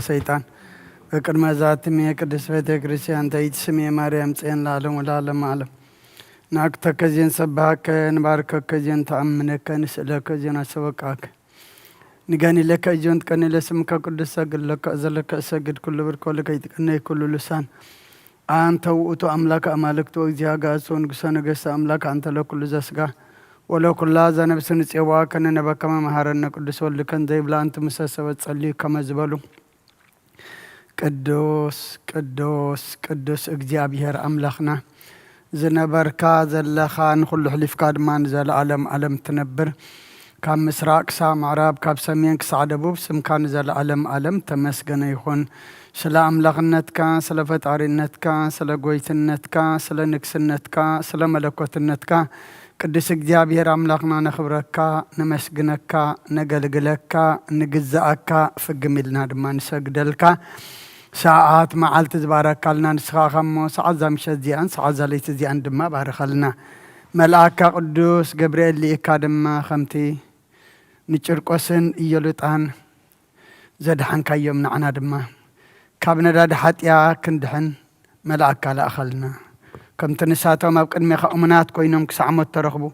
ሰይጣን በቅድመ ዛትም የቅድስት ቤተ ክርስቲያን ተይትስም የማርያም ጽዮን ለዓለም ወለዓለመ ዓለም ናቅተከ ዜን ሰባከ ንባርከከ ዜን ተአምነከ ንስእለከ ዜን አሰበቃከ ንገኒ ለከ እጆን ጥቀኒ ለስምከ ቅዱስ ሰግድ ለከ ዘለከ እሰግድ ኩሉ ብርኮ ለከ ይጥቀነይ ኩሉ ልሳን አንተ ውእቱ አምላክ አማልክት ወእግዚአ ጋሶ ንጉሠ ነገሥት አምላክ አንተ ለኩሉ ዘስጋ ወለኩላ ዘነብስን ጽዋ ከነነበከመ መሐረነ ቅዱስ ወልድከን ዘይብላ አንተ መሰሰበት ጸልይ ከመዝበሉ ቅዱስ ቅዱስ ቅዱስ እግዚአብሔር አምላክና ዝነበርካ ዘለኻ ንኩሉ ሕሊፍካ ድማ ንዘለዓለም ዓለም ትነብር ካብ ምስራቅ ክሳብ ምዕራብ ካብ ሰሜን ክሳብ ደቡብ ስምካ ንዘለዓለም ዓለም ተመስገነ ይኹን። ስለ አምላክነትካ ስለ ፈጣሪነትካ ስለ ጎይትነትካ ስለ ንግስነትካ ስለ መለኮትነትካ ቅዱስ እግዚአብሔር አምላክና ነኽብረካ ነመስግነካ ነገልግለካ ንግዛእካ ፍግሚልና ድማ ንሰግደልካ ሰዓት መዓልቲ ዝባረካልና ንስኻ ኸሞ ሰዓት ዛምሸት እዚአን ሰዓት ዘለይቲ እዚአን ድማ ባረኸልና መልአካ ቅዱስ ገብርኤል ሊእካ ድማ ከምቲ ንጭርቆስን ኢየሉጣን ዘድሓንካዮም ንዓና ድማ ካብ ነዳዲ ሓጢያ ክንድሕን መልአካ ለኣኸልና ከምቲ ንሳቶም ኣብ ቅድሜኻ እሙናት ኮይኖም ክሳዕ ሞት ተረኽቡ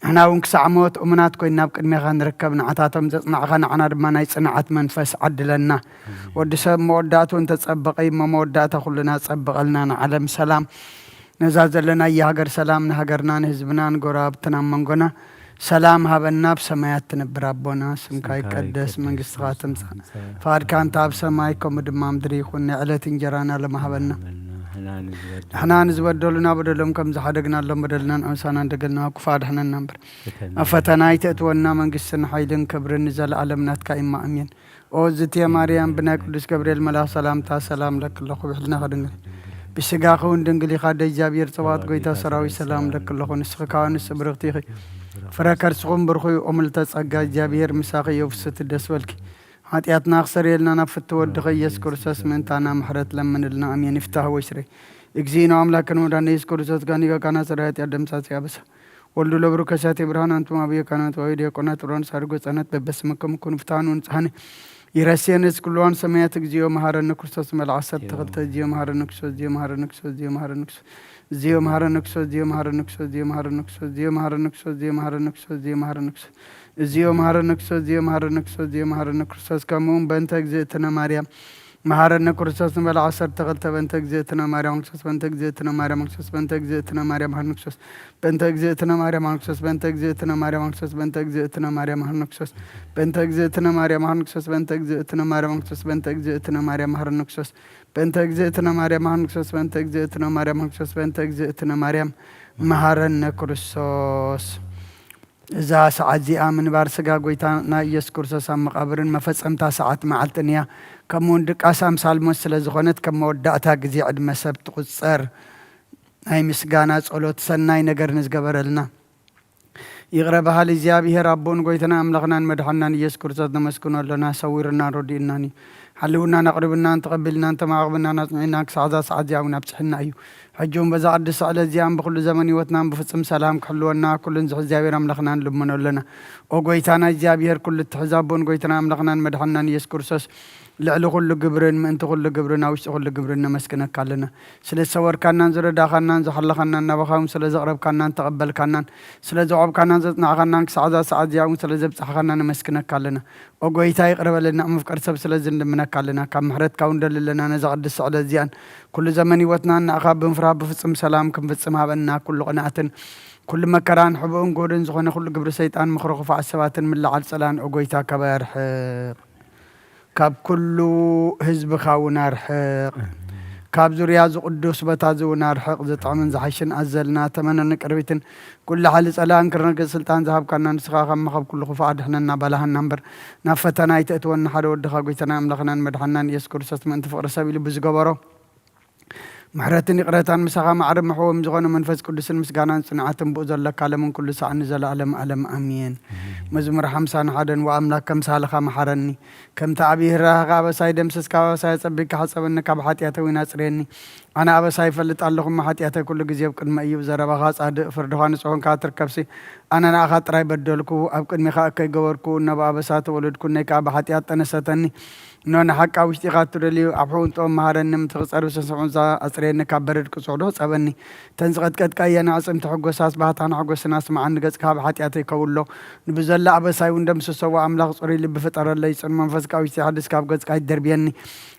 ንሕና እውን ክሳዕ ሞት እሙናት ኮይና ኣብ ቅድሜኻ ንርከብ ንዓታቶም ዘጽናዕኻ ንዓና ድማ ናይ ጽንዓት መንፈስ ዓድለና ወዲ ሰብ መወዳእቱ እንተጸበቐ እሞ መወዳእታ ኩሉና ጸበቐልና ንዓለም ሰላም ነዛ ዘለና የሃገር ሰላም ንሃገርና ንህዝብና ንጎረባብትና መንጎና ሰላም ሃበና ብሰማያት ትነብር ኣቦና ስምካ ይቀደስ መንግስትኻ ትምጻእ ፈቃድካ እንተ ኣብ ሰማይ ከምኡ ድማ ምድሪ ይኹን ናይ ዕለት እንጀራና ለማሃበና ንሕና ንዝበደሉና በደሎም ከም ዝሓደግናሎም በደልና ንዕውሳና እንደገልና ኩፋ ድሕነና እምበር ኣብ ፈተና ይተእትወና መንግስትን ሓይልን ክብርን ንዘለዓለም ናትካ ኢማ ኣሜን። ኦ እግዝእትየ ማርያም ብናይ ቅዱስ ገብርኤል መልኣክ ሰላምታ ሰላም ለክለኹ ብሕልና ኸድንግል ብስጋኸ እውን ድንግል ኢኻ ደ እግዚኣብሔር ጽባኦት ጎይታ ሰራዊት ሰላም ለክለኹ ንስኺ ከዓ ንስ ብርኽቲ ኢኺ ፍረ ከርስኹም ብርኹ ኦምልተ ጸጋ እግዚኣብሔር ምሳኺ የውፍስቲ ደስ በልኪ ኃጢአትና ክሰርየልና ናብ ፍቲ ወድኸ ኢየሱስ ክርስቶስ ምእንታና ምሕረት ለምንልና አሜን። ይፍታህ ወይስረይ እግዚእነ አምላክነ ወዳነ ኢየሱስ ክርስቶስ ጋኒ ጋና ሰራያት ያደምሳት ያበሳ ወልዱ ለብሩ ከሳቴ ብርሃን አንቱ ማብየ ካናት ወይ ዲያቆናት ሮን ሳርጎ ጸነት በበስመከም ኩን ፍታኑ ንጻኔ ይረሴንስ ኩሉዋን ሰማያት እግዚኦ መሐረነ ክርስቶስ መልዓሰት ተኸልተ እግዚኦ መሐረነ ክርስቶስ እግዚኦ መሐረነ ክርስቶስ እግዚኦ መሐረነ ክርስቶስ እግዚኦ መሐረነ ክርስቶስ እግዚኦ መሐረነ ክርስቶስ እግዚኦ መሐረነ ክርስቶስ እግዚኦ መሐረነ ክርስቶስ እግዚኦ መሐረነ ክርስቶስ እግዚኦ መሐረነ ክርስቶስ እግዚኦ መሐረነ ክርስቶስ እግዚኦ መሐረነ ክርስቶስ እግዚኦ መሐረነ ክርስቶስ ከምኡውን በእንተ እግዝእትነ ማርያም መሐረነ ክርስቶስ መልዓሰት ተኸልተ በእንተ እግዝእትነ ማርያም ክርስቶስ በእንተ እግዝእትነ ማርያም ክርስቶስ በእንተ እግዝእትነ ማርያም መሐረነ ክርስቶስ በእንተ እግዝእትነ ማርያም ክርስቶስ በእንተ እግዝእትነ ማርያም ክርስቶስ በእንተ እግዝእትነ ማርያም መሐረነ ክርስቶስ በእንተ እግዝእትነ ማርያም መሐረነ ክርስቶስ በእንተ እግዝእትነ ማርያም ክርስቶስ በእንተ እግዝእትነ ማርያም መሐረነ ክርስቶስ በእንተ እግዝእትነ ማርያም መሐረነ ክርስቶስ በእንተ እግዝእትነ ማርያም ክርስቶስ በእንተ እግዝእትነ ማርያም መሐረነ ክርስቶስ። እዛ ሰዓት እዚኣ ምንባር ስጋ ጎይታና ኢየሱስ ክርስቶስ ኣብ መቃብርን መፈጸምታ ሰዓት መዓልትን እያ ከምኡውን ድቃስ ኣምሳል ሞት ስለ ዝኾነት ከም መወዳእታ ግዜ ዕድመ ሰብ ትቁፀር ናይ ምስጋና ጸሎት ሰናይ ነገር ንዝገበረልና ይቕረ በሃል እግዚኣብሔር ኣቦን ጎይታና ኣምላኽናን መድሓናን ኢየሱስ ክርስቶስ ነመስግኖ ኣለና ሰዊርናን ረዲኡናን እዩ ሓልውናን ኣቕሪብናን ተቐቢልናን ተማቕብናን ኣጽኒዕና ክሳዕ እዛ ሰዓት እዚኣ እውን ኣብፅሕና እዩ ሕጂውን በዛ ቅዱስ ስዕለት እዚኣን ብኩሉ ዘመን ህይወትናን ብፍፅም ሰላም ክሕልወና ኩሉን ዝሕ እግዚኣብሔር ኣምላኽናን ልመኖ ኣለና። ኦ ጎይታና እግዚኣብሔር ኩሉ እትሕዛ ኣቦን ጎይታና ኣምላኽናን መድሓናን ኢየሱስ ክርስቶስ ልዕሊ ኩሉ ግብርን ምእንቲ ኩሉ ግብርን ኣብ ውሽጢ ኩሉ ግብርን ነመስግነካ ኣለና ስለ ዝሰወርካናን ዝረዳኻናን ዝሓለኻናን ናባኻውን ስለ ዘቕረብካናን ተቐበልካናን ስለ ዘቆብካናን ዘጽናዕኻናን ክሳዕ እዛ ሰዓት እዚኣ እውን ስለ ዘብፅሕኻና ነመስግነካ ኣለና። ኦ ጎይታ ይቕረ በለና ምፍቀር ሰብ ስለ ዝንልምነካ ኣለና ካብ ምሕረትካ እውን ደሊ ኣለና ነዛ ቅዱስ ስዕለት እዚኣን ኩሉ ዘመን ህይወትና ንኣኻ ብምፍራህ ብፍፅም ሰላም ክንፍፅም ሃበና ኩሉ ቅንኣትን ኩሉ መከራን ሕቡእን ጎድን ዝኾነ ኩሉ ግብሪ ሰይጣን ምኽሪ ክፉዓት ሰባትን ምልዓል ጸላን ኦ ጎይታ ካብ ኣርሕቕ ካብ ኩሉ ህዝብኻ እውን ኣርሕቕ ካብ ዙርያ ዝቅዱስ ቦታ እውን ኣርሕቕ ዝጥዕምን ዝሓሽን ኣዘልና ተመነኒ ቅርቢትን ኩሉ ሓሊ ጸላን ክርነግእ ስልጣን ዝሃብካና ንስኻ ከማ ካብ ኩሉ ክፉዓ ድሕነና ባላሃና እምበር ናብ ፈተና ይተእትወና ሓደ ወድኻ ጎይታና ኣምላኽናን መድሓናን ኢየሱስ ክርስቶስ ምእንቲ ፍቕሪ ሰብ ኢሉ ብዝገበሮ ምሕረትን ይቕረታን ምሳኻ ማዕረ መሕወም ዝኾነ መንፈስ ቅዱስን ምስጋናን ጽንዓትን ብኡ ዘለካ ለምን ኩሉ ሰዓት ንዘለዓለም ዓለም ኣሜን። መዝሙር 51 ወኣምላክ ከምሳለኻ መሓረኒ ከምቲ ዓብዪ ራህኻ ኣበሳይ ደምስስካ ኣበሳይ ፀቢቅካ ሓፀበኒ ካብ ሓጢኣተይ እውን ኣጽርየኒ ኣነ ኣበሳይ ይፈልጥ ኣለኹም ሓጢኣተይ ኩሉ ግዜ ኣብ ቅድመ እዩ ዘረባኻ ጻድቕ ፍርድኻ ንጹህ ኮንካ ትርከብሲ ኣነ ንኣኻ ጥራይ በደልኩ ኣብ ቅድሚኻ እከይ ገበርኩ ነብ ኣበሳ ተወለድኩ ናይ ከዓ ብሓጢኣት ጠነሰተኒ نون حق أوشتي خاطر لي أبحون توم مهارن متغصر وسنسمعون زا أسرين كبرد كسودو صابني تنزقت قد كأينا عصم تحقوساس بهاتان حقوس ناس مع نقص كاب حتياتي كولو نبزل أبساي وندم سسوا أملاق صوري اللي بفتر اللي يصير منفس كاوشتي حدث كاب قد كاي دربيني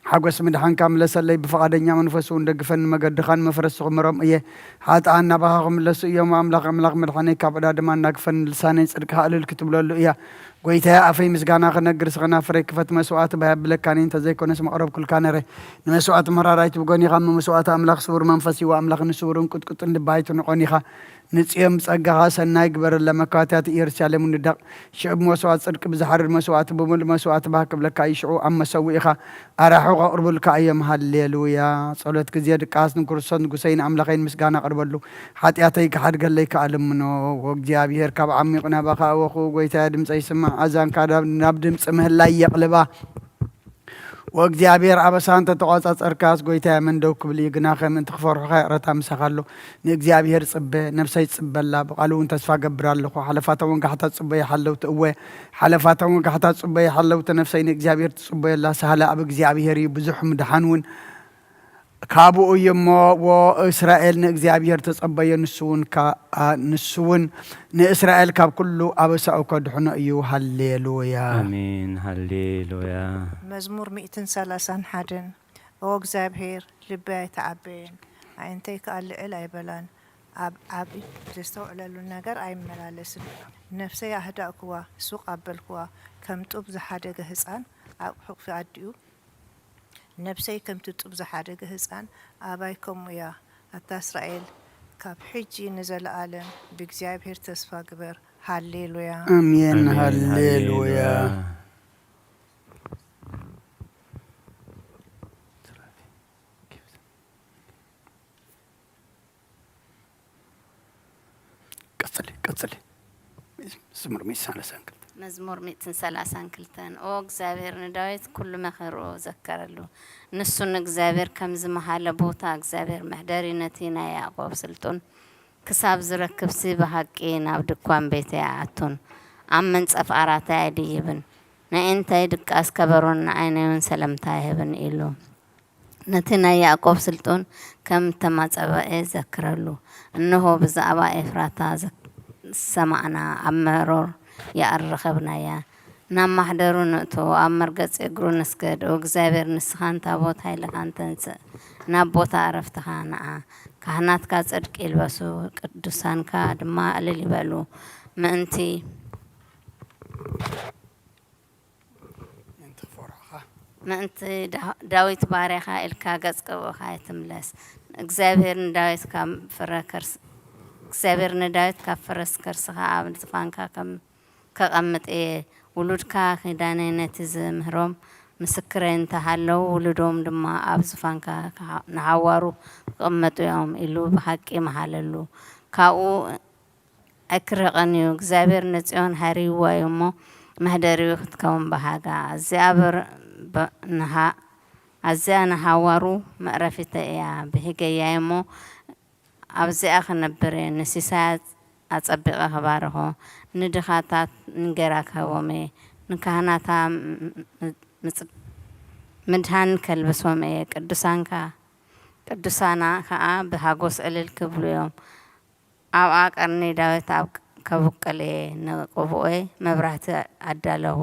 حقوس مدحان كامل سلي بفقدنيا منفسو ندقفن مقدخان مفرس غمرم إيه حات عنا بهاهم لسو يوم أملاق مدحاني كاب دادمان نقفن لسانين صدق هالل كتب له إيه قويتها أفي مسجانا خنا جرس خنا فريق فت مسوات بهبلك كان أنت زي كونس مقرب كل كانره مسوات مرة رايت بقولي خام مسوات أملاق صور منفسي وأملاق نسورون كنت نبايت ونقولي خا نتيم سجها سناي كبر لما كاتات يرسل من الدق شعب مسوات صدق بزحر المسوات بمل مسوات بهك بلك يشعو أما سوي خا أراحوا قرب لك أيام هالليلويا صلوات كزياد كاس نكرسون قسين أملاقين مسجانا قرب له حتى يعطيك حد قال لك علم منه وجابي هركب عمي قنا بقى وخو قويتها دم سيسمع أذان كذا نبدم سمه لا يقلبه وأجزابير عبسان تتقاطع أركاس قويتها من دوك بلي جناخ من تخفر خيرتها مسخلو نجزابير صب نفسي صب الله قالوا أنت سفاق برالو حلفاتهم قحطت صبي حلو تقوى حلفاتهم قحطت صبي حلو تنفسي نجزابير صبي الله سهلا أبو جزابير يبزح مدحنون كابو يما وإسرائيل نجزابير تصبي نسون نسون نإسرائيل كاب كله أبس أو كدحنا أيو هالليلويا آمين هالليلويا مزمور 131 أو جزابير لباي تعبين أنتي قال إلى بلان أبي تستوعب للنجار أي ملالس نفسي أهدأ كوا سوق قبل كوا كم تبز حدا جهزان أو حق في عديو نفسي كم تبز حدا جهزان أبايكم ويا التسرائيل كاب حجي نزل عالم بجزابير تصفى قبر هالليلويا آمين هالليلويا قصلي مزمور 132 أو እግዚአብሔር ንዳዊት ኩሉ መኸሮ ዘከረሉ ንሱን እግዚአብሔር ከም ዝመሃለ ቦታ እግዚአብሔር መሕደሪ ነቲ ናይ ያዕቆብ ስልጡን ክሳብ ዝረክብሲ በሐቂ ናብ ድኳን ቤተ ያኣቱን ኣብ መንጸፍ ዓራታ ይድይብን ንእንታይ ድቃስ ከበሮን ዓይነውን ሰላምታ ይህብን ኢሉ ነቲ ናይ ያዕቆብ ስልጡን ከም ተማጸበአ ዘክረሉ እነሆ ብዛዕባ ኤፍራታ سمعنا أمرور يا الرخبنا يا نام محضرون تو أمر قص يجرون نسكد وجزابير نسخان تابوت هاي لخان تنس نابوت عرفت خانا كهنات كاتسرك يلبسو قدوسان كاد ما اللي بالو ما أنتي ما أنت داويت باريخا الكا قص كوخاي تملس جزابير داويت كام فركرس እግዚአብሔር ንዳዊት ካብ ፈረስ ከርስኻ ኣብ ዝፋንካ ከም ከቐምጥ እየ ውሉድካ ኺዳነ ነቲ ዝምህሮም ምስክረይ እንተሃለው ውሉዶም ድማ ኣብ ዝፋንካ ንሓዋሩ ክቕመጡ እዮም ኢሉ ብሓቂ መሃለሉ ካብኡ ኣይክረቐን እዩ እግዚአብሔር ንጽዮን ሃሪዋ እዩ እሞ መሕደሪኡ ክትከውን በሃጋ ኣዝያ ንሓዋሩ መዕረፊተ እያ ብሂገያ እሞ أبزي أخ نبرة نسيسات أتصبغ أخباره ندخاتات نجراك هومي نكهناتا مدهان كلبسومي قدسانا كا بهاجوس إلى كل يوم أو أكرني داوت أو كبوكلي نقبوي مبرهت عدله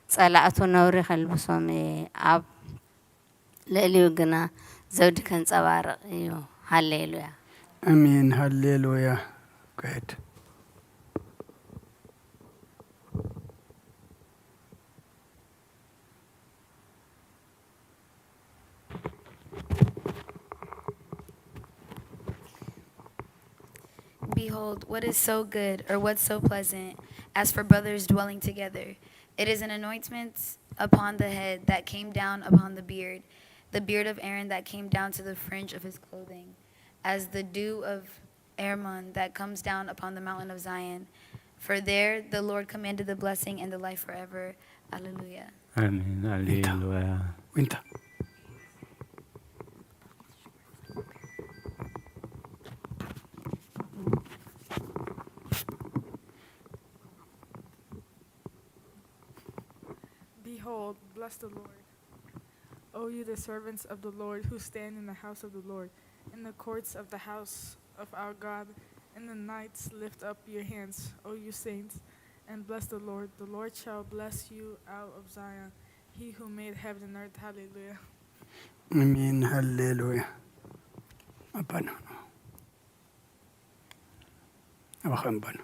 صلاته نوري كلبسومي أب لليوجنا زود كان صوار يو هالليلويا آمين هالليلويا good Behold, what is so good, or what so pleasant, as for brothers dwelling together? It is an anointment upon the head that came down upon the beard of Aaron that came down to the fringe of his clothing, as the dew of Hermon that comes down upon the mountain of Zion. For there the Lord commanded the blessing and the life forever. Alleluia. Amen. Alleluia. وانت Behold, bless the Lord. O you the servants of the Lord who stand in the house of the Lord, in the courts of the house of our God, in the nights lift up your hands, O you saints, and bless the Lord. The Lord shall bless you out of Zion, he who made heaven and earth. Hallelujah. Amen. Hallelujah. أبانا أبخم بنا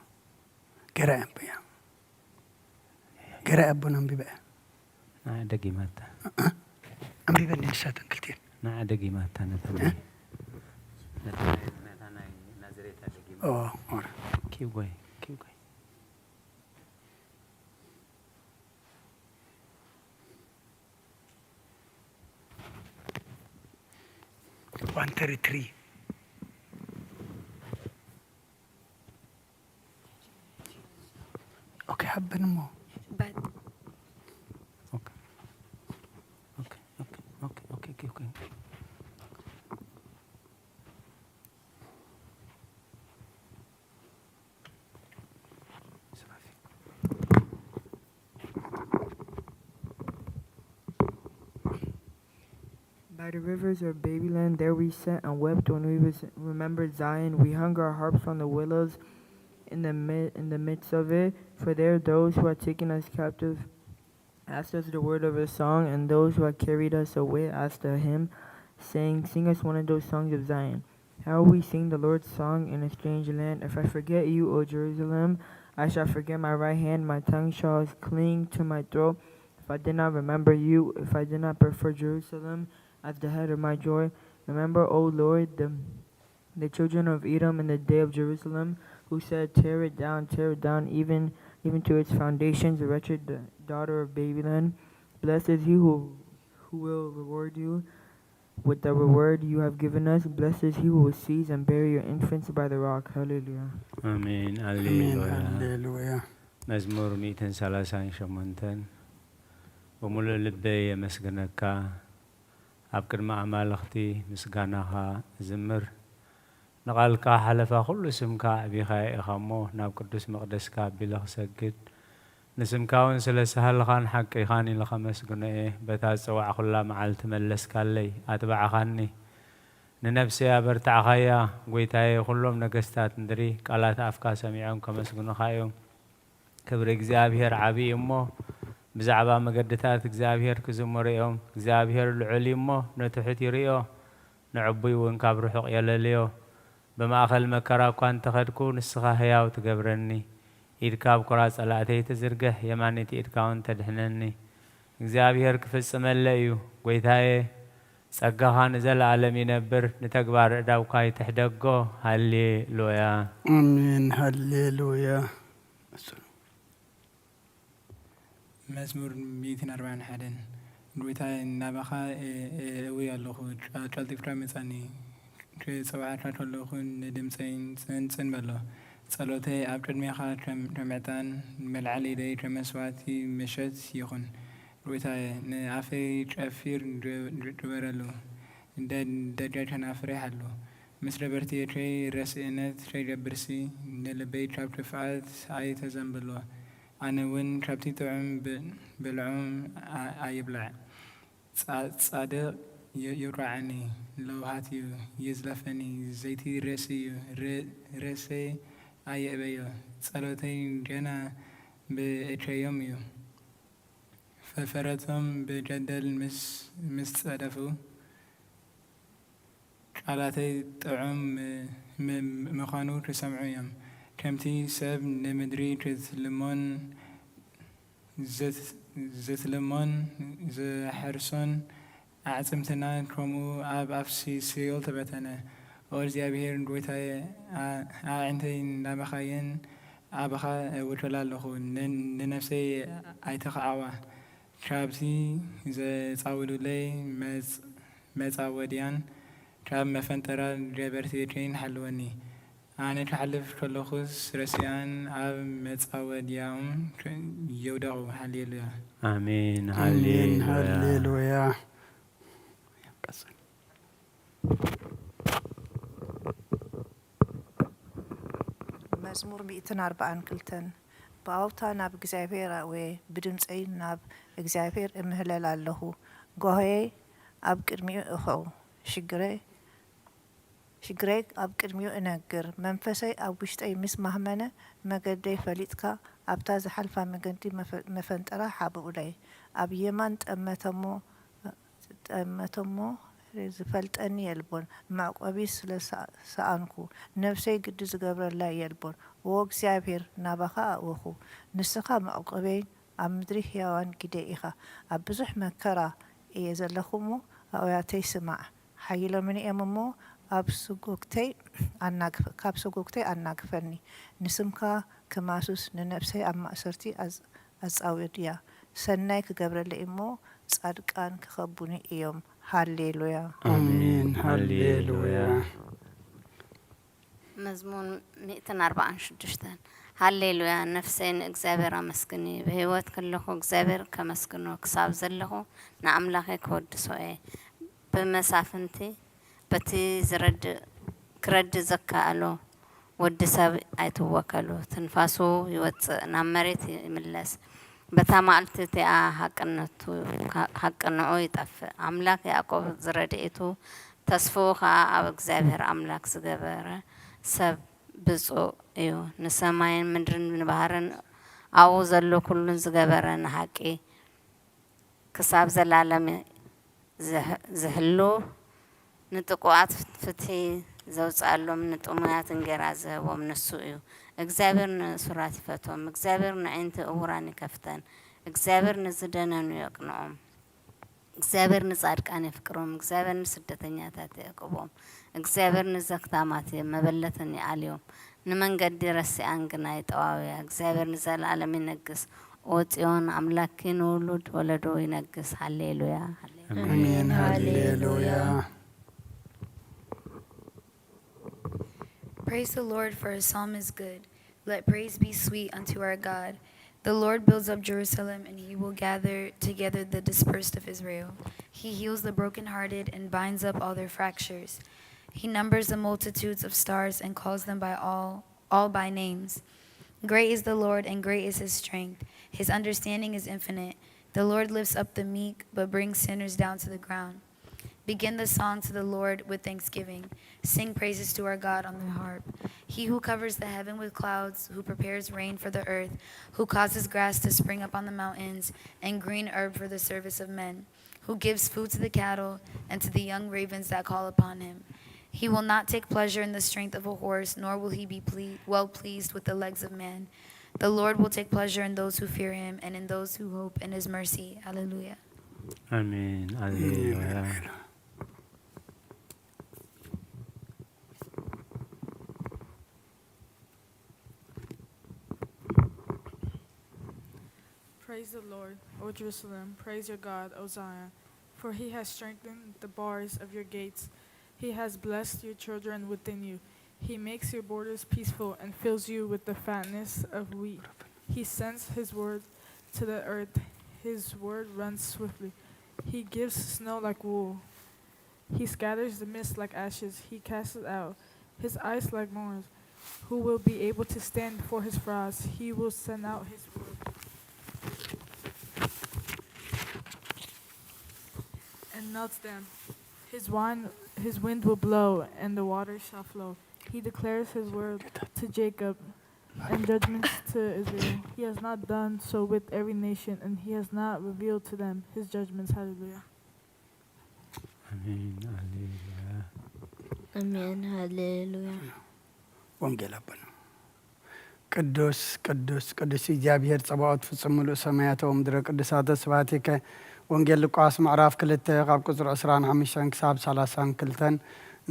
قراء بيا قراء بنا بيبقى نعدقي ماتا أم بيبقى نسات كلتين نعدقي ماتا نتمنى أوه أوه كيوغوي 133 اوكي حب نمو But اوكي By the rivers of Babyland, there we sat and wept when we remembered Zion. We hung our harps on the willows in the midst of it. For there those who had taken us captive asked us the word of a song, and those who had carried us away asked a hymn, saying, "Sing us one of those songs of Zion." How we sing the Lord's song in a strange land. If I forget you, O Jerusalem, I shall forget my right hand. My tongue shall cling to my throat. If I did not remember you, if I did not prefer Jerusalem as the head of my joy. Remember, O Lord, the children of Edom in the day of Jerusalem, who said, tear it down, even to its foundations, the wretched daughter of Babylon. Blessed is he who will reward you with the reward you have given us. Blessed is he who will seize and bury your infants by the rock. Hallelujah. آمين آمين هللويا هللويا مزمور 138 بملء لبي يمسجنك أبكر مع مالختي مسجنها زمر نقالك حلفا كل اسمك أبيخا إخامو ناب قدس مقدسك بلغ سجد نسمك ونسل سهل خان حق إخاني لخمس جنيه بتاسوع كل معلت ملسك لي أتبع خاني ننفسي أبرتع خيا قويتاي كلهم نقستات ندري قالات أفكا سميعهم كمس جنو خايهم كبر إجزابير عبي أمه بزعبا مقدتات إجزابير كزمريهم إجزابير العلي أمه نتحتي ريو نعبي ونكاب روحق يلليو بما أخل مكرا كان تخدكو نسخة هيا وتقبرني إيركاب كراس ألاتي تزرقه يمانيتي إيركاون تدحنني إجزابير كفص ملأيو قويتاي سقها نزل عالم ينبر نتقبر داوكاي تحدقو هللويا آمين هللويا مزمور 241 دويتا نابخا ويا لخو چالتي فرامساني سوعات لخو ندمسين سن بلو صلوتي أبجد ميخا رمعتان ملعلي دي رمسواتي مشت يخون دويتا نعفي تشافير جبرلو دجاجان أفري حلو مثل برتي تري رسينات تري جبرسي نلبي تشاب تفعات عاي تزنبلو أنا وين شابتي تعم بالعوم يبلع صادق يرعني لو هاتيو يزلفني زيتي رسي أي أبيو صلوتين جنا بأتريوميو ففرتهم بجدل مصدفو علاتي تعم مخانو تسمعيهم كمتي سب نمدري تثلمون زثلمون زحرسون أعتمتنا كمو أفسي سيول تبتنا أرزي أبيهر نقويتاي أعنتي نبخاين أبخا وطلال لخو ننفسي أيتخ أعوى شابتي زاولو لي مزاوديان شاب مفنترا جبرتي تين حلواني أنا تحلف كل خص رسيان عب متعود يوم يودعو هللويا آمين آمين هللويا هللويا مزمور 140 كلتن بأوتا ناب إجزابير أوي بدمسي ناب إجزابير إمهلال الله قهي أب كرميو أخو شجريك أب كرميو إنجر منفسي أو بشتي مس مهمنة مجدي فليتك أبتاز حلفا مجدي مفنترا حابو لي أب يمان أمتمو زفلت أني يلبون معك أبيس لسأنكو نفسي قد زقبر لا يلبون ووق سيابير نابخا أوخو نسخا معك أبين أمدري يوان كديئخا أبزح مكرا إيه زلخمو أو ياتي سمع حيلا مني أممو كاب سوقوكتي أناقفني نسمكا كماسوس ننفسي أما أسرتي أز أوديا سنايك قبر لإمو صادقان كخبوني إيوم هاليلويا آمين هاليلويا مزمون 146 هاليلويا نفسين إجزابير أمسكني بهوات كلخو إجزابير كمسكنو كساب زلخو نعملاخي كود سوئي بمسافنتي بتي كرد زكالو ود سب أيتوكلو تنفاسو يوت نمرت ملس بتامالت تاع حقنو يطف أملاك يعقوب زردئتو تسفوخا أو إجزابير أملاك زجبرة سب بزو إيو نسماين مدرن من بحرن أو زلو كلن زجبرة نحكي كساب زلالم زهلو نتقوات فتي زوج قالهم نتقومات نجرازه ومنسوئيو إجزابر نسرات فتهم إجزابر نعينت أوراني كفتن إجزابر نزدنا نيقنعهم إجزابر نصارك أنا فكرهم إجزابر نسدتني تاتي أقوم إجزابر نزكتاماتي مبلتني عليهم نمن قد رسي أنقنا يتواوي إجزابر نزال عالمي نقص أوتيون أملاكين ولدو ينقص هاليلويا آمين هاليلويا Praise the Lord, for his psalm is good. Let praise be sweet unto our God. The Lord builds up Jerusalem, and he will gather together the dispersed of Israel. He heals the brokenhearted and binds up all their fractures. He numbers the multitudes of stars and calls them by all by names. Great is the Lord, and great is his strength. His understanding is infinite. The Lord lifts up the meek, but brings sinners down to the ground. Begin the song to the Lord with thanksgiving. Sing praises to our God on the harp. He who covers the heaven with clouds, who prepares rain for the earth, who causes grass to spring up on the mountains, and green herb for the service of men, who gives food to the cattle and to the young ravens that call upon him. He will not take pleasure in the strength of a horse, nor will he be well pleased with the legs of man. The Lord will take pleasure in those who fear him and in those who hope in his mercy. Hallelujah. Amen. Hallelujah. Praise the Lord, O Jerusalem. Praise your God, O Zion. For he has strengthened the bars of your gates. He has blessed your children within you. He makes your borders peaceful and fills you with the fatness of wheat. He sends his word to the earth. His word runs swiftly. He gives snow like wool. He scatters the mist like ashes. He casts it out. His ice like moors. Who will be able to stand before his frost? He will send out his word and melts them. His wind will blow, and the waters shall flow. He declares his word to Jacob and judgments to Israel. He has not done so with every nation, and he has not revealed to them his judgments. Hallelujah. Amen. Hallelujah. Amen. Hallelujah. ወንጌል አበና ቅዱስ ቅዱስ ቅዱስ እግዚአብሔር ጸባኦት ፍጹም ሙሉእ ሰማያት ወምድረ ቅዱሳተ ስብሐቲከ ወንጌል ሉቃስ ምዕራፍ 2 ካብ ቁጽር 25 ክሳብ 32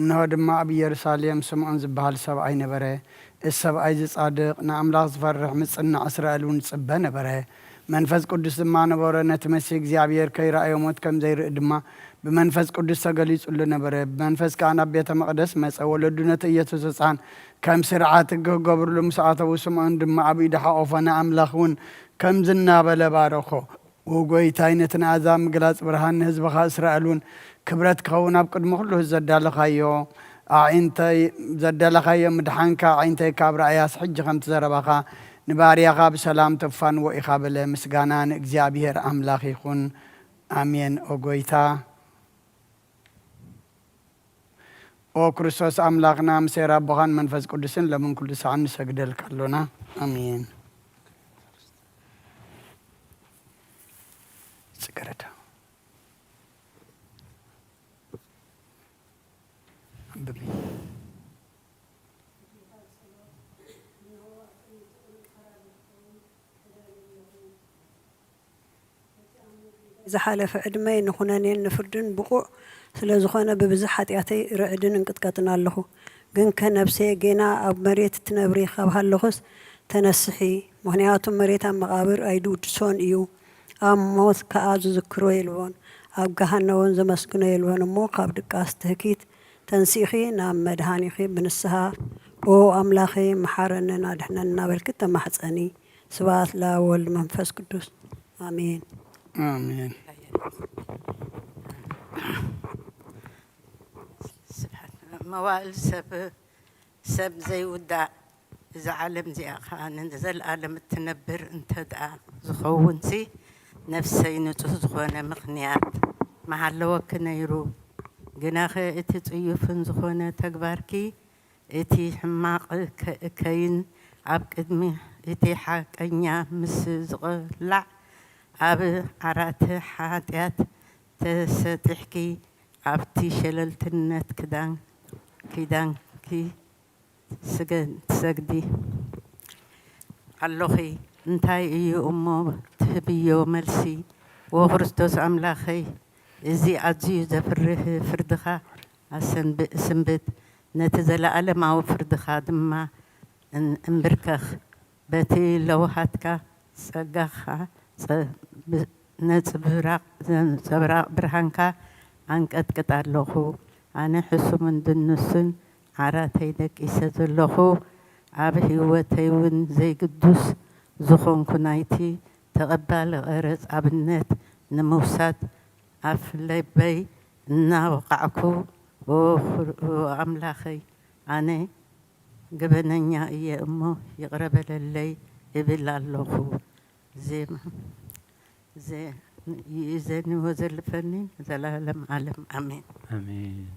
እነሆ ድማ ኣብ ኢየሩሳሌም ስምዖን ዝበሃል ሰብኣይ ነበረ። እዚ ሰብኣይ ዝጻድቕ ንኣምላኽ ዝፈርሕ ምጽናዕ እስራኤል እውን ጽበ ነበረ። መንፈስ ቅዱስ ድማ ነበረ። ነቲ መሲሕ እግዚአብሔር ከይረአዮ ሞት ከም ዘይርኢ ድማ ብመንፈስ ቅዱስ ተገሊጹሉ ነበረ። ብመንፈስ ከዓ ናብ ቤተ መቕደስ መጸ። ወለዱ ነቲ ኢየሱስ ሕፃን ከም ስርዓት ክገብርሉ ምስ ኣተዉ ስምዖን ድማ ኣብ ኢዱ ሓቆፎ ንኣምላኽ እውን ከም ዝናበለ ባረኾ። ወጎይታይ ነቲ ንኣሕዛብ ምግላጽ ብርሃን ንህዝብኻ እስራኤል እውን ክብረት ክኸውን ኣብ ቅድሚ ኩሉ ዘዳለኻዮ ኣዒንተይ ዘዳለኻዮ ምድሓንካ ኣዒንተይ ካብ ረኣያስ ሕጂ ከም ትዘረባኻ نباريغا بسلام تفان وإخابل مسغانان እግዚአብሔር أملاخ يخون آمين أوغويتا او ክርስቶስ أملاخنا مسيرا بغان منفذ قدسن لمن كل سعان سجدل كالونا آمين سكرتا زحالف عدمي نخونانين نفردن بقوع سلازخوانا ببزح حتياتي رعدن انقطقاتنا اللهو جن كنفسي جينا أب مريت تنبري خابها اللغس تنسحي مهنياتهم مريتا مقابر أيدو تسون إيو أم موت كأز ذكرو يلوون أب جهنون زمسكنا يلوون مو قاب دقاس تهكيت تنسيخي نام مدهانيخي بنسها او أملاخي محارننا دحنا بالكتا محساني سبات لا والمنفس قدوس آمين آمين موال سب زي ودا إذا عالم زي أخان إذا العالم التنبر أنت دعا زخونسي نفسي نتزخونا مخنيات محلو كنيرو جناخي إتي تيوفن زخونا تكباركي إتي حماق كاين عب قدمي إتي حاكينيا مسزغلع عب عرات حاتيات تستحكي عبتي شللت النت كدان كي سجدي اللخي انتاي ايو امو تهبيو ملسي وخرستوس املاخي ازي عزيز زفره فردخا اسن باسنبت نتزل علم او فردخا دما انبركخ باتي لوحاتكا سقاخا نتبراق برهانكا عنك أتقطع اللخو أنا حسو من دنسن عراتي دك إساز اللخو عبه وتيون زي قدوس زخون كنايتي تقبل غرز عبنات نموسات عف ليبي نا وقعكو وعملاخي أنا قبننيا إيا أمو يقرب للي إبلا اللخو زي يزني وزر الفنين زلالم عالم آمين آمين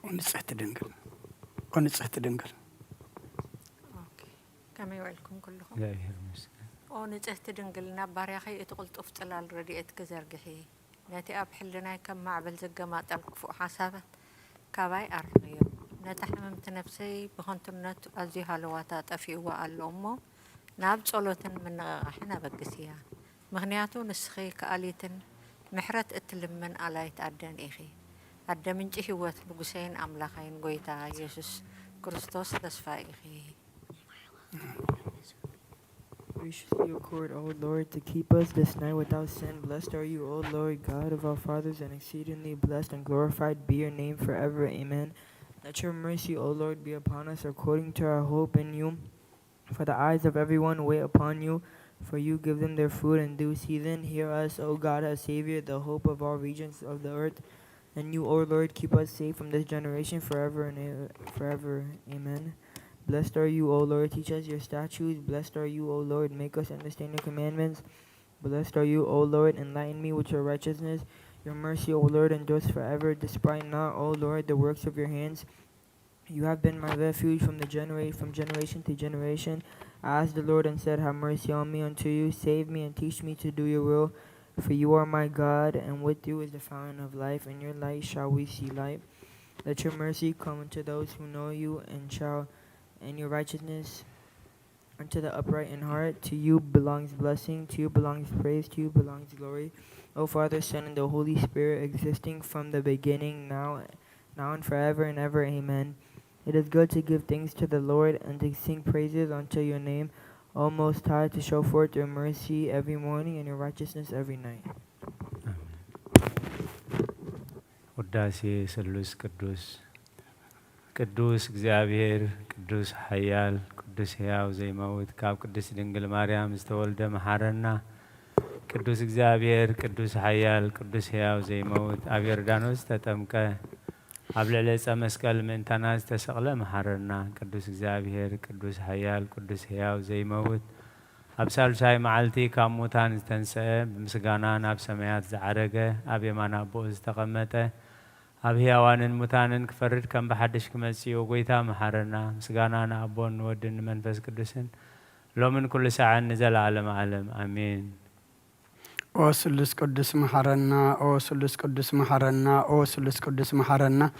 ونصحت دنقل ونصحت دنقل كما يوعلكم كلكم لا يهرمسك ونصحت دنقل نبار يا أخي اتقلت افتلال رديئت كزرقحي ناتي أبحلنا كم معبل زقمات الكفو حسابات كاباي أرغيو نتحممت نفسي بخنتمنت أزيها لواتات أفيوا الأمو ناب صلوتن من حنا بقسيا مغنياتو نسخي كاليتن محرت اتلمن على يتعدن إخي عدى من جهوات نقسين أملاخين قويتا يسوس كريستوس تسفى إخي Graciously accord, O Lord, to keep us this night without sin. Blessed are you, O Lord, God of our fathers, and exceedingly blessed and glorified be your name forever. Amen. Let your mercy, O Lord, be upon us according to our hope in you. For the eyes of everyone wait upon you, for you give them their food in due season. Hear us, O God, our Savior, the hope of all regions of the earth. And you, O Lord, keep us safe from this generation forever and forever. Amen. Blessed are you, O Lord, teach us your statutes. Blessed are you, O Lord, make us understand your commandments. Blessed are you, O Lord, enlighten me with your righteousness. Your mercy, O Lord, endures forever. Despise not, O Lord, the works of your hands. You have been my refuge from generation to generation. I asked the Lord and said, have mercy on me unto you. Save me and teach me to do your will. For you are my God, and with you is the fountain of life. In your light shall we see light. Let your mercy come unto those who know you, and your righteousness unto the upright in heart. To you belongs blessing, to you belongs praise, to you belongs glory. O Father, Son, and the Holy Spirit, existing from the beginning, now and forever and ever. Amen. It is good to give thanks to the Lord and to sing praises unto your name, O Most High, to show forth your mercy every morning and your righteousness every night. ውዳሴ ስሉስ ቅዱስ እግዚአብሔር ቅዱስ ኃያል ቅዱስ ሕያው ዘይመውት ካብ ቅዱስ ድንግል ማርያም ዝተወልደ መሐረና ቅዱስ እግዚአብሔር ቅዱስ ኃያል ቅዱስ ሕያው ዘይመውት ኣብ ዮርዳኖስ ተጠምቀ قبل ليس مسكال من تناز تسقل محرنا قدوس إغزابير قدوس حيال قدوس حياو زي موت أبسال شاي معلتي كاموتان تنسى بمسقانان أب سميات زعرقة أب يمان أبو استقمته أب هيوان المتانن كفرد كم بحدش كمسي وقويتا محرنا مسقانان أبون ودن منفس قدوسن لو من كل ساعة نزل عالم آمين أو سلس قدس محرنا أو سلس قدس محرنا أو سلس قدس محرنا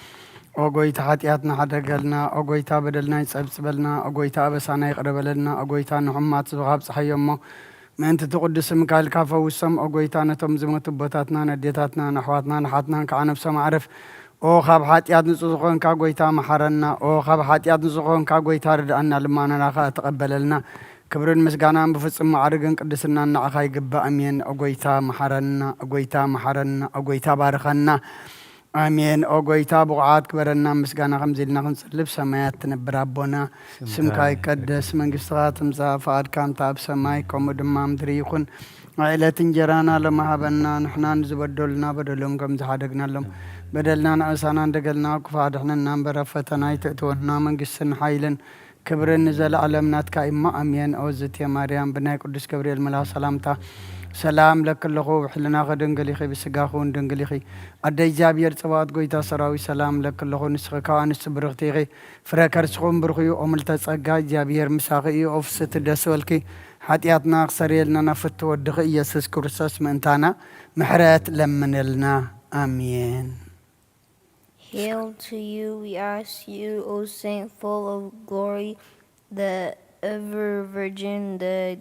أو قويتا حتياتنا حدقلنا أو قويتا بدلنا يسبسبلنا أو قويتا بسانا يقربلنا أو قويتا نحمات زغاب صحيما ما أنت تقدس مكال كافة والسم أو قويتا نتم زمت بطاتنا نديتاتنا نحواتنا نحاتنا كعنا بسم عرف أو خاب حتيات نسوقون كا قويتا محرنا أو خاب حتيات نسوقون كا قويتا ردأنا لما نلاقا تقبللنا كبرن مسجانا بفصل معرقن قدسنا نعخاي قبا أمين أقويتا محرنا أقويتا محرنا أقويتا بارخنا آمين أقويتا بقعات كبرنا مسجانا خمزيلنا خنسلب سمايات تنبر ربنا سمكاي قدس من قصات مزافات كام تاب سماي كومد مام دريخن عائلة جرانا لما هبنا نحنا نزبدلنا بدلهم كم زحدقنا لهم بدلنا نعسانا دقلنا وكفادحنا نامبر فتنا يتأتونا من قصن حيلن كبرن نزل علمنات كائمة أمين أوزت يا مريم بناي قدس كبريل ملا سلامتا سلام لك اللغو وحلنا غدن قليخي بسقاخون دن قليخي أدى جابير صوات قويتا سراوي سلام لك اللغو نسخكا نسبرغتيغي فراكر سخون برغيو أملتا سقا جابير مساقي أوفست دسولكي حتياتنا أخسريلنا نفت ودغي يسس كرسس منتانا محرات لمنلنا آمين. Hail to you, we ask you, O Saint full of glory, the ever Virgin, the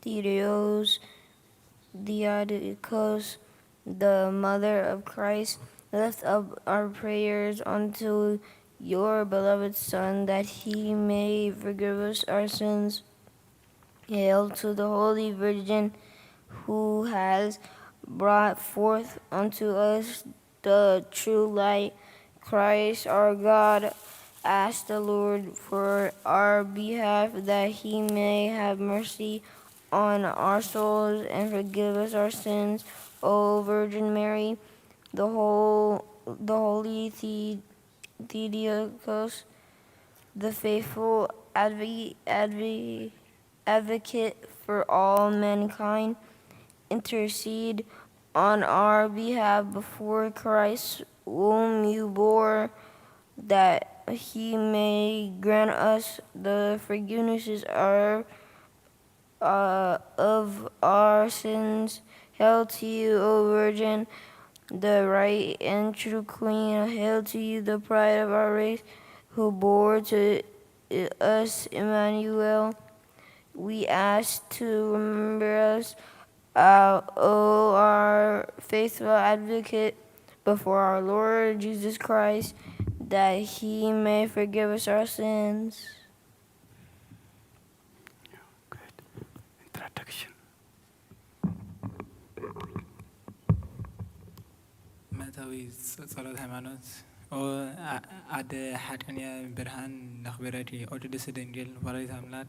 Theotokos, the Mother of Christ, lift up our prayers unto your beloved Son, that he may forgive us our sins. Hail to the Holy Virgin, who has brought forth unto us the true light, Christ our God. Ask the Lord for our behalf, that he may have mercy on our souls and forgive us our sins. O Virgin Mary, the holy Theotokos, the faithful advocate for all mankind, intercede on our behalf before Christ, whom you bore, that he may grant us the forgiveness of our sins. Hail to you, O Virgin, the right and true Queen. Hail to you, the pride of our race, who bore to us Emmanuel. We ask to remember us, O our faithful advocate, before our Lord Jesus Christ, that he may forgive us our sins. Good. Introduction. متاوي صلاة هيمانوت أو عد حاجة برهان نخبرتي أو تدس دنجل وليس أملاك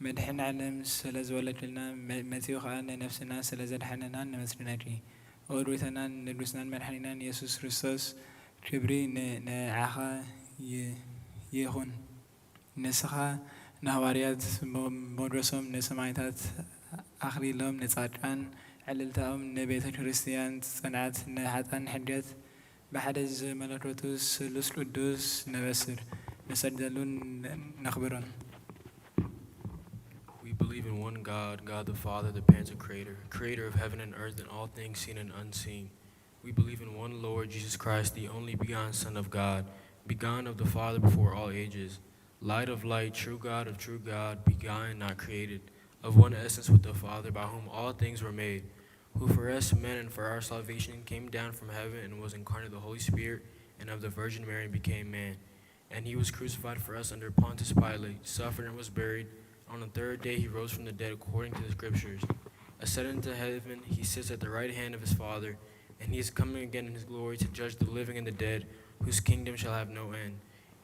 مدحن علم سلز ولد لنا مسيح خان نفسنا سلزد حننا نمسرناتي أو رويتنا ندرسنا مدحننا يسوع كريستوس كبري نعخا يهون نسخة نهواريات مدرسهم نسمعيتات آخري لهم نتاجان عللتهم نبيت كريستيان صنعت نحتان حدث بحدث ملكوتوس لوس قدوس نبسر نسجلون نخبرون. We believe in one God, God the Father, the Pantocrator, creator of heaven and earth and all things seen and unseen. We believe in one Lord Jesus Christ, the only begotten Son of God, begotten of the Father before all ages, light of light, true God of true God, begotten, not created, of one essence with the Father, by whom all things were made, who for us men and for our salvation came down from heaven and was incarnate of the Holy Spirit and of the Virgin Mary and became man. And he was crucified for us under Pontius Pilate, suffered and was buried. On the third day he rose from the dead according to the Scriptures. Ascended into heaven, he sits at the right hand of his Father, and he is coming again in his glory to judge the living and the dead, whose kingdom shall have no end.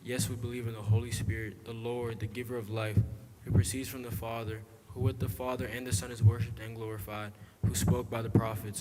Yes, we believe in the Holy Spirit, the Lord, the giver of life, who proceeds from the Father, who with the Father and the Son is worshipped and glorified, who spoke by the prophets.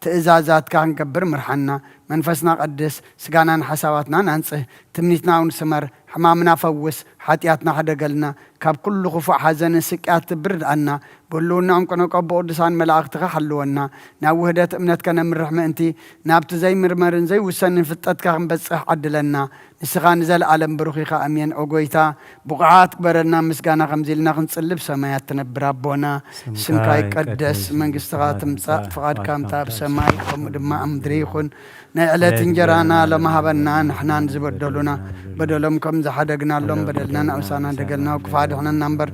تأزازات كان كبر مرحنا منفسنا قدس سجانا حساباتنا ننصه تمنيتنا ونسمر حمامنا فوس حاتياتنا حدا قلنا كاب كل خفاء حزن سكات برد عنا بقولونا كنا قبوا قدسان ملاقتك حلونا ناوهدات امنت كنا من رحمة انتي نابت زي مرمرن زي وسن فتات كان بس عدلنا نسغان زال عالم بروخيخا امين اوغويتا بقعات كبرنا مسقانا خمزيلنا خنصلب سمايات تنبرابونا سمكاي قدس منقستغات مصاء فقاد كامتا بسماي ومدما امدريخون نعلت انجرانا لما هبنا نحنا نزبدلونا بدلهم كم زحدقنا لهم بدلنا نأوسانا دقلنا وكفاد حنا نمبر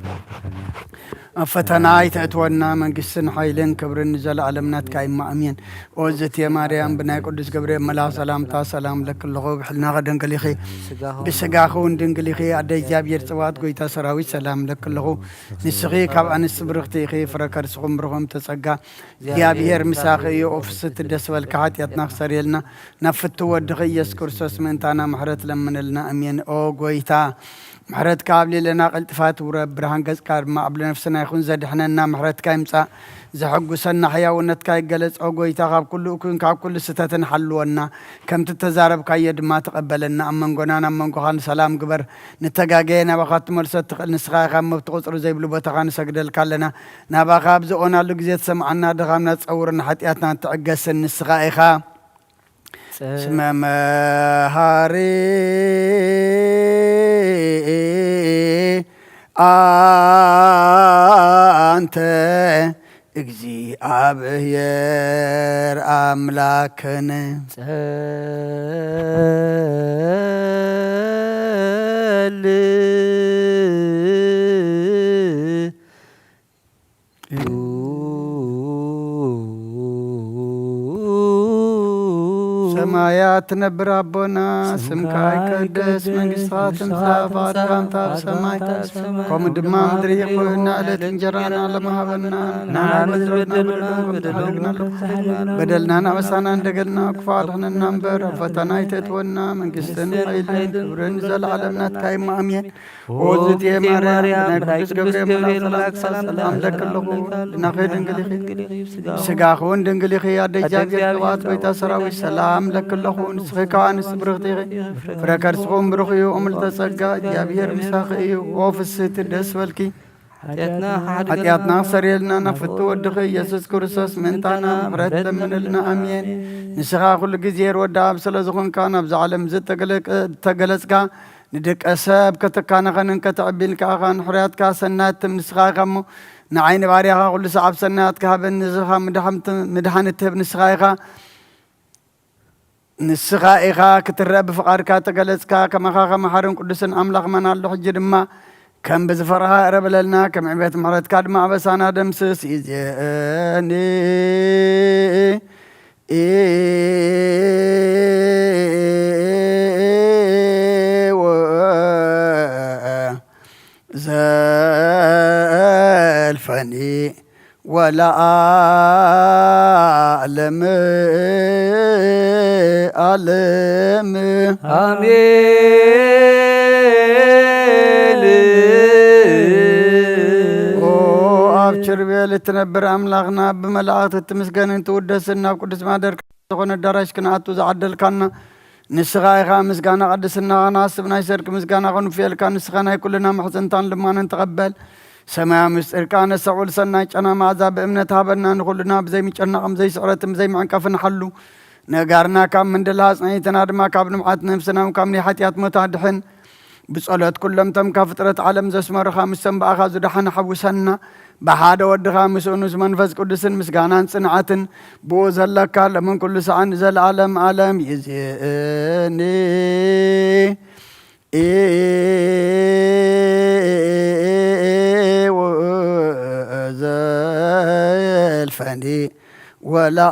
فتنا يتأتونا من قسن حيلين كبر النزل علمنا تكايم أمين وزت يا مريم بناي قدس جبريل ملا سلام تا سلام لك اللغو حلنا غدن قليخي بسقاخون دنقليخي عدي جابير سوات قويتا سراوي سلام لك اللغو نسغي كاب عن السبرختي خي فركر سقم برغم تسقا جابير مساخي وفست الدسوال كعات يتنخسر يلنا نفتو ودغي يسكر سوس من تانا محرت لمن لنا أمين أو قويتا محرت كابلي لنا قلتفات ورب برهان قزكار ما قبل نفسنا يكون زاد حنا محرت كايمصا زحقو سنا حيا ونتكاي جلس او غويتا غاب كل كون كاب كل ستاتن حلونا كم تتزارب كايد ما تقبلنا امن غنانا من غان سلام غبر نتغاغينا بخات مرسات نسخا خام بتقصر زي بلو بتغان سجدل كلنا نابا خاب زونا لو غزيت سمعنا دغامنا تصورنا حطياتنا تعقس نسخا اخا سمام هاري أنت እግዚአብሔር አምላክን ሰማያት ነብር አቦና ስምካ ይቀደስ መንግሥትህ ትምጻእ ፈቃድከ በከመ በሰማይ ከመ ድማ ምድሪ ይኩን ዕለት እንጀራና ለመሃበና በደልናን አበሳና እንደገና ክፋትህን እናንበር ፈተና ይተትወና መንግሥትን ኃይልን ክብርን ዘለዓለም ናትካይማ አሜን ወዝት የማርያም ቅዱስ ገብርኤል መልአክ ሰላም ለክልኹ ድናኸ ድንግል ስጋኹን ድንግል ያደ እግዚአብሔር ቅባት ጎይታ ሰራዊት ሰላም ለክልኹን ስኺካን ስብርኽቲ ፍረከርስኹም ብሩኽዩ እምል ተጸጋ እግዚአብሔር ምሳኺ ወፍስት ደስ በልኪ ኃጢአትና ሰሪልና ናፍቱ ወድኺ ኢየሱስ ክርስቶስ ምንታና ምሕረት ለምንልና አሜን ንስኻ ኩሉ ጊዜ ወዳ ኣብ ስለ ዝኾንካ ናብዚ ዓለም ዝተገለጽካ ንደቀ ሰብ ከተካነኸንን ከተዕቢልካ ኻ ንሕርያትካ ሰናት ንስኻ ኢኻ እሞ ንዓይኒ ባርያኻ ኩሉ ሰዓብ ሰናት ክሃበን ንስኻ ምድሓን እትህብ ንስኻ ኢኻ ንስኻ ኢኻ ክትረአ ብፍቓድካ ተገለጽካ ከመኻ ከመሓርን ቅዱስን ኣምላኽ መና ኣሎ ሕጂ ድማ ከም ብዝፈርኻ ረበለልና ከም ዕብየት ምሕረትካ ድማ ኣበሳና ደምስስ እዜኒ ዘልፈኒ ወለዓለም ዓለም አሜን ኣብ ችርቤል እትነብር ኣምላኽና ብመላእኽቲ እትምስገንን ትውደስን ናብ ቅዱስ ማደርካ ዝኾነ ኣዳራሽ ክንኣቱ ዝዓደልካና ንስኻ ኢኻ ምስጋና ቅድስና ናስብ ናይ ሰርቂ ምስጋና ኸንፍየልካ ንስኻ ናይ ኩልና መሕፅንታን ልማንን ተቐበል ሰማያዊ ምስጢርካ ነሰዑል ሰናይ ጨና መዓዛ ብእምነት ሃበና ንኹልና ብዘይምጨናቕም ዘይስዕረትን ብዘይምዕንቀፍን ሓሉ ነጋርና ካብ ምንድላ ፅኒትና ድማ ካብ ንምዓት ነፍስና ካብ ናይ ሓጢኣት ሞታ ድሕን ብጸሎት ኩለምቶም ካብ ፍጥረት ዓለም ዘስመሩኻ ምስ ሰንባእኻ ዝድሓን ሓዊሰና ብሓደ ወድኻ ምስኡ ንስ መንፈስ ቅዱስን ምስጋናን ጽንዓትን ብኡ ዘለካ ለምን ኩሉ ሰዓን ዘለዓለም ዓለም ይእዜኒ ዘልፈኒ ወለዓለም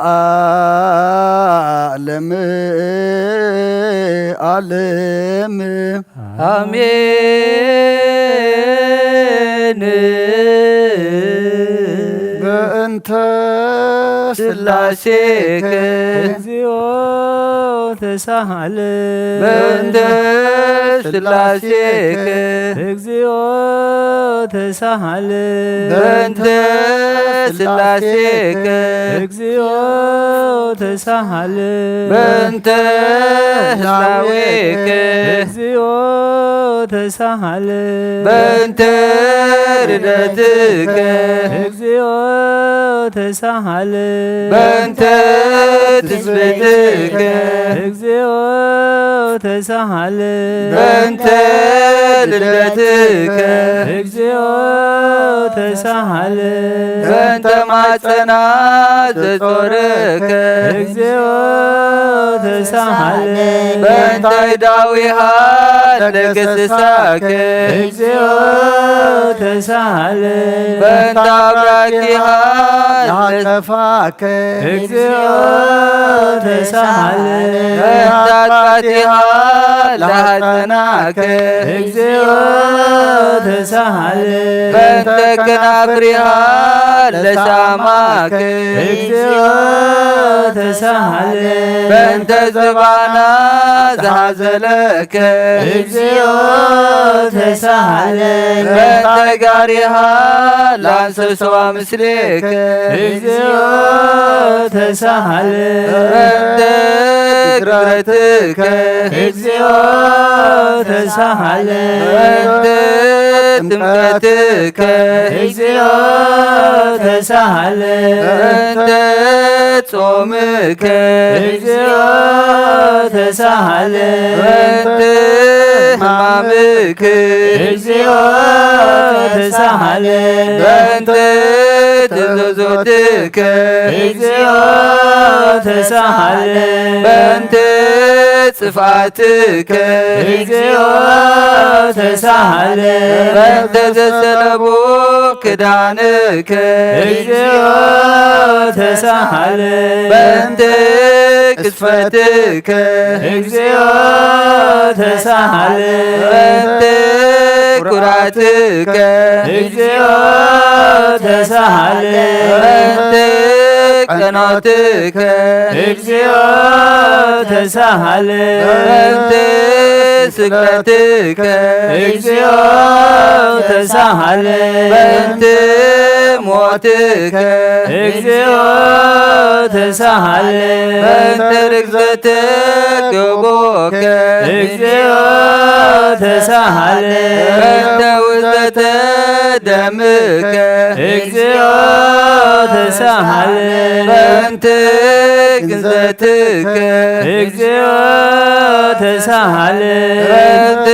ዓለም አሜን በእንተ ሥላሴከ እግዚኦ ተሳሃለ በእንተ ስላሴከ እግዚኦ ተሳሃለ በእንተ ስላሴከ እግዚኦ ተሳሃለ በእንተ ህላዌከ እግዚኦ ተሳሃለ በእንተ ርደትከ እግዚኦ ተሳሃለ በእንተ ትስብእትከ እግዚኦ ተሳሃለ በእንተ ልደትከ እግዚኦ ተሳሃለ በእንተ ማጸና ዘጾርከ እግዚኦ ተሳሃለ በእንተ ዳዊሃ ለገሰሳከ እግዚኦ ተሳሃለ በእንተ አብራኪሃ ያጠፋከ እግዚኦ ተሳሃለ በእንተ አጥቃቲሃ ለሐፀናከ እግዚኦ ተሳሃለ በእንተ ከናፍሪሃ ለሳማከ እግዚኦ ተሳሃለ በእንተ ዝባና ዘሐዘለከ እግዚኦ ተሳሃለ በእንተ ጋሪሃ ለአንሰብሰባ ምስሌከ እግዚኦ ተሳሃለ በእንተ ግረትከ እግዚኦ ተሳሃለ በእንተ ጥምቀትከ እግዚኦ ተሳሃለ በእንተ ጾምከ እግዚኦ ተሳሃለ በእንተ ሕማምክ እግዚኦ ተሳሃለ በእንተ ትእዛዞትከ እግዚኦ ተሳሃለ በእንተ ጽፋትከ እግዚኦ ተሳሃለ በእንተ ዘሰለቦ ክዳንከ እግዚኦ ተሳሃለ በእንተ ቅስፈትከ እግዚኦ ተሳሃለ በእንተ ኩራትከ እግዚኦ ተሳሃለ በእንተ ቀኖትከ እግዚኦ ተሳሃለ በእንተ ስግደትከ እግዚኦ ተሳሃለ በእንተ ሞትከ እግዚኦ ተሳሃለ በእንተ ርግዘተ ገቦከ እግዚኦ ተሳሃለ በእንተ ውዘተ ደምከ እግዚኦ ተሳሃለ በእንተ ግንዘትከ እግዚኦ ተሳሃለ በእንተ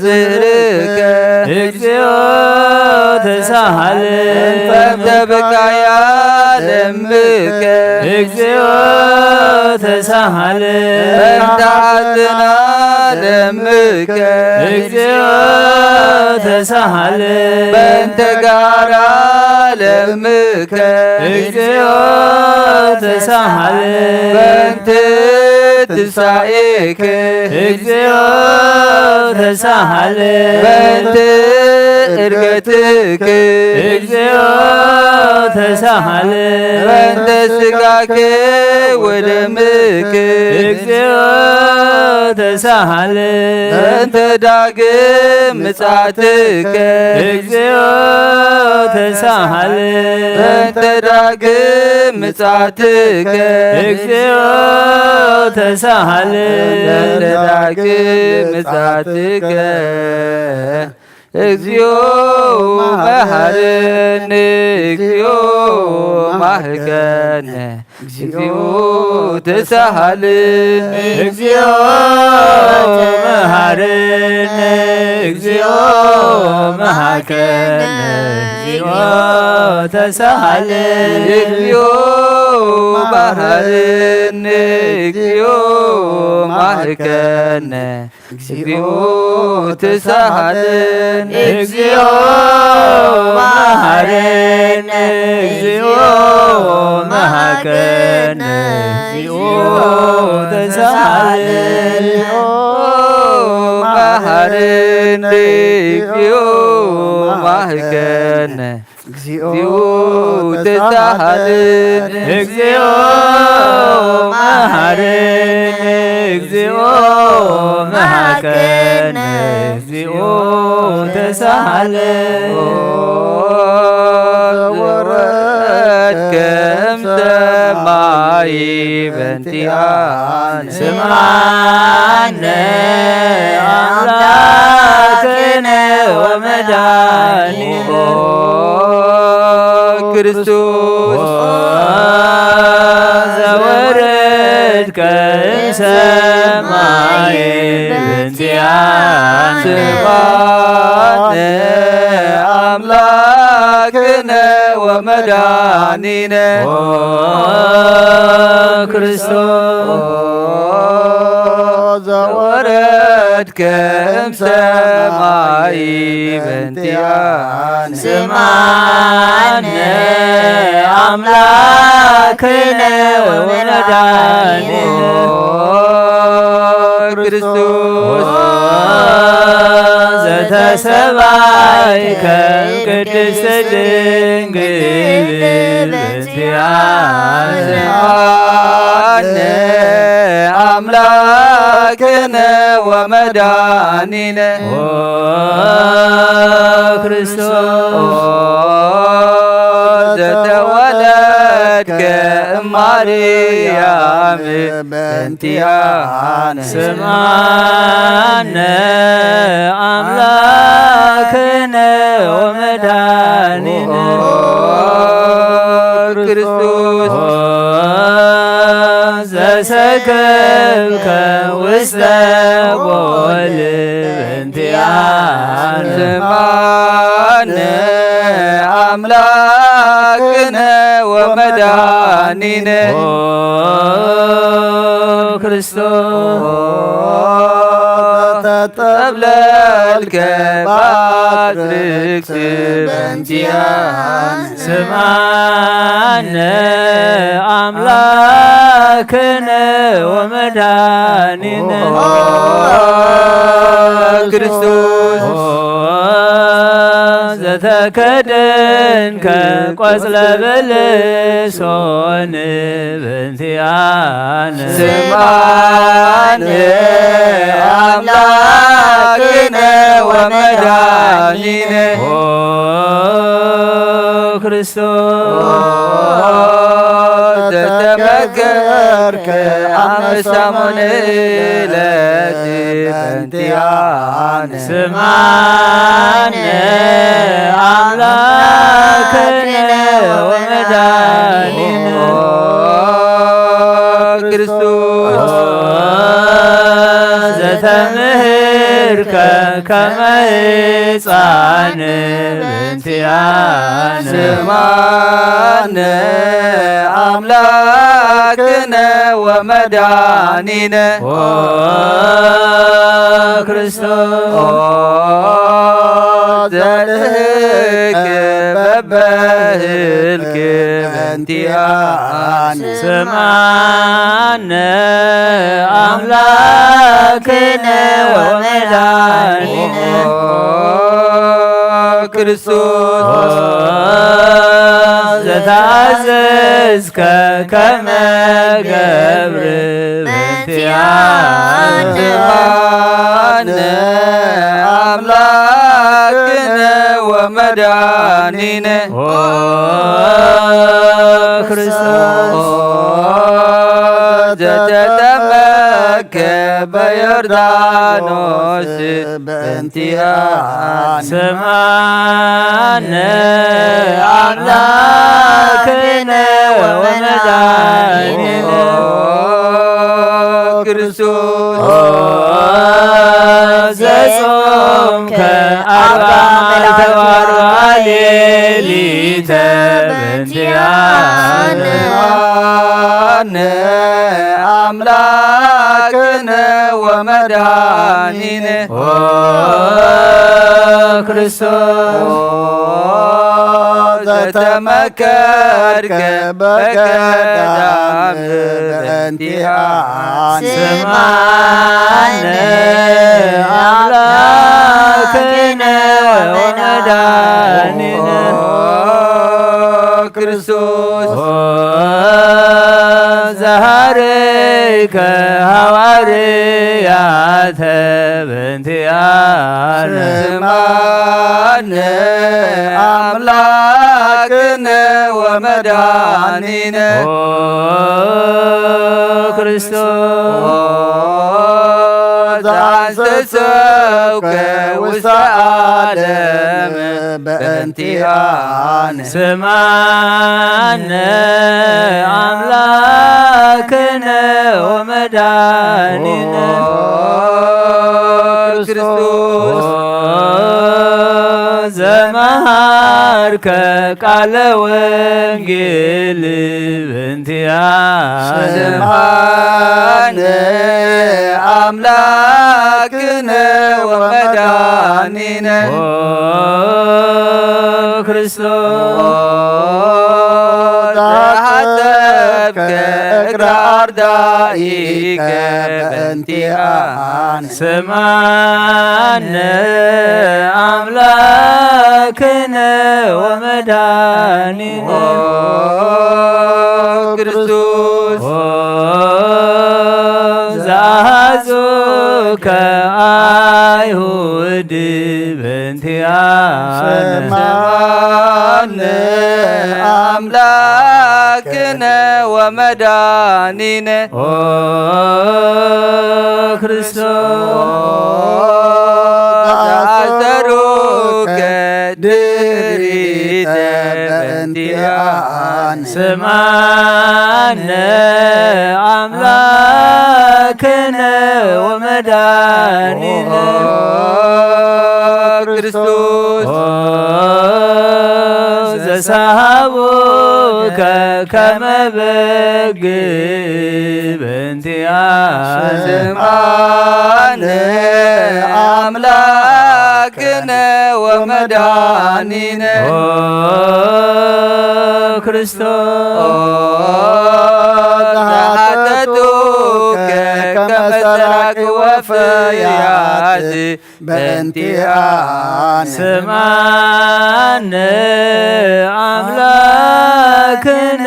ዝህርከ እግዚኦ ተሳሃለ በእንተ በቃያ ለምከ እግዚኦ ተሳሃለ በእንተ ሐዘና ለምከ እግዚኦ ተሳሃለ በእንተ ጋራ ለምከ እግዚኦ ተሳሃለ በእንተ ትንሣኤከ እግዚኦ ተሳሃለ በእንተ ዕርገትከ እግዚኦ ተሳሃለ በእንተ ሥጋከ ወደምከ እግዚኦ ተሳሃለ በእንተ ዳግም ምጽአትከ እግዚኦ ተሳሃለ በእንተ ዳግም ምጽአትከ እግዚኦ ተሳሃለ በእንተ ዳግም ምጽአትከ እግዚኦ መሐረነ እግዚኦ ማህከነ እግዚኦ ተሳሃልን እግዚኦ መሐረነ እግዚኦ መሐከነ እግዚኦ ተሳሃለ እግዚኦ መሐረነ እግዚኦ ማህከነ እግዚኦ ተሳሃልን እግዚኦ መሐረነ እግዚኦ መሐከነ እግዚኦ ተሳሃለ መሐረነ እግዚኦ ማህከነ እግዚኦ ተሳሃልን ተሳሃልን እግዚኦ መሐረነ እግዚኦ መሐከነ እግዚኦ ተሳሃልን ወረድከም ሰማይ በእንቲአነ ስምዓነ አምላክነ ወመድኃኒነ ክርስቶስ ዘወረድከ እምሰማይ በእንቲአነ ስምዓነ አምላክነ ወመድኃኒነ ክርስቶስ ዘወረድከ እምሰማይ በእንቲአነ ስምዓነ አምላክነ ወመድኃኒነ ክርስቶስ ዘተሰባይከ ቅድስት ድንግል በእንቲአነ ስምዓነ አምላክነ ወመድኃኒነ ክርስቶስ ዘተወለድከ እማርያም በእንቲአነ ስምዓነ አምላክነ ወመድኃኒነ ክርስቶስ ዘሰከብከ ውስተ ጎል በእንቲአነ ስምዓነ አምላክነ ወመድኃኒነ ክርስቶስ ተጠብለልከ ባትርክት በእንቲአነ ስምዓነ አምላክነ ወመድኃኒነ ክርስቶስ ዘተከደንከ ቆጽለ በለሶን በእንቲአነ ስምዓነ አምላክነ ወመድኃኒነ ክርስቶስ ዘተመከርከ አመሳሙን ዕለት በእንቲአነ ስምዓነ አምላክነ ወመድኃኒነ ክርስቶስ ዘተምህርከ ከመ ሕፃን በእንቲአነ ስምዓነ አምላክነ ወመድኃኒነ ክርስቶስ ዘልህክ በበህልክ በእንቲአነ ስምዓነ አምላክነ ወመድኃኒነ ክርስቶስ ዘታዘዝከ ከመ ገብር በእንቲአነ ስምዓነ አምላክነ ወመድኃኒነ ክርስቶስ ዘተጠመቅከ በዮርዳኖስ በእንቲአነ ስምዓነ አምላክነ ወመድኃኒነ ክርስቶስ ዘጾምከ አርባ መዓልተ ወአርባ ሌሊተ በእንቲአነ ስምዓነ አምላክነ ወመድኃኒነ ክርስቶስ ዘተመከርከ በገዳም በእንቲአነ ስምዓነ አምላክነ ወመድኃኒነ ክርስቶስ ዘሃረይከ ሐዋርያተ በእንቲአነ ስማነ አምላክነ ወመድኃኒነ ክርስቶስ ዘአንሰሰውከ ውስተ ዓለም በእንቲአነ ስማነ አምላክነ ወመድኃኒነ ክርስቶስ ዘመሃርከ ቃለ ወንጌል በእንቲአነ ስምዓነ አምላክነ ወመድኃኒነ ክርስቶስ ዘሐሰብከ እግረ አርዳኢከ በእንቲአነ ስምዓነ አምላክነ ወመድኃኒነ ክርስቶስ ዘአሐዙከ አይሁድ በእንቲአነ ስምዓነ አምላክነ ወመድኃኒነ ክርስቶስ ዘአሰሩከ ድሪተ በእንቲአነ ስምዓነ አምላክነ ወመድኃኒነ ክርስቶስ ዘሰሃቡከ ከመ በግ በእንቲአነ ስምዓነ አምላክነ ወመድኃኒነ ክርስቶስ ዘሐተቱከ ከመ ሰራቅ ወፈያት በእንቲአነ ስምዓነ አምላክነ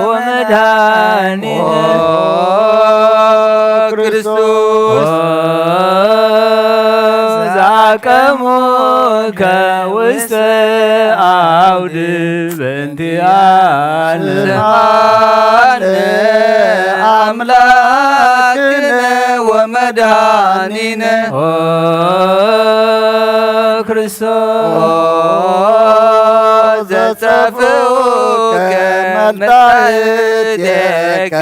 ወመድኃኒነ ክርስቶስ ዘአቀሙከ ውስተ አውድ በእንቲአነ ስምዓነ አምላክነ ወመድኃኒነ ክርስቶስ ዘጸፍኡከ መላእክቲከ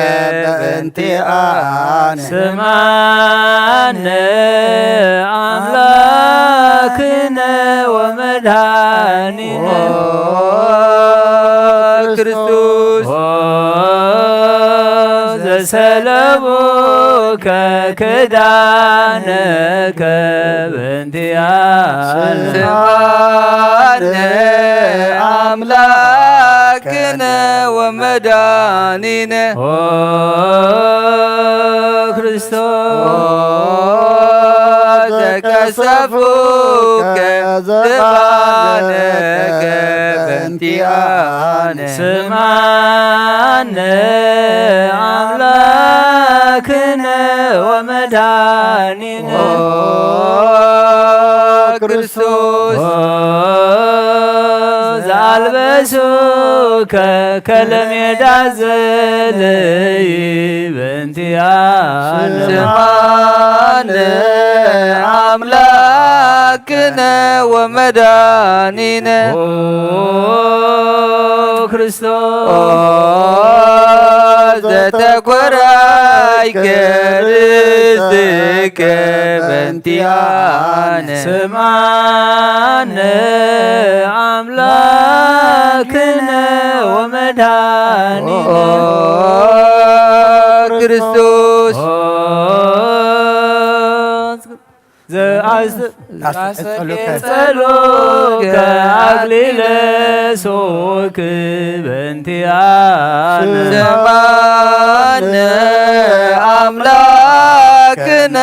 በእንቲአነ ስምዓነ አምላክነ ወመድኃኒነ ክርስቶስ ዘሰለሙከ ክዳነከ በእንቲአነ ስምዓነ አምላክነ ወመድኃኒነ ክርስቶስ ዘቀሰፉከ ዘባነከ በእንቲአነ ስምዓነ አምላክነ ወመድኃኒነ ክርስቶስ ዘአልበሱከ ከለሜዳ ዘለይ በእንቲአነ ስምዓነ አምላክነ ወመድኃኒነ ክርስቶስ ዘተኰራይከ ርስትከ በእንቲአነ ስምዓነ አምላክነ ወመድኃኒነ ክርስቶስ ዘአስተጸሎከ አክሊለ ሶክ በእንቲአነ ስምዓነ አምላክነ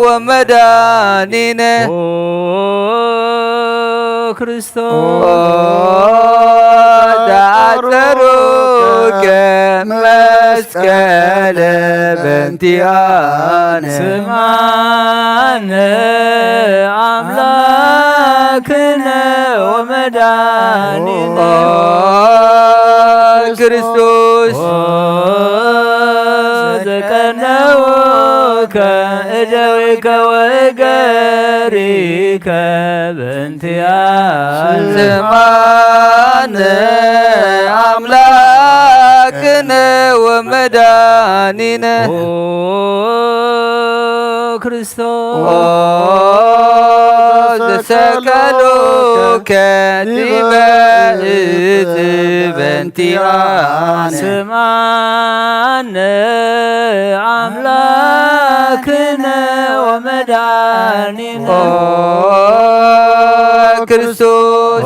ወመድኃኒነ ክርስቶስ عثروك مسكال بنتيان سمعنا أملاكنا ومداننا كريستوس ذكرناك إدويك وإقريك بنتيان سمعنا أملاكنا ومداننا كريستوس سكلوك تبعث بنتيان سمعنا أملاكنا ومداننا كريستوس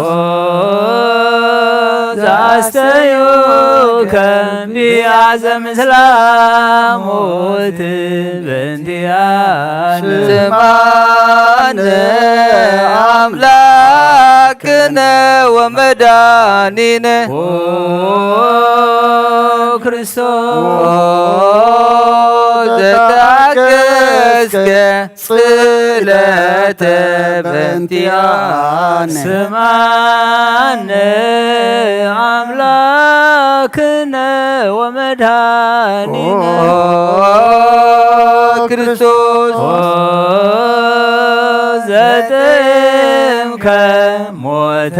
زاستيوك بأعظم سلاموت بنتيان سمعنا أملاكنا ومداننا كريستوس تاكسك صلة بنتيان سمعنا أملاكنا ومداننا كريستوس زتمك موت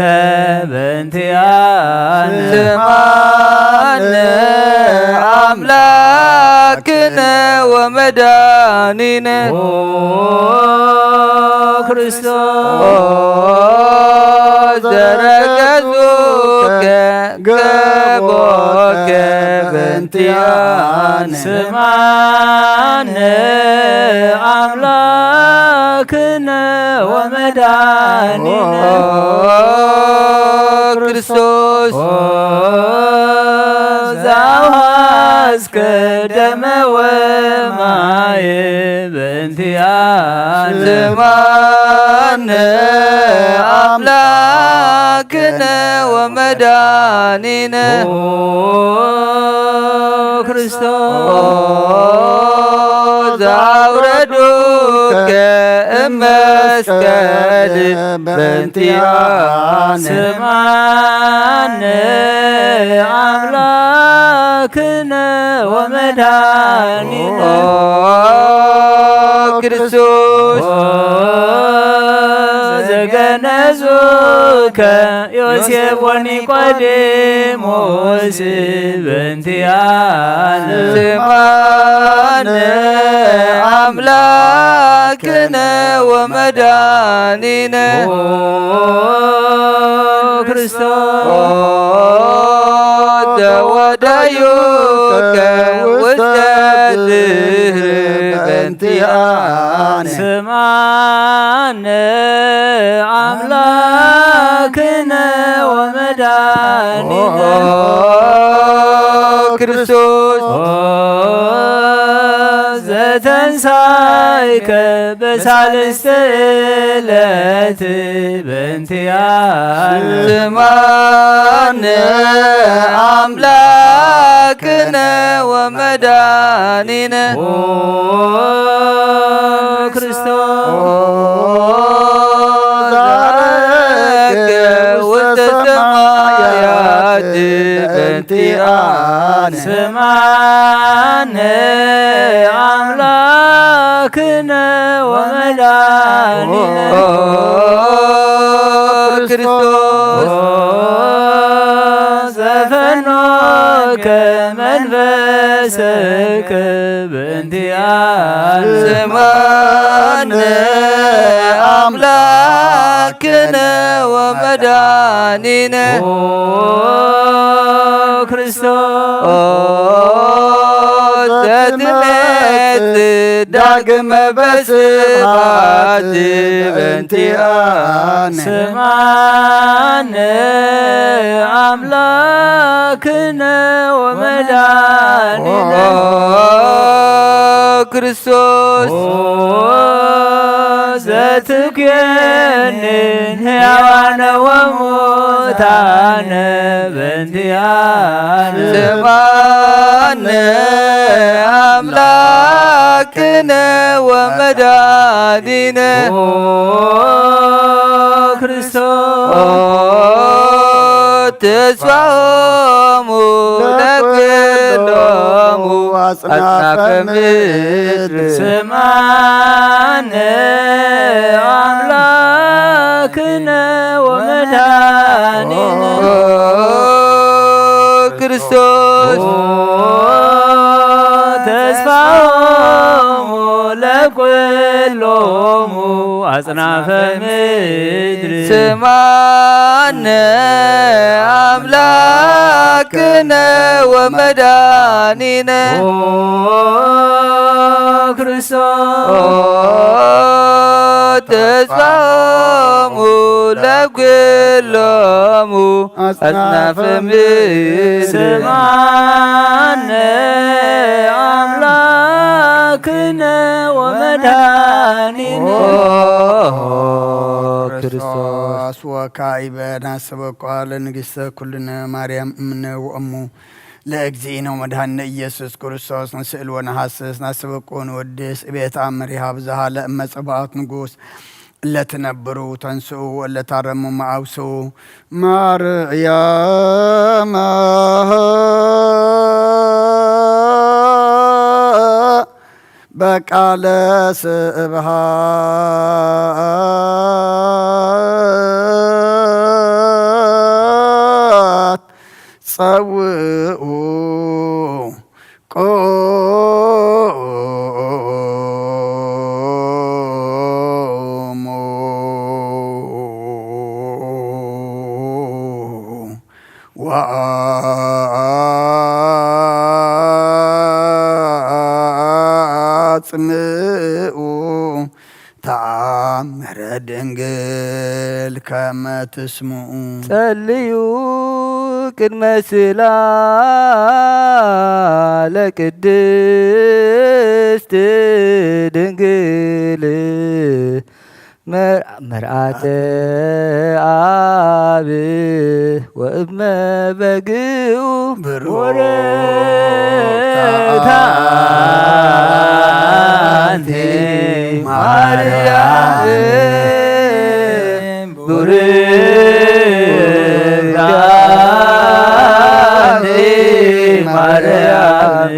بنتيان سمعنا أملاكنا ومداننا كريستوس ركزوك قبوك بنتيان سمعنا أملاكنا ومداننا كريستوس زاوهازك دم وماي بنتيان سمعنا أملاكنا ومداننا كريستوس أوردوك مسكال بنتيان سمعنا أملاكنا ومداننا كريستوس زغنزوك يوسف ونيقوديموس بنتيان سمعنا أملاكنا ومداننا كريستوس ودايوك وستدهر بنتيان سمعنا أملاكنا ومداننا كريستوس زتنسايك بثالث ዕለት بنتيان سمعنا أملاكنا ومداننا كريستوس زارك والسمايات بنتيان سمعنا أملاكنا ومداننا كريستوس زفنوك منفسك بنتيان سمعنا أملاكنا ومداننا كريستوس تتمت داقم بسبات بنتيان سمعنا أملاكنا ومداننا كريستوس وتكينن ሕያዋነ ወሙታነ በእንቲአነ ስማነ አምላክነ ወመድኃኒነ ክርስቶስ ተስፋሆሙ ለኩሎሙ አጽናፈ ምድር ስማነ አምላክነ ወመድኃኒነ ክርስቶስ ተስፋሆሙ ለኩሎሙ አጽናፈ ምድር ስማነ አምላክነ ወመድኃኒነ ክርስቶስ ተስፋሆሙ ለኩሎሙ አጽናፈ ምድር ስማነ አምላክነ ወመድኃኒነ ክርስቶስ ወካዕበ ናሰበኳ ለንግሥተ ኩልነ ማርያም እምነ ወእሙ ለእግዚእነ ወመድኃኒነ ኢየሱስ ክርስቶስ ንስእል ወነሐስስ ናሰበኮ ንወድስ እቤት አመሪሃ ብዝሃ ለእመ ጽባኦት ንጉሥ እለትነብሩ ተንስኡ ወለታረሙ መዓውስኡ ማርያም በቃለ ስብሃት ጸውኡ ቆሙ ወአጽምዑ ተአምረ ድንግል ከመ ትስምዑ ጸልዩ ቅድመ ስእለ ቅድስት ድንግል መርአተ አብ ወእመ በግኡ ብሩክታ አንቲ ማርያም ቡርክታ አንቲ ማርያም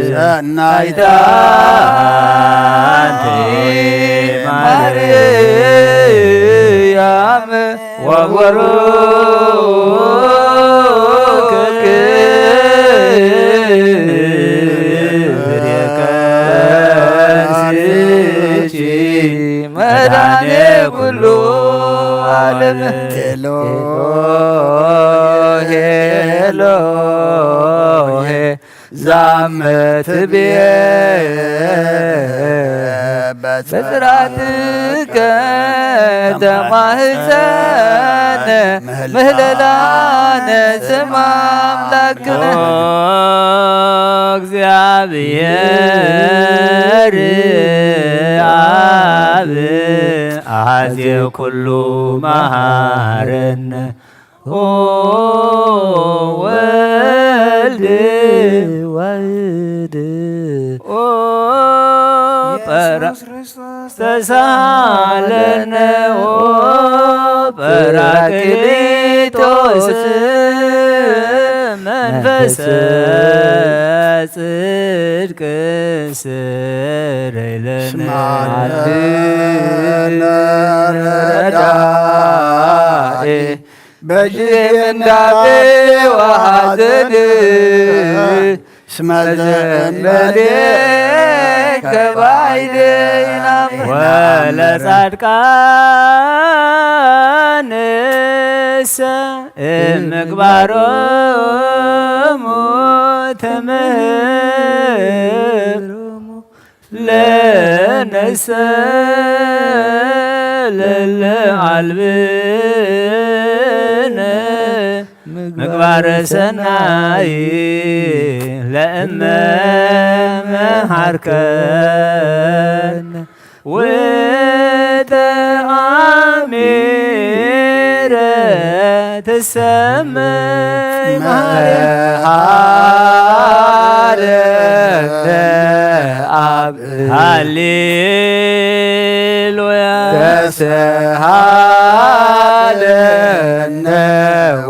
ሰናይታ አንቲ ማርያም ወቡሩክ ክብርየከንስቺ መድኃኔ ኩሉ ዓለም ኤሎሄ ኤሎሄ ዛመትብየ በጽራትከ ተማህፀነ ምህለላነ ስመ አምላክነ እግዚአብሔር አብ አሐዜ ኩሉ መሃረነ ወልድ ዋህድ ተሳለነ ጰራቅሊጦስ መንፈሰ ጽድቅ ስረይለነ ረዳኤ በጅምዳቤ ወሐዘን ስመዘመዴ ከባይደ ወለጻድቃንሰ እምግባሮሙ ተምህሮሙ ለነሰ ለለዓልብነ ምግባረ ሰናይ ለእመ መሃርከነ ውእተ تسمي መሃረነ አብ ሃሌሉያ ተሰሃለነ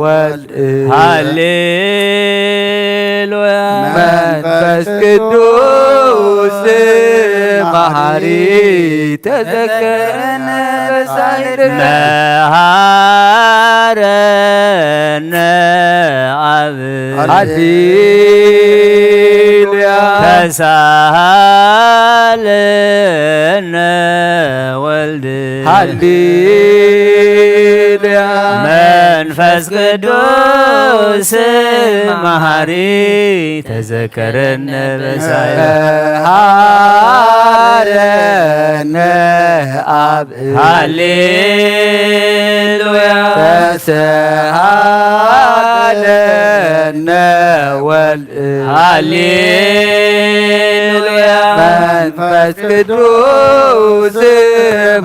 ወልድ ሃሌሉያ መንፈስ ቅዱስ መሐሪ ተዘከረነ በሳይርነ መሃረነ አብ ሃሌሉያ ተሳሃለነ ወልድ ሃሌሉያ መንፈስ ቅዱስ መሐሪ ተዘከረነ መሃረነ አብ ሃሌሉያ ተሰሃለነ ወልድ ሃሌሉያ መንፈስ ቅዱስ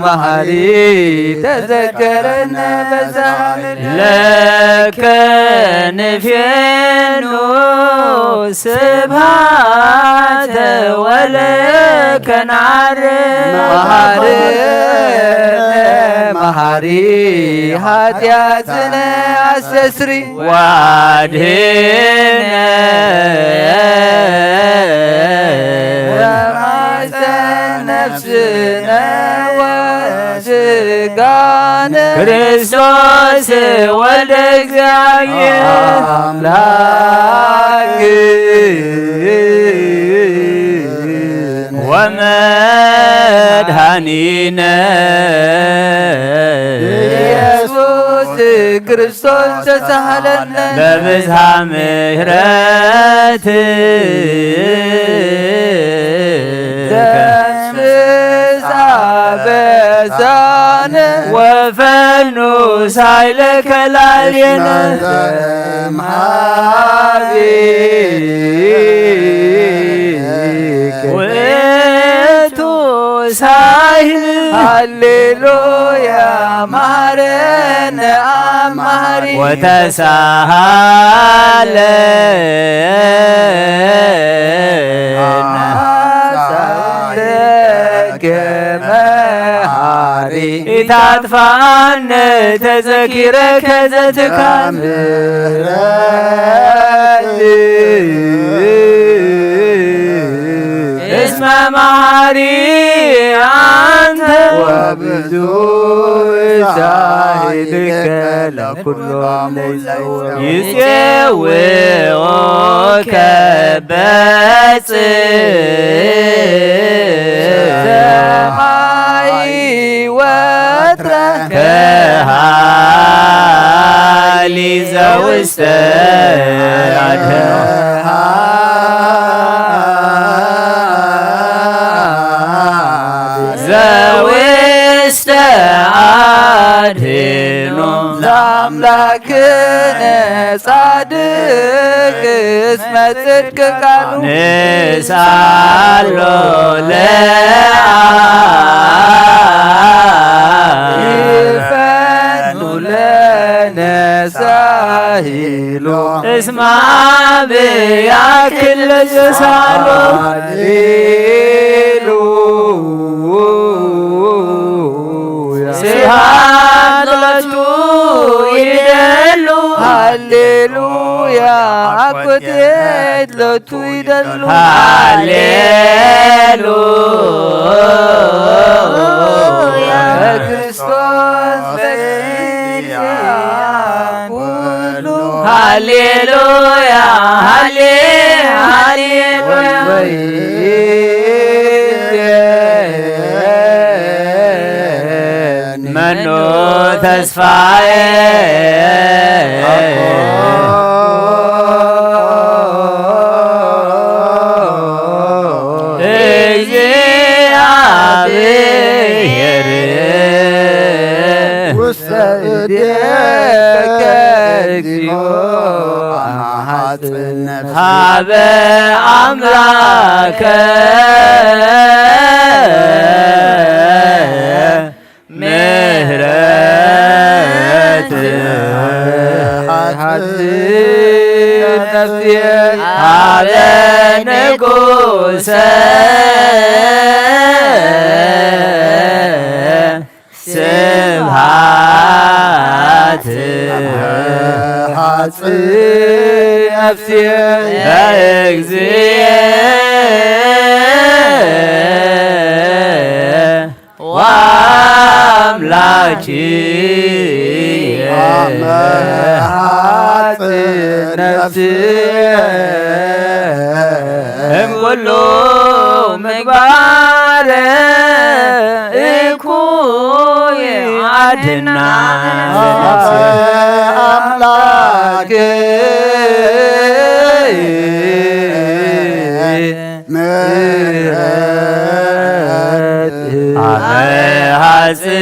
መሐሪ ተዘከረነ በዛልነ ለከ ንፌኑ ስብሐተ ወለከ ናርግ መሐረነ መሐሪ ኃጢአትነ አስተስሪ ዋድህነ ነፍስነ ወሥጋነ ክርስቶስ ወልደ እግዚአብሔር አምላክ ወመድኃኒነ ኢየሱስ ክርስቶስ ተሳሃለነ በብዝሃ ምሕረት በሳነ ወፈኑ ሳይለ ከላልየነ ውእቱ ሳይል ሃሌሉያ መሐረነ አብ መሐሪ ወተሳሃለነ ኢታጥፋነ ተዘኪረ ከዘትካል እስመ መሐሪ አንተ ወብዙ ዛሂድከ ለኩሎም ይፄውዖከ ሰማይ ወትረ ከሃሊ ዘውስተ ዘውስተ አድኅኖ ለአምላክነ ጻድቅ እስመ ጽድቅ ቃሉ ንሳሎ ይፈኑ ለነ ሳሂሎ እስመ አብያክል ለዘሳሎ ሲሃት ለቱ ይደሉ ሃሌሉያ አኮቴት ለቱ ይደሉ ሃሌሉያ በክርስቶስ በእግዚአብሔር ሁሉ ሃሌሉያ ሃሌሉያ መኖ ተስፋዬ እግዚአብሔር ውስተ እዴከ እግዚኦ አማሐጽነ ሀበ አምላከ ምህረት نفسي على نقوس سبحات حصي نفسي بأجزية وأملاكي حصي نفسي كله مقبار إكوي عدنا أملاك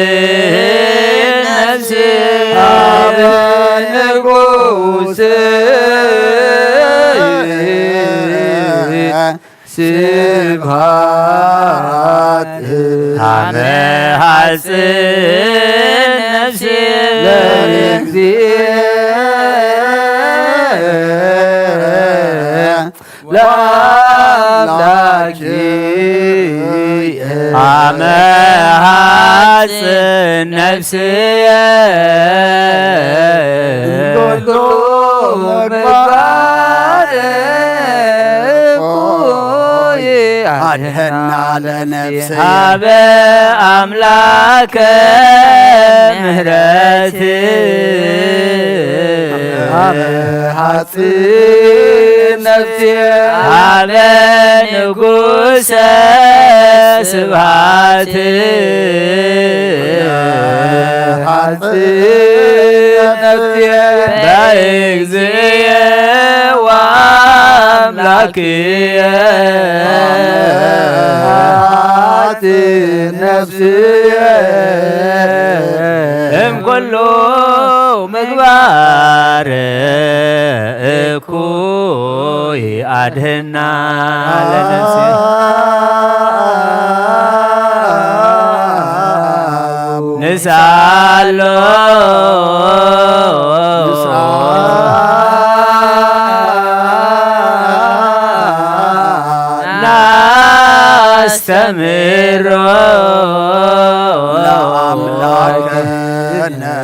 حسين نفسي نقوس سبحات حسين نفسي لأملاكي حسين نفسي أدهن على نفسي هاب أملاك مهرتي حسين نفسي هاب نقوس سبحاتي حسين نفسي بأجزية وأملاكي نفسي ام كله مقبار اكوي ادهنا لنفسي نسالو نستمر لأملاكنا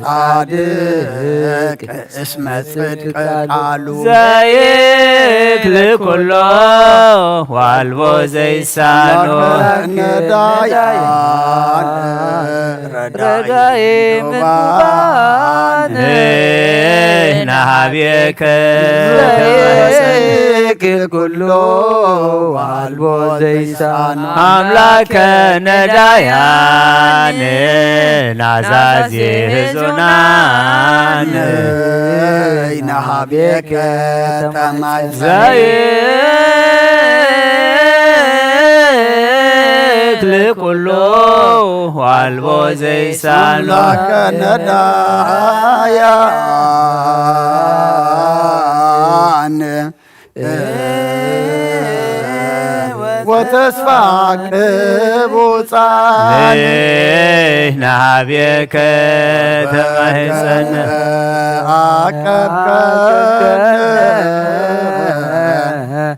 صادق اسم صدق قالوا زيك لكله والبو زي سانو رداي مقبان نهابيك زيك كله والبو زي سانو أملاك ندايان نعزازي هزونان نهابيك زيك لكله والبو زي سانو أملاك ندايان وتسفعك بوصان نهابيك تمهزن عقبك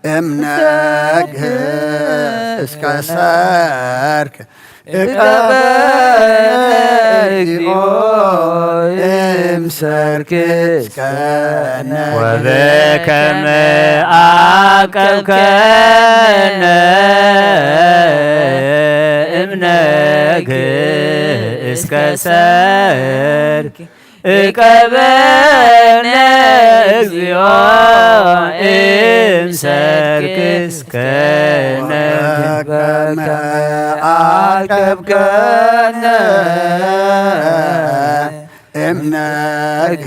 امنك اسكسرك امسرك اسكنا وبكم عقبك امنك اسكسرك اكبرنا اكزيو امسرك اسكنا بكما عقبكنا امنك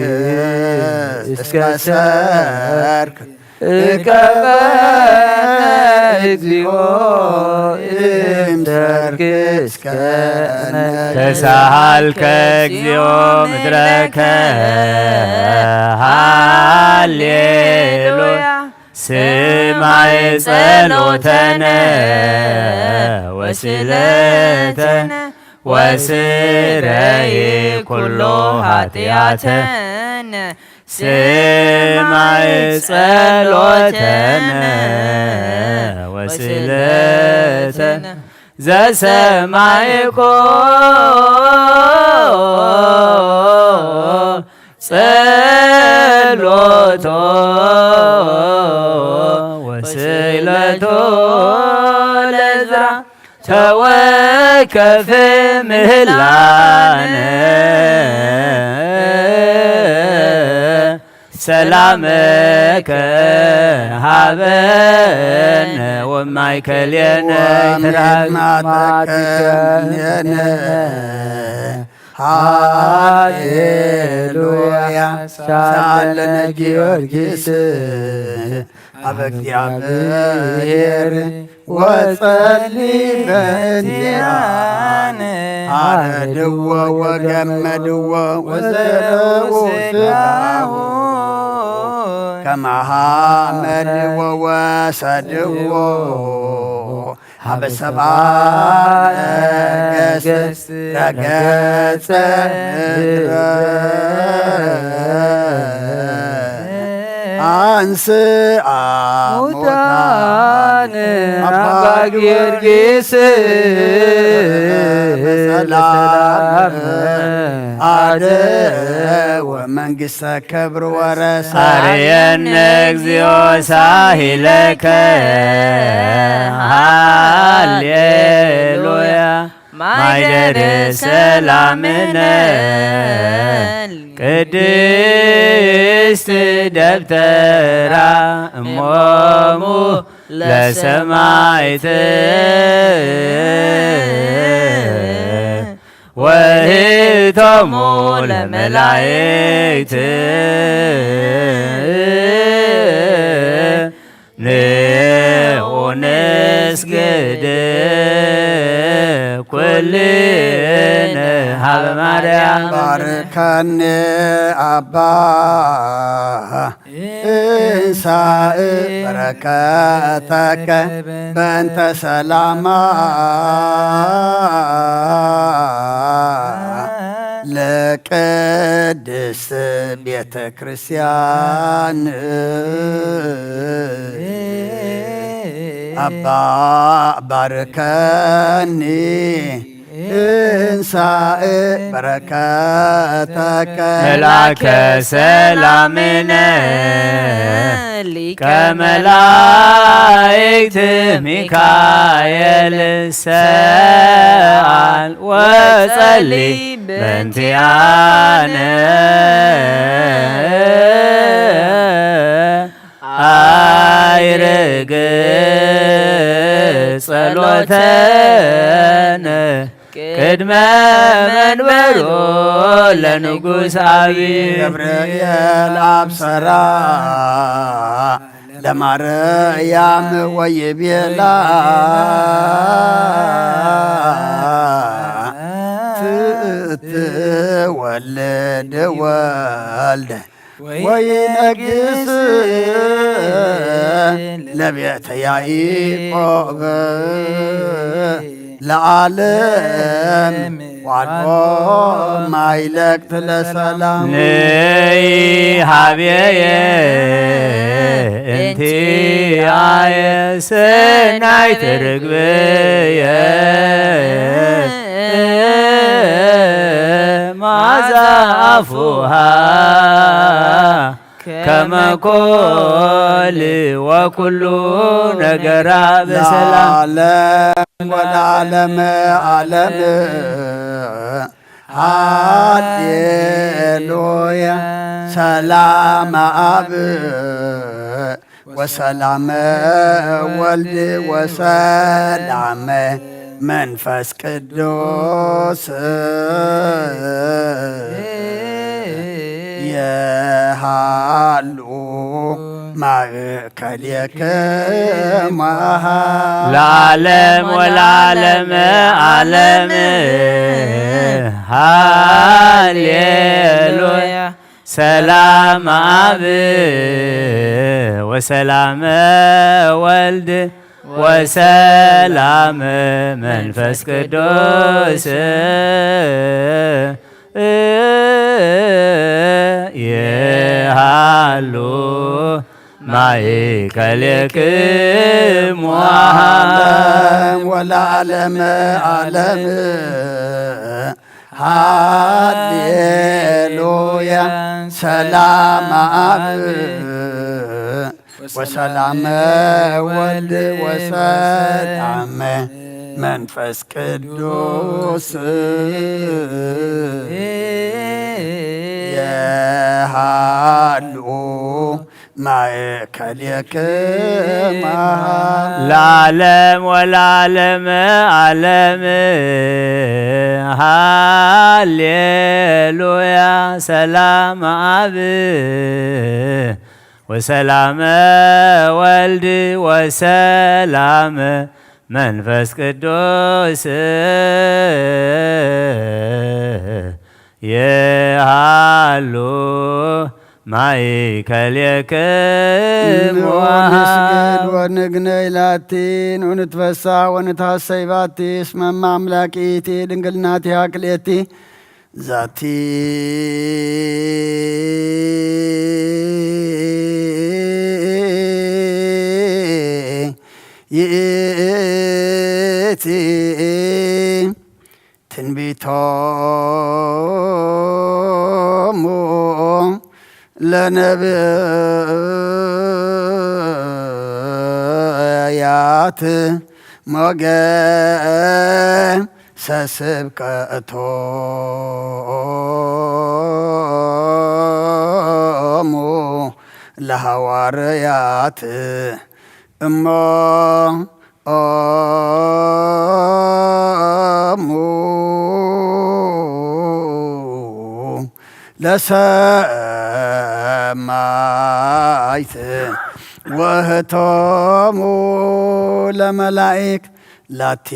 اسكسرك تسهلك እግዚኦ ምድረከ ሃሌሉያ ስማይ ጸሎተነ ወስለተነ ወስረይ ኩሎ ኃጢአተነ سمع ጸሎተነ ወስለተነ ዘሰማይኮ ጸሎቶ ወስለቶ ለዝራ ተወከፍ ምህላነ ሰላመከ ሀበነ ወማይከልየነ ትራግማተከልየነ ሃሌሉያ ሳለነ ጊዮርጊስ አበ እግዚአብሔር ወጸሊ በእንቲአነ አረድዎ ወገመድዎ ወዘረዎ ስጋሁ ከመሃመድዎ ወሰድዎ ሀበ ሰብአ ነገሥት ረገጸ ምድረ አንስአ ሙታነ አባ ጊዮርጊስ በሰላም አደወ መንግሥተ ክብር ወረሰ አርየነ እግዚኦ ሳሂለከ ሃሌሉያ ማይደረ ሰላምነ ቅድስት ደብተራ እሞሙ ለሰማዕት ወህቶሙ ለመላእክት ንስግድ ኩልነ ሀበ ማርያም ባርከኒ አባ እንሳእ በረከተከ በእንተ ሰላማ ለቅድስት ቤተ ክርስቲያን አባ ባርከኒ እንሳእ በረከተከ መላከ ሰላምነ ሊቀ መላእክት ሚካኤል ሰአል ወጸሊ በእንቲአነ አይርግ ጸሎተነ ቅድመ መንበሮ ለንጉሥ አብይ ገብርኤል አብሰራ ለማርያም ወይቤላ ትወልድ ወልደ ወይነግስ ለቤተ ያዕቆብ ለዓለም ዋልቆ ማይለቅት ለሰላም ነይ ሀቤየ እንቲአየ ሰናይት ርግብየ ማዛ አፉሃ ከመኮል ወኩሉ ነገራ በሰላም ወለዓለመ ዓለም ሃሌሉያ ሰላም አብ ወሰላም ወልድ ወሰላም መንፈስ ቅዱስ የሃሉ ማእከልየክሙ ለዓለም ወለዓለመ ዓለም ሃሌሉያ ሰላም አብ ወሰላም ወልድ ወሰላም መንፈስ ቅዱስ የሃሉ ማእከልክሙ ዓለም ወለዓለመ ዓለም ሃሌሉያ ሰላም አብ ወሰላመ ወልድ ወሰላመ መንፈስ ቅዱስ የሃሉ ማእከልክሙ ለዓለም ወለዓለመ ዓለም ሃሌሉያ ሰላም አብ ወሰላመ ወልድ ወሰላመ መንፈስ ቅዱስ የሃሉ ማእከልክሙ ወንስግድ ወንግነይ ላቲ ወንትፈሳ ወንታሰይ ባቲ እስመ አምላኪቲ ድንግልናቲ አክሌቲ ዛቲ ይእቲ ትንቢቶሙ ለነቢያት ሞገሰ ስብከቶሙ ለሐዋርያት እሞ ለሰማይት ወህቶሙ ለመላእክ ላቲ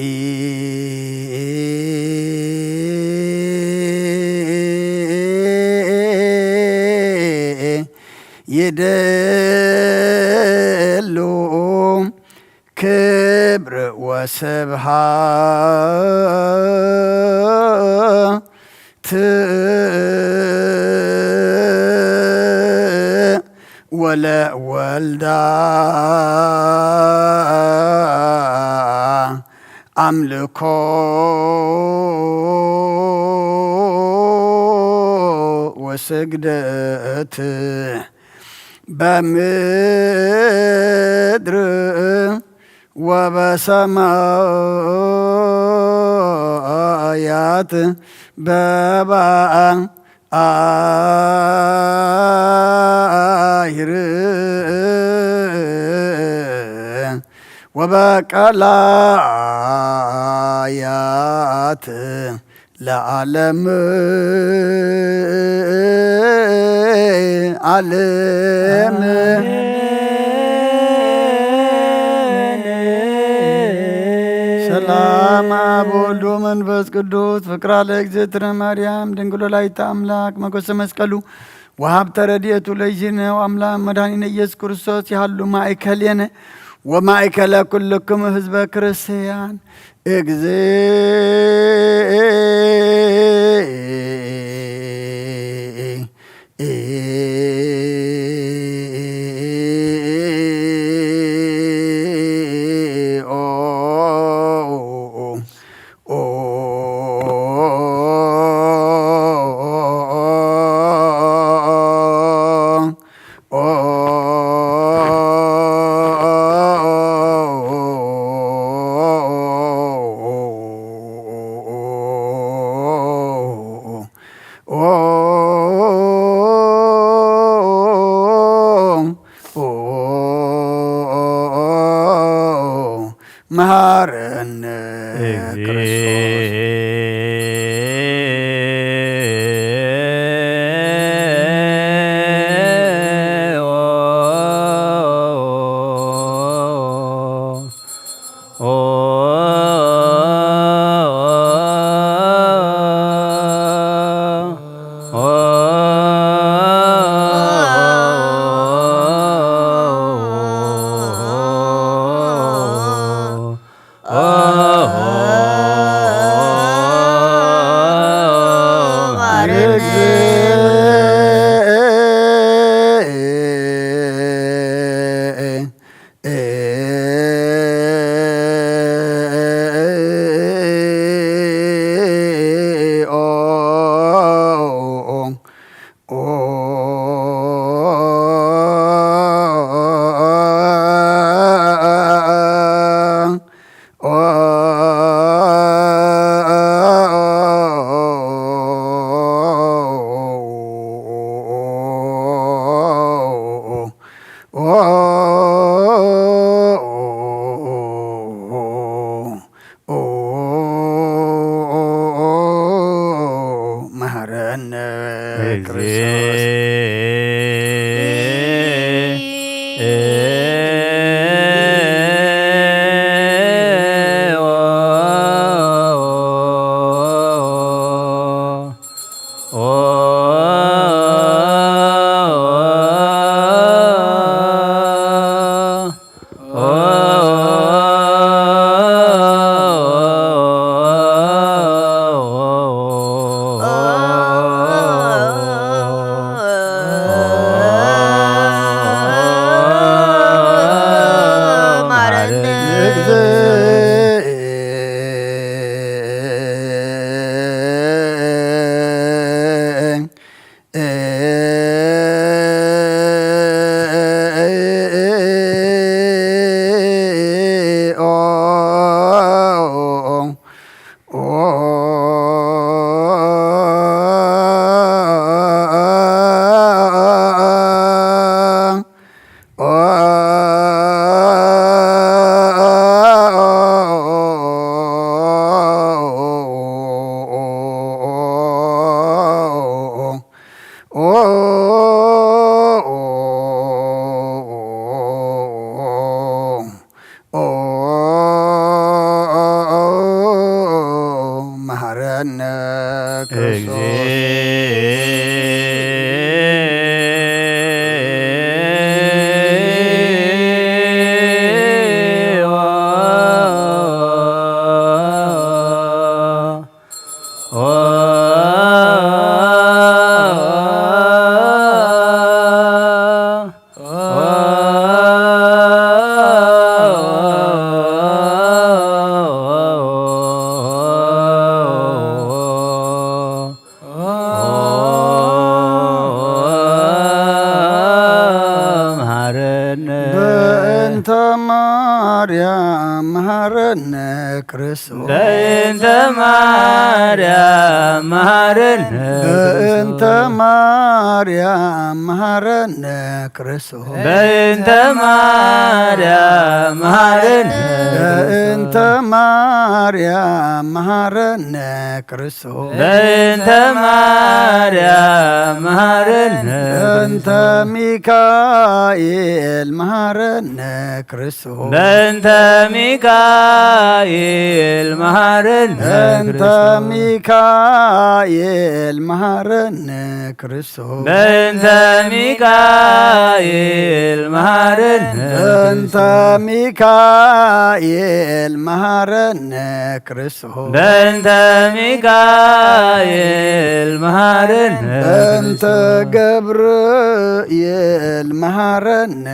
ይደሉ ክብር ወስብሃት ወለወልዳ አምልኮ ወስግደት በምድር ወበሰማያት በባሕር ወበቀላያት ለዓለም ዓለም ሰላም አብ ወልድ ወመንፈስ ቅዱስ ፍቅራ ለእግዝእትነ ማርያም ድንግል ወላዲተ አምላክ መኮሰ መስቀሉ ወሀብተ ረድኤቱ ለእግዚእነ አምላክ መድኃኒነ ኢየሱስ ክርስቶስ ያህሉ ማእከሌነ ወማእከለ ኩልክሙ ህዝበ ክርስቲያን መሐረነ ክርስቶስ በእንተ ማርያም መሐረነ በእንተ ማርያም መሐረነ ክርስቶስ በእንተ ማርያም መሐረነ በእንተ ማርያም መሐረነ ክርስቶስ በእንተ ማርያም መሐረነ በእንተ ሚካኤል መሐረነ ክርስቶስ በእንተ ሚካኤል መሐረነ በእንተ ሚካኤል መሐረነ ክርስቶስ በእንተ ሚካኤል መሐረነ በእንተ ሚካኤል መሐረነ ክርስቶስ በእንተ ሚካኤል መሐረነ በእንተ ገብርኤል መሐረነ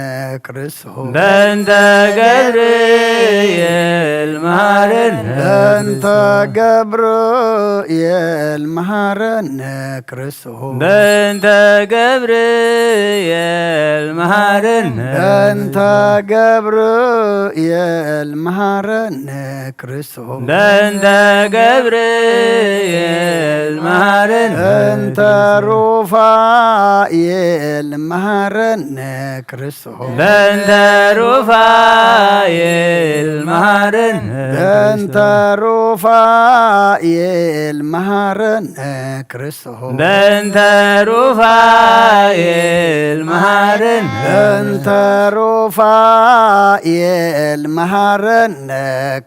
ክርስቶስ በእንተ ገብርኤል መሐረነ በእንተ ገብርኤል መሐረነ ክርስቶስ በእንተ ገብርኤል መሐረነ በእንተ ገብርኤል መሐረነ ክርስቶስ በእንተ ገብርኤል መሐረነ በእንተ ሩፋኤል መሐረነ ክርስቶስ በእንተ ሩፋኤል መሐረነ በእንተ ሩፋኤል መሐረነ ክርስቶስ በእንተ ሩፋኤል መሐረነ በእንተ ሩፋኤል መሐረነ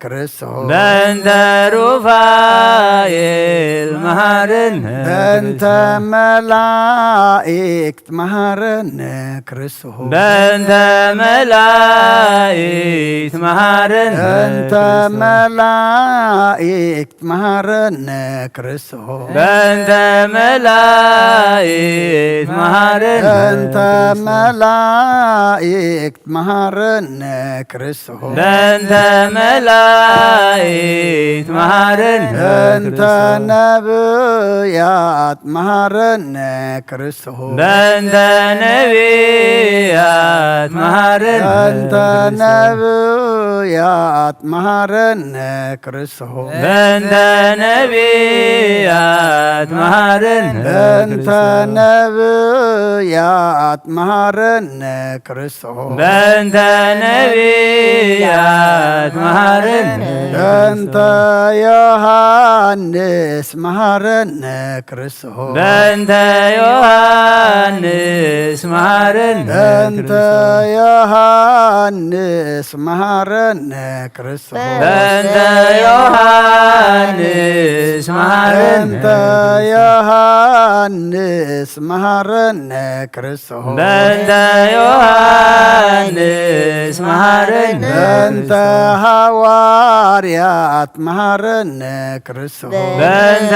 ክርስቶስ በእንተ ሩፋኤል መሐረነ በእንተ መላእክት መሐረነ ክርስቶስ በእንተ መላእክት መሐረነ በእንተ መላእክት መሐረነ مهرن كرسه بنت ملايك مهرن بنت ملايك مهرن كرسه بنت ملايك مهرن بنت نبيات مهرن كرسه بنت نبيات مهرن بنت نبيات مهرن كرسه بنت نبيات مهرن بنت نبيات مهرن كرسه بنت نبيات مهرن بنت يوحنس مهرن كرسه بنت يوحنس مهرن بنت يوحنس مهرن كرسه بنت يوحنس مهرن بنت يوحنس مهرن كرسه بنت يوحنس مهرن بنت حواريات مهرن كرسه بنت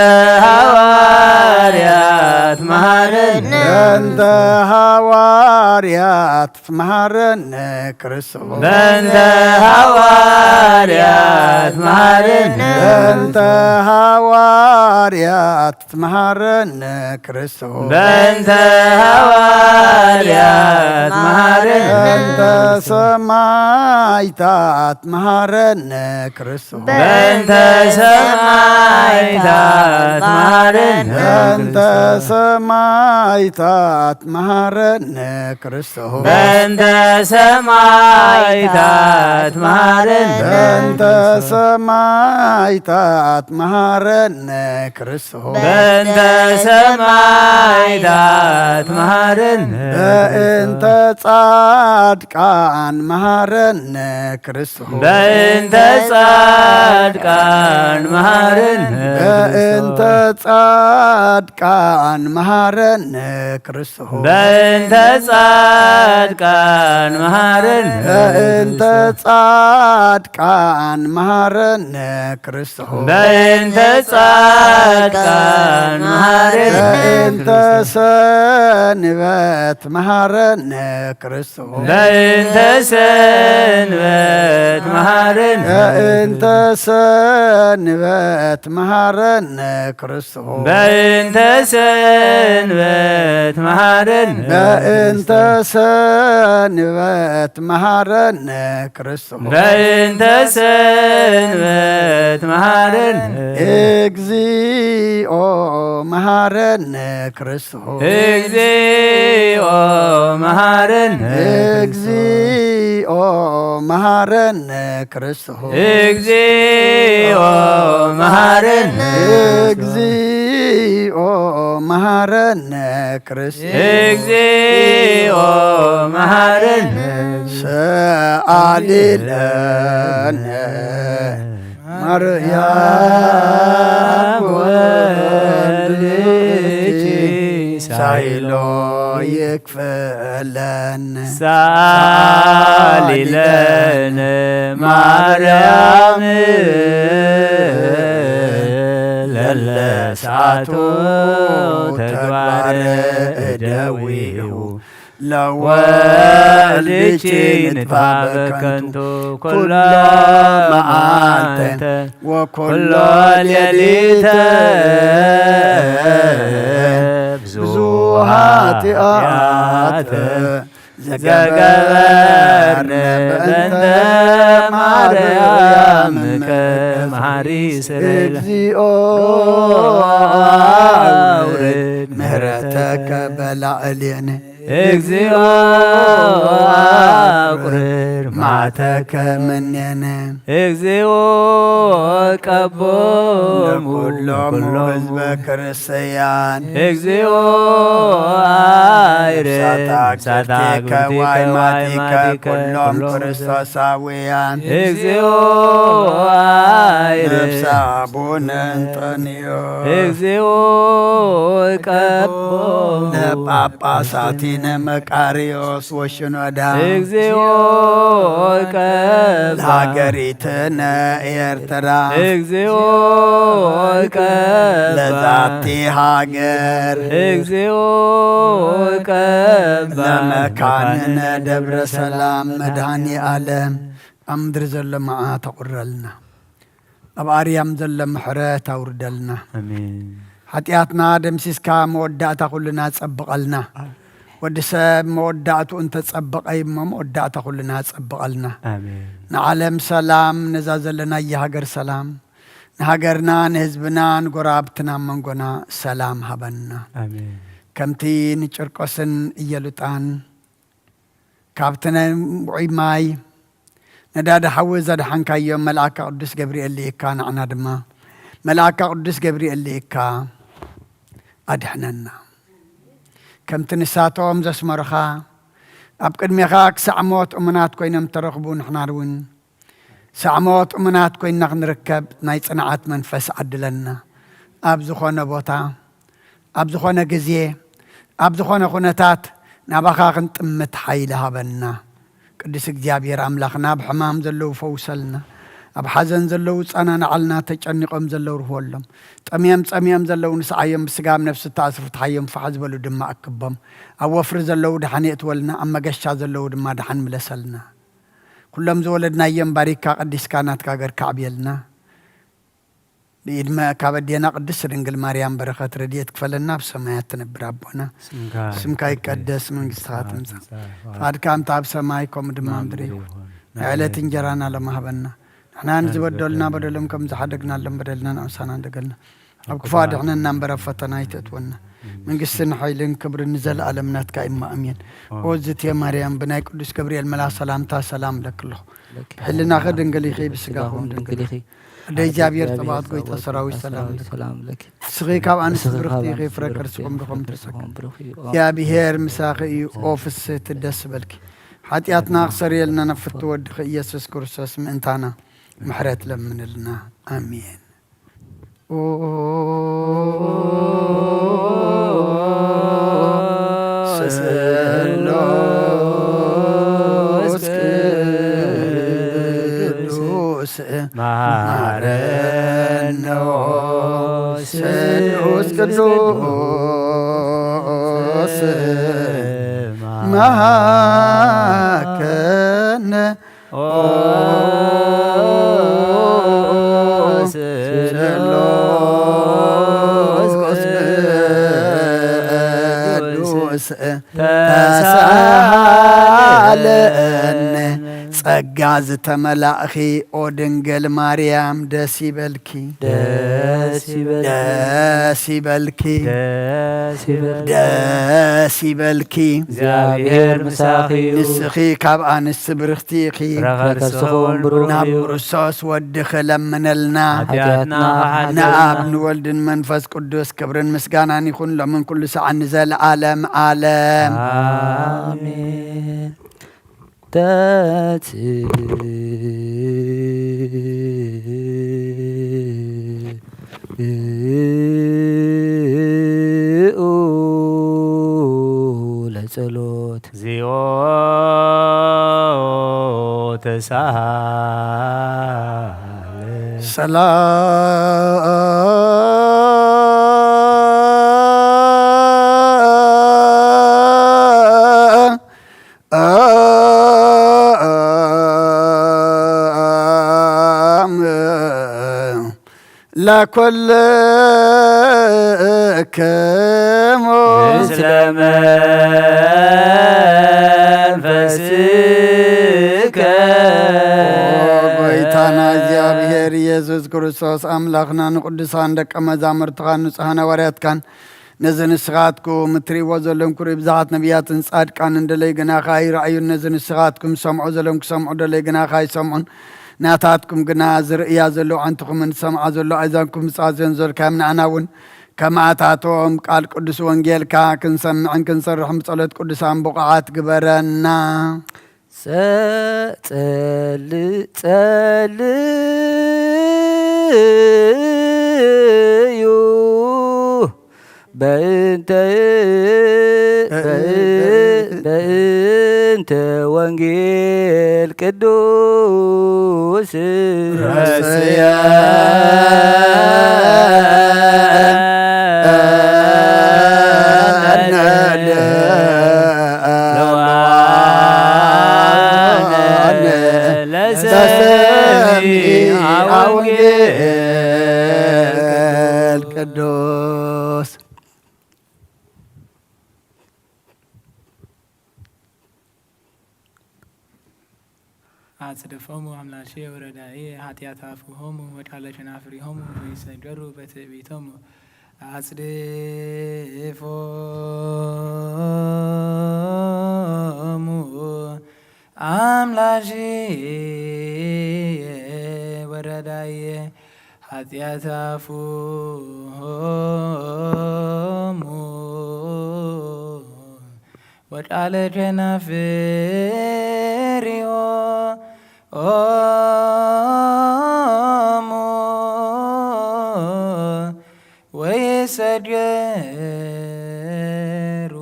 حواريات مهرن بنت حواريات مهرن كرسه بنت حواريات مهرن بنت حواريات مهرن كرسه بنت حواريات مهرن بنت سمايتات مهرن كرسه بنت سمايتات مهرن بنت سمايتات مهرن كرسه بنت سمايتات مهرن بنت سمايتات مهرن كرسه بنت سمايتات مهرن بنت صادقان مهرن كرسه بنت صادقان مهرن بنت صادقان مهرن كرسه بنت صادقان مهرن بنت صادقان مهرن كرسه بنت صادقان مهرن بنت سنبت مهرن كرسه بنت سنبت مهرن بنت سنبت مهرن كرسه بنت سنبت مهرن بنت سنبت مهرن كرسه بنت سنبت مهرن እግዚኦ መሃረነ ክርስቶስ እግዚኦ መሃረነ እግዚኦ መሃረነ ክርስቶስ እግዚኦ መሃረነ እግዚኦ መሃረነ ክርስቶስ እግዚኦ መሃረነ ሰአሊ ለነ ማርያም ወልድኪ ሳይሎ ይክፈለን ሳሊለን ማርያም ለለሰዓቱ ተግባረ እደዊሁ ለወልድኪ ንጥፋ በከንቱ ኩሎ መዓልተ ወኩሎ ሌሊተ ብዙ ኃጢአተ ዘገበርነ በእንተ ማርያም ከመሃሪ ስረይለ እግዚኦ አውርድ ምህረተከ በላዕሌነ እግዚኦ አቁርር ማዕተከ እምኔነ እግዚኦ ቀቦሙ ኩሎሙ ህዝበ ክርስቲያን እግዚኦ አይረን ሳታግብቲከ ዋይማቲከ ኩሎም ክርስቶሳውያን እግዚኦ አይረን ነፍሰ አቡነ እንጦንዮስ እግዚኦ ቀቦሙ ለጳጳሳቲነ አቡነ መቃርዮስ ወሽኖዳ እግዚኦ ቀባ ለሀገሪትነ ኤርትራ እግዚኦ ቀባ ለዛቲ ሀገር እግዚኦ ቀባ ለመካንነ ደብረ ሰላም መድኃኒ ዓለም ኣብ ምድሪ ዘሎ መዓት ኣቁረልና ኣብ ኣርያም ዘሎ ምሕረት ኣውርደልና ሓጢኣትና ደምሲስካ መወዳእታ ኩልና ፀብቐልና ወዲ ሰብ መወዳእቱ እንተፀበቐ እሞ መወዳእታ ኩልና ፀብቐልና ንዓለም ሰላም ነዛ ዘለና የሃገር ሰላም ንሃገርና ንህዝብና ንጎራብትና መንጎና ሰላም ሃበና ከምቲ ንጭርቆስን እየሉጣን ካብትነ ውዑይ ማይ ነዳድ ሓዊ ዘድሓንካዮም መልኣካ ቅዱስ ገብርኤል ልኢካ ንዕና ድማ መልኣካ ቅዱስ ገብርኤል ልኢካ ኣድሕነና ከምቲ ንሳቶም ዘስመሩኻ ኣብ ቅድሚኻ ክሳዕ ሞት እሙናት ኮይኖም ተረኽቡ ንሕና እውን ሳዕሞት እሙናት ኮይንና ክንርከብ ናይ ጽንዓት መንፈስ ዓድለና ኣብ ዝኾነ ቦታ ኣብ ዝኾነ ግዜ ኣብ ዝኾነ ኩነታት ናባኻ ክንጥምት ሓይሊ ሃበና ቅዱስ እግዚአብሔር ኣምላኽና ብሕማም ዘለዉ ፈውሰልና ኣብ ሓዘን ዘለዉ ጸናንዓልና ተጨኒቆም ዘለዉ ርህወሎም ጠምየም ዘለዉ ንስዓዮም ብስጋም ነፍሲ ተኣስሩ ተሓዮም ፋሕ ዝበሉ ድማ ኣክቦም ኣብ ወፍሪ ዘለዉ ድሓን የእትወልና ኣብ መገሻ ዘለዉ ድማ ድሓን ምለሰልና ኩሎም ዝወለድናዮም ባሪካ ቀዲስካ ናትካ ገርካ ዕብየልና بإدماء كابدينا قدس رنجل مريم بركات رديت كفلنا بسمايات تنبر أبونا سمكا يقدس من قصات مزا فاد كام تاب سمايكم دمام دريو عيلة تنجرانا لما هبنا احنا نزود دولنا بدلهم كم زحدقنا لهم بدلنا نعسانا دقلنا أبكفاد احنا نمبر فتنا يتتونا من قصنا حيلين كبر نزل علمنا تكا إما أمين وزت يا مريم بناي قدس كبريل ملا سلام تا سلام لك الله حلنا خد نقلي خي بسقاهم نقلي خي ديجابير طبعات قوي تسراوي سلام لك سغي كاب أنس برختي غي فركر سقم بقوم ترسكم يا بهير مساقي أوفس تدس بالك حتياتنا أخسر يلنا نفت ود يسوس كرسوس من انتانا محرت لمن لنا آمين مارنو سنوس قدوس مهاكن أوس سلوس قدوس تسالن ጸጋዝ ተመላእኺ ኦ ድንግል ማርያም ደስ ይበልኪ ደስ ይበልኪ ደስ ይበልኪ እግዚአብሔር ምሳኺ ንስኺ ካብ አንስ ብርኽቲ ኢኺ ናብ ክርስቶስ ወድኽ ለምነልና ንኣብ ንወልድን መንፈስ ቅዱስ ክብርን ምስጋናን ይኹን ሎምን ኩሉ ሰዓት ንዘለዓለም ዓለም አሜን That's ለጸሎት ዚኦ ተሳለ ሰላም لكلكم مسلم فسك ويتانا እግዚአብሔር ኢየሱስ ክርስቶስ አምላክና ንቅዱሳን ደቀ መዛሙርትኻ ንጹሐን ሐዋርያት ካን ነዘን ንስኻትኩም እትሪእዎ ዘለኹም ኩሩይ ብዙሓት ነቢያትን ጻድቃን እንደለይ ግናኻ ይረአዩን ነዘን ንስኻትኩም ሰምዑ ዘለኹም ክሰምዑ ደለይ ግናኻ ይሰምዑን ናታትኩም ግና ዝርእያ ዘሎ አንትኹምን ሰምዓ ዘሎ አይዛንኩም ጻዘን ዘልካ ምናናውን ከማታቶም ቃል ቅዱስ ወንጌልካ ክንሰምዕን ክንሰርሕም ጸሎት ቅዱሳን ቡቕዓት ግበረና ጸልዩ በእንተ በእንተ ወንጌል ቅዱስ ረስያ ወንጌል ቅዱስ አጽድፎሙ አምላኬ ወረዳዬ ኃጢአት አፉሆሙ ወቃለ ቸናፍሪሆሙ ወይሰገሩ በትዕቢቶሙ አጽድፎሙ አምላኬ ወረዳዬ ኃጢአት አፉሆሙ ወቃለ ቸናፍሪሆሙ ወይሰገሩ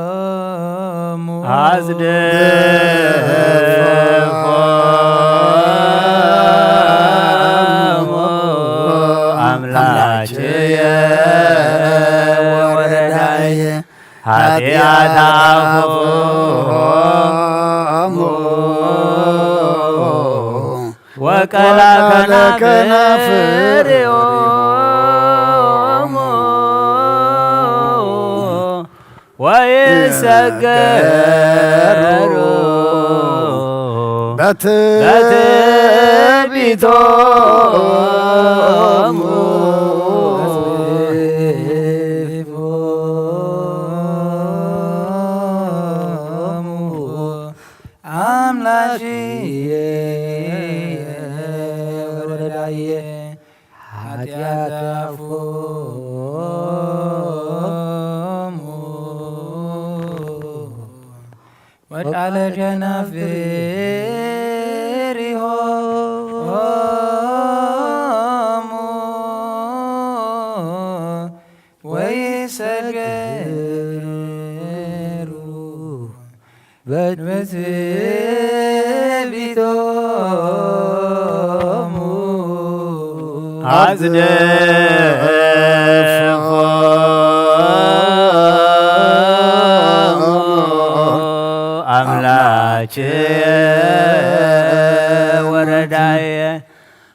በትዕቢቶሙ አጽድፎሙ አምላኬየ ወረዳየ ኃጢአት አፉሆሙ ወቃለ ከናፍሪሆሙ ወይሰገሩ በትዕቢቶሙ አምላኬየ ወረዳዬ ኃጢአት አፉሆሙ ወቃለ ቸናፍሪሆሙ ወይሰገሩ በትዕቢቶሙ አጽድፎሙ አምላኬየ ወረዳየ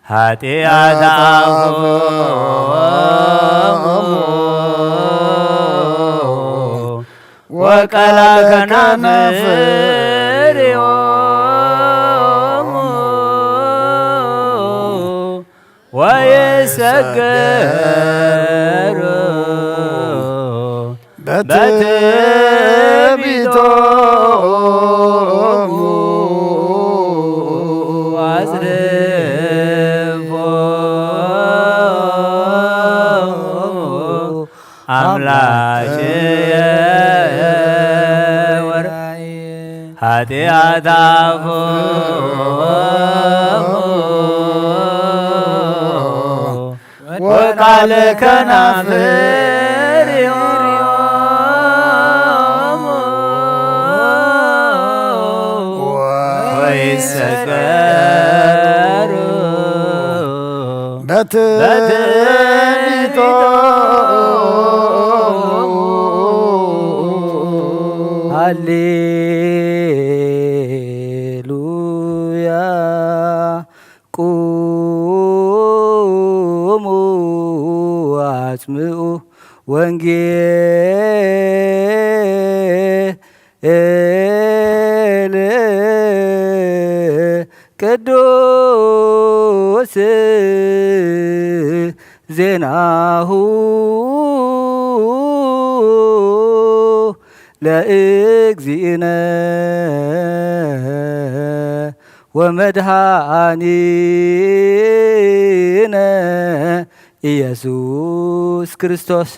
ኃጢአት አፉሆሙ ወቃለ ከናፍሪሆሙ ወይሰገሩ በትዕቢቶሙ አጽድፎሙ አምላኬየ ወረዳዬ ኃጢአት አፉሆሙ ወቃለ ከናፍሪሆሙ ወይሰገሩ በትዕቢቶሙ ሃሌሉያ ቁሙ አጽምዑ ወንጌል ቅዱስ ዜናሁ ለእግዚእነ ወመድኃኒነ ኢየሱስ ክርስቶስ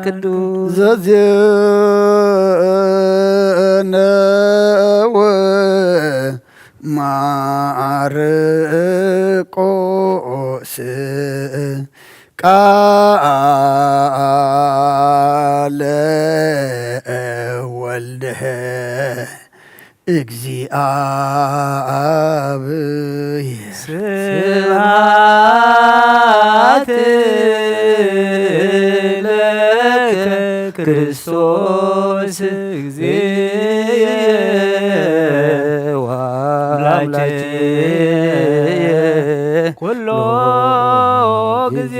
ቅዱስ ዘዜነወ ማርቆስ ቃለ ወልድህ እግዚአብሔር ስብሐት ለከ ክርስቶስ እግዚእ ወአምላክየ ኩሎ ጊዜ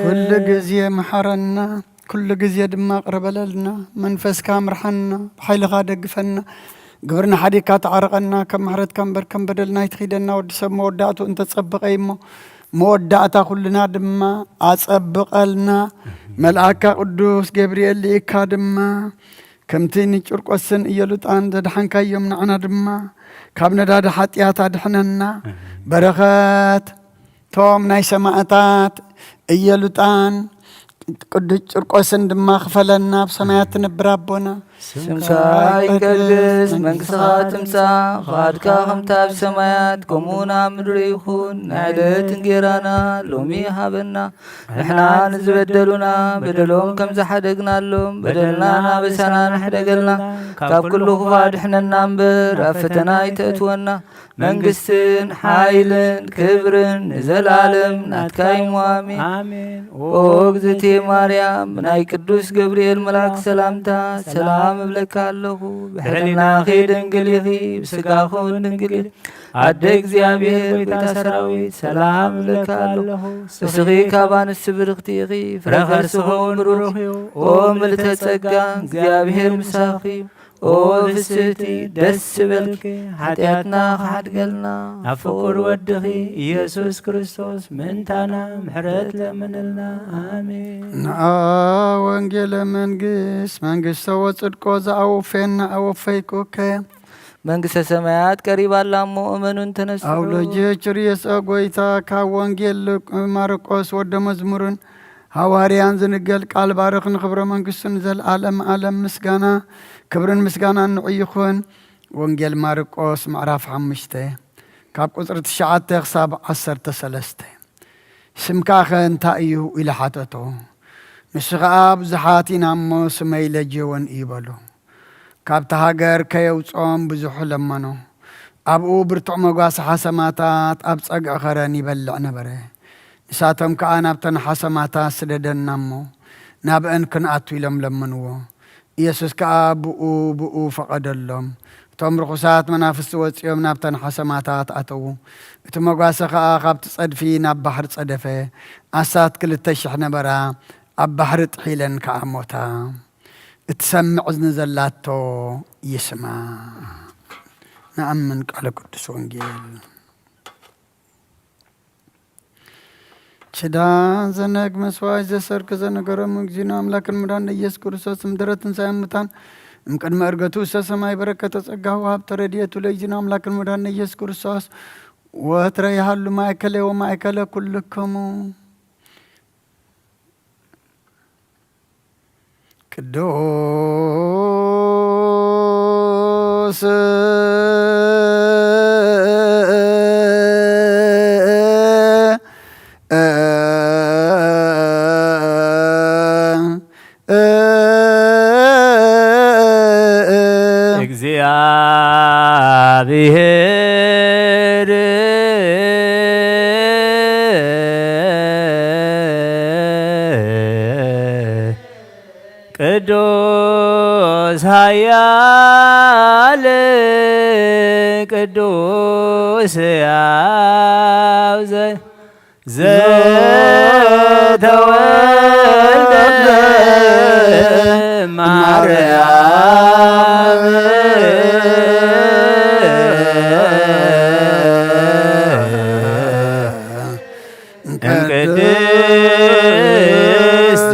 ኩሉ ጊዜ መሐረና ኩሉ ጊዜ ድማ ቅረበለልና መንፈስካ ምርሐና ብሓይልኻ ደግፈና ግብርና ሓዲካ ተዓረቐና ከም ምሕረትካ እምበር ከም በደልና ይትኺደና ወዲ ሰብ መወዳእቱ እንተፀብቀ እሞ መወዳእታ ኩልና ድማ ኣፀብቐልና መልኣካ ቅዱስ ገብርኤል ልኢካ ድማ ከምቲ ንጭርቆስን እየሉጣን ዘድሓንካዮም ንዓና ድማ ካብ ነዳዲ ሓጢኣት ኣድሕነና በረኸት ቶም ናይ ሰማዕታት እየሉጣን ቅዱስ ጭርቆስን ድማ ክፈለና ብሰማያት ትነብር ኣቦና ስምካ ይቀድስ መንግሥትኻ ትምጻእ ፍቓድካ ከምታ ኣብ ሰማያት ከምኡውን ኣብ ምድሪ ይኹን ናይ ዕለት እንጀራና ሎሚ ሃበና ንሕና ንዝበደሉና በደሎም ከም ዝሓደግናሎም በደልና ናበሳና ንሕደገልና ካብ ኩሉ ክፉእ ኣድሕነና እምበር ኣብ ፈተና ይተእትወና መንግስትን ሓይልን ክብርን ንዘለዓለም ናትካ እዩ አሜን። ኦ እግዝእትየ ማርያም ናይ ቅዱስ ገብርኤል መልአክ ሰላምታ ሰላም እብለካ ኣለኹ ብሕሊናኺ ድንግል ኢኺ ብስጋኹን ድንግል ኢኺ ኣደ እግዚኣብሔር ጎይታ ሰራዊት ሰላም እብለካ ኣለኹ እስኺ ካብ ኣንስቲ ብርክቲ ኢኺ ፍረ ከርስኹን ብሩኽ እዩ ኦ ምልዕተ ጸጋ እግዚኣብሔር ምሳኺ ኦ ፍስሕቲ ደስ በልኪ ሓጢኣትና ክሓድገልና ኣብ ፍቁር ወድኺ ኢየሱስ ክርስቶስ ምንታና ምሕረት ለምንልና ኣሜን። ንኣ ወንጌለ መንግስተ ወጽድቆ ዝኣወፈየና ኣወፈይኩከ መንግሥተ ሰማያት ቀሪባላ እሞ እመኑን ተነሱ ኣውሎጅ ርየሰ ጎይታ ካብ ወንጌል ማርቆስ ወደ መዝሙርን ሐዋርያን ዝንገል ቃል ባርኽ ንኽብረ መንግስቱን ዘለዓለም ዓለም ምስጋና ክብርን ምስጋና ንዑይኹን ወንጌል ማርቆስ ምዕራፍ 5 ካብ ቁፅሪ 9 ክሳብ 13 ስምካ ኸ እንታይ እዩ ኢሉ ሓተቶ ንሱ ኸዓ ብዙሓት ኢና እሞ ስመይ ለጅወን ይበሉ ካብቲ ሃገር ከየውፅኦም ብዙሑ ለመኖ ኣብኡ ብርቱዕ መጓሲ ሓሰማታት ኣብ ፀግዒ ኸረን ይበልዕ ነበረ ንሳቶም ከዓ ናብተን ሓሰማታት ስደደና እሞ ናብአን ክንኣቱ ኢሎም ለመንዎ ኢየሱስ ከዓ ብኡ ፈቐደሎም እቶም ርኩሳት መናፍስቲ ወፂኦም ናብተን ሓሰማታት ኣተዉ እቲ መጓሲ ከዓ ካብቲ ፀድፊ ናብ ባሕሪ ፀደፈ ኣሳት 2,000 ነበራ ኣብ ባሕሪ ጥሒለን ከዓ ሞታ እትሰምዕ እዝኒ ዘላቶ ይስማ ንኣምን ቃለ ቅዱስ ወንጌል ችዳ ዘነግ መስዋዕት ዘሰርክ ዘነገሮም እግዚእነ አምላክን መድኃኒነ ኢየሱስ ክርስቶስ ምድረ ትንሣኤ ሙታን እምቅድመ ዕርገቱ እስተ ሰማይ በረከተ ጸጋ ወሀብተ ረድኤቱ ለእግዚእነ አምላክን መድኃኒነ ኢየሱስ ክርስቶስ ወትረ ያህሉ ማእከለ ወማእከለ ኩልክሙ ቅዱስ እግዚአብሔር ቅዱስ ኃያል ቅዱስ ሕያው ዘተወልደ ማርያም እምቅድስት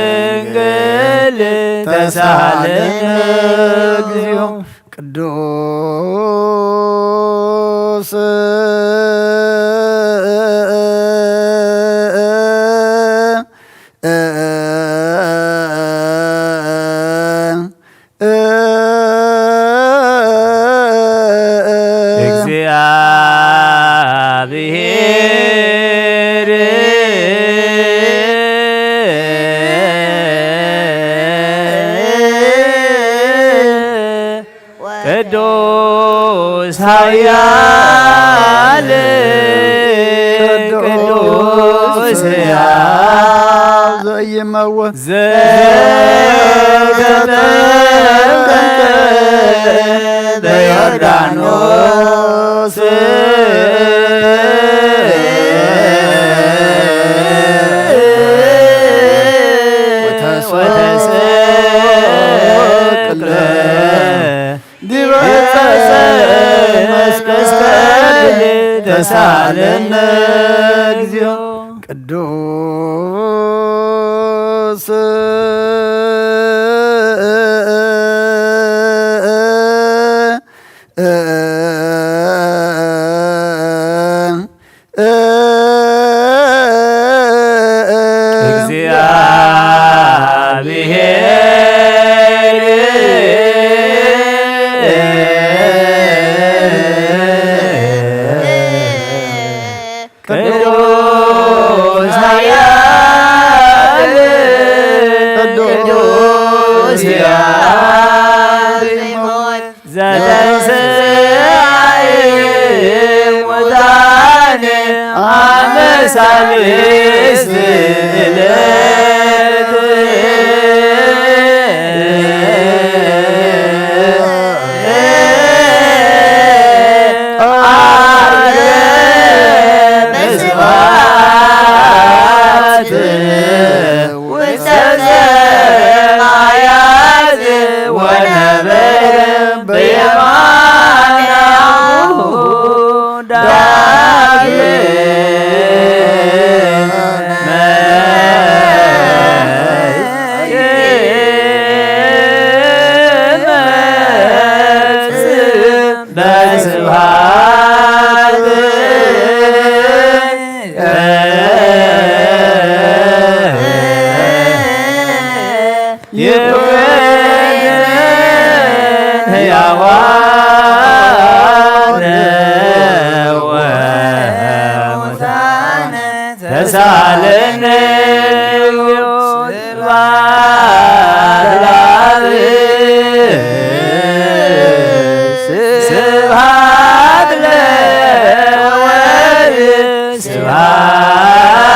ድንግል ተሳሃለነ እግዚኦ ቅዱስ ኃያል ቅዱስ ሕያው ዘይመውት ዘተጠምቀ በዮርዳኖስ ወተሰቅለ ዲበ ዕፀ መስቀል ተሳለነ እግዚኦ ቅዱስ ቅዱስ ኃያል ቅዱስ ሕያው ዘተንሥአ እሙታን አመ ሣልስት ዕለት ተሳለነ ስብሐት ለወልድ ስብሐት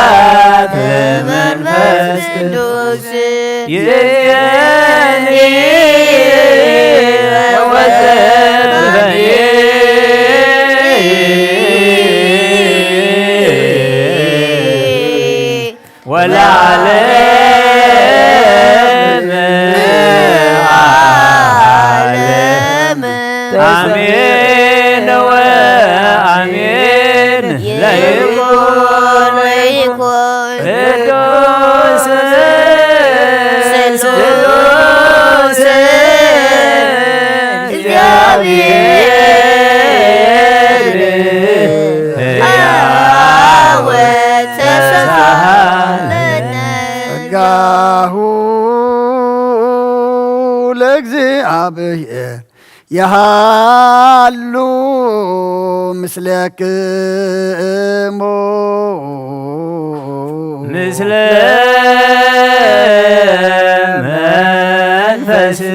ለመንፈስ ቅዱስ ይእዜኒ ወዘልፈኒ ወለዓለመ ዓለም አሜን ወአሜን ለይኩን ቅዱስ ቅዱስ እግዚአብሔር ሕያው ተሳለነ ጸጋሁ ለእግዚአብሔር ያሃሉ ምስለክሙ ምስለ መንፈስከ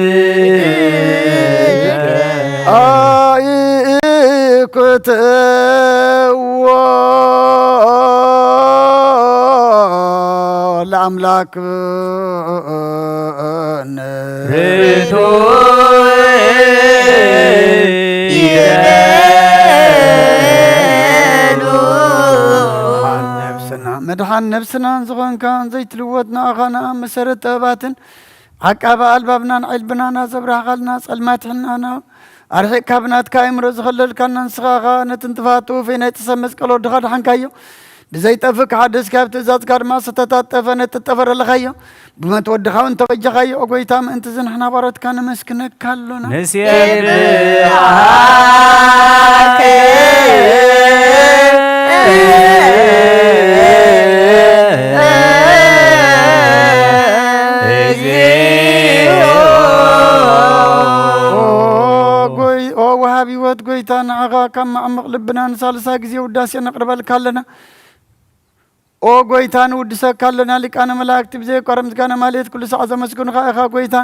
አይኩትዎ ለአምላክነ ርቱዕ ይበሉ መድኃን ነብስናን ዝኾንካን ዘይትልወጥ ንኣኻና መሰረት ጥበባትን ዓቃባ ኣልባብናን ዒልብናና ዘብራኻልና ጸልማት ሕናና ኣርሒቕካ ብናትካ ኣእምሮ ዝኸለልካና ንስኻኻ ነቲ እንትፋቱ ፈይ ናይ ጥሰብ መስቀሎ ድኻ ድሓንካዮ ብዘይጠፍእ ክሓደስካ ኣብ ትእዛዝካ ድማ ዝተታጠፈ ነትጠፈረለኻዮ ብመት ወድኻ እውን ተበጀኻዮ ኦጎይታ ምእንቲ ዝንሕና ባሮትካ ነመስክነካ ኣሎና ንስየብሃከ ወሃብ ህይወት ጎይታ ንዓኻ ካብ ማዕምቕ ልብና ንሳልሳ ግዜ ውዳሴ ነቕርበልካ ኣለና ኦ ጎይታ ንውድሰካ ኣለና ሊቃነ መላእክቲ ብዘይቋረ ምስጋና ማሌት ኩሉ ሰዓት ዘመስግኑኻ ኢኻ ጎይታ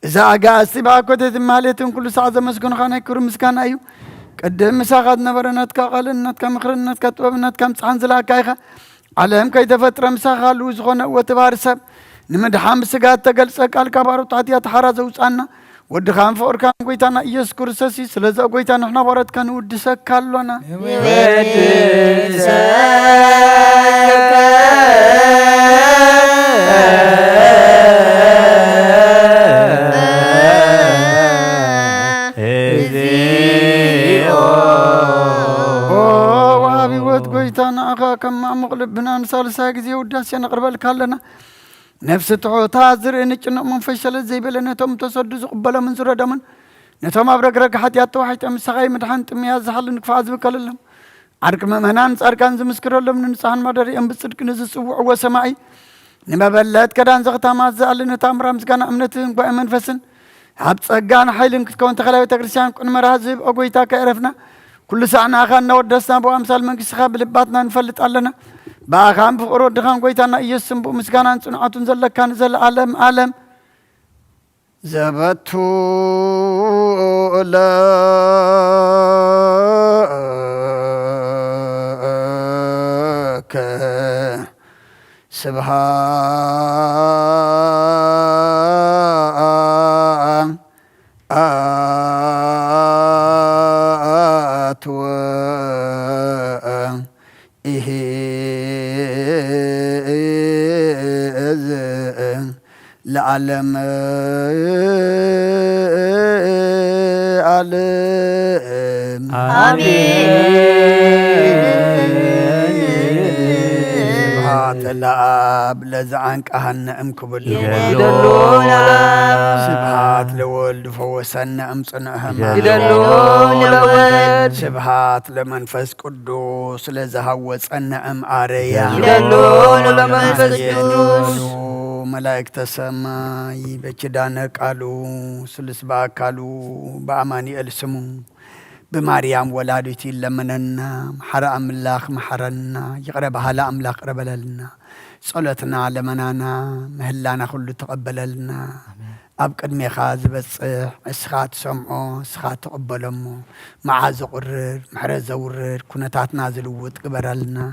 እዛ ኣጋእዝቲ ብኣኮቴት ማሌትን ኩሉ ሰዓት ዘመስግኑኻ ናይ ክብሪ ምስጋና እዩ قدم مساقات نبرنات كقالنات كمخرنات كتوبنات كمصحن زلاكايخه علم كيتفتر مساقال وزغونه وتبارسب نمدحام سقات تقلص قال كبارو تعطيا تحرز وصانا ودخان فور كان قويتانا يسوع كريستوس سلازا قويتانا احنا بارت كان ودسك كالونا قويتانا أخا كما مقلبنا نسال ساقزي وداسي نقرب لك لنا نفس تعوتا زرين إنه من فشل زي بلنا توم تصدق قبلا من زر دمن نتوم أبرك حتى يتوحيت مسخاي مدحنت مياز حل نكفاز بكلهم عرك ما مهنان أركان زمسكر لهم ننسان مدري أم بصدق نزس وسماعي نما بلات كدان زغتا ما زال نتام رمز كان أمنتهم بأمن فسن حبس أجان حيلن كون تخلوا تكريسان كن مرازب أقويتا كعرفنا كل ساعة أخانا ودسنا بو أمثال من كسخاب لباتنا نفلت علنا باخام بقرود دخان قويتانا يسم بو مسكانا صنعاتون زلك كان زل عالم زبتو لك سبحان لعلم عالم سبحات الأب لزعنك أهنا أمكبل سبحات لولد فوسنا أمصنعهم سبحات لمنفس قدوس لزهوس أن أم عريا ملائكة السماء بكدانك قالوا سلس باكالو بأماني السمو بمريم ولادتي لمننا محر أملاخ محرنا يقرب هلا أملاخ قرب لنا صلتنا لمنانا مهلانا كل تقبل لنا أبقد ميخاز بس اسخات سمعو اسخات تقبلمو معاز قرر محرز ورر كنتات نازل وتقبر لنا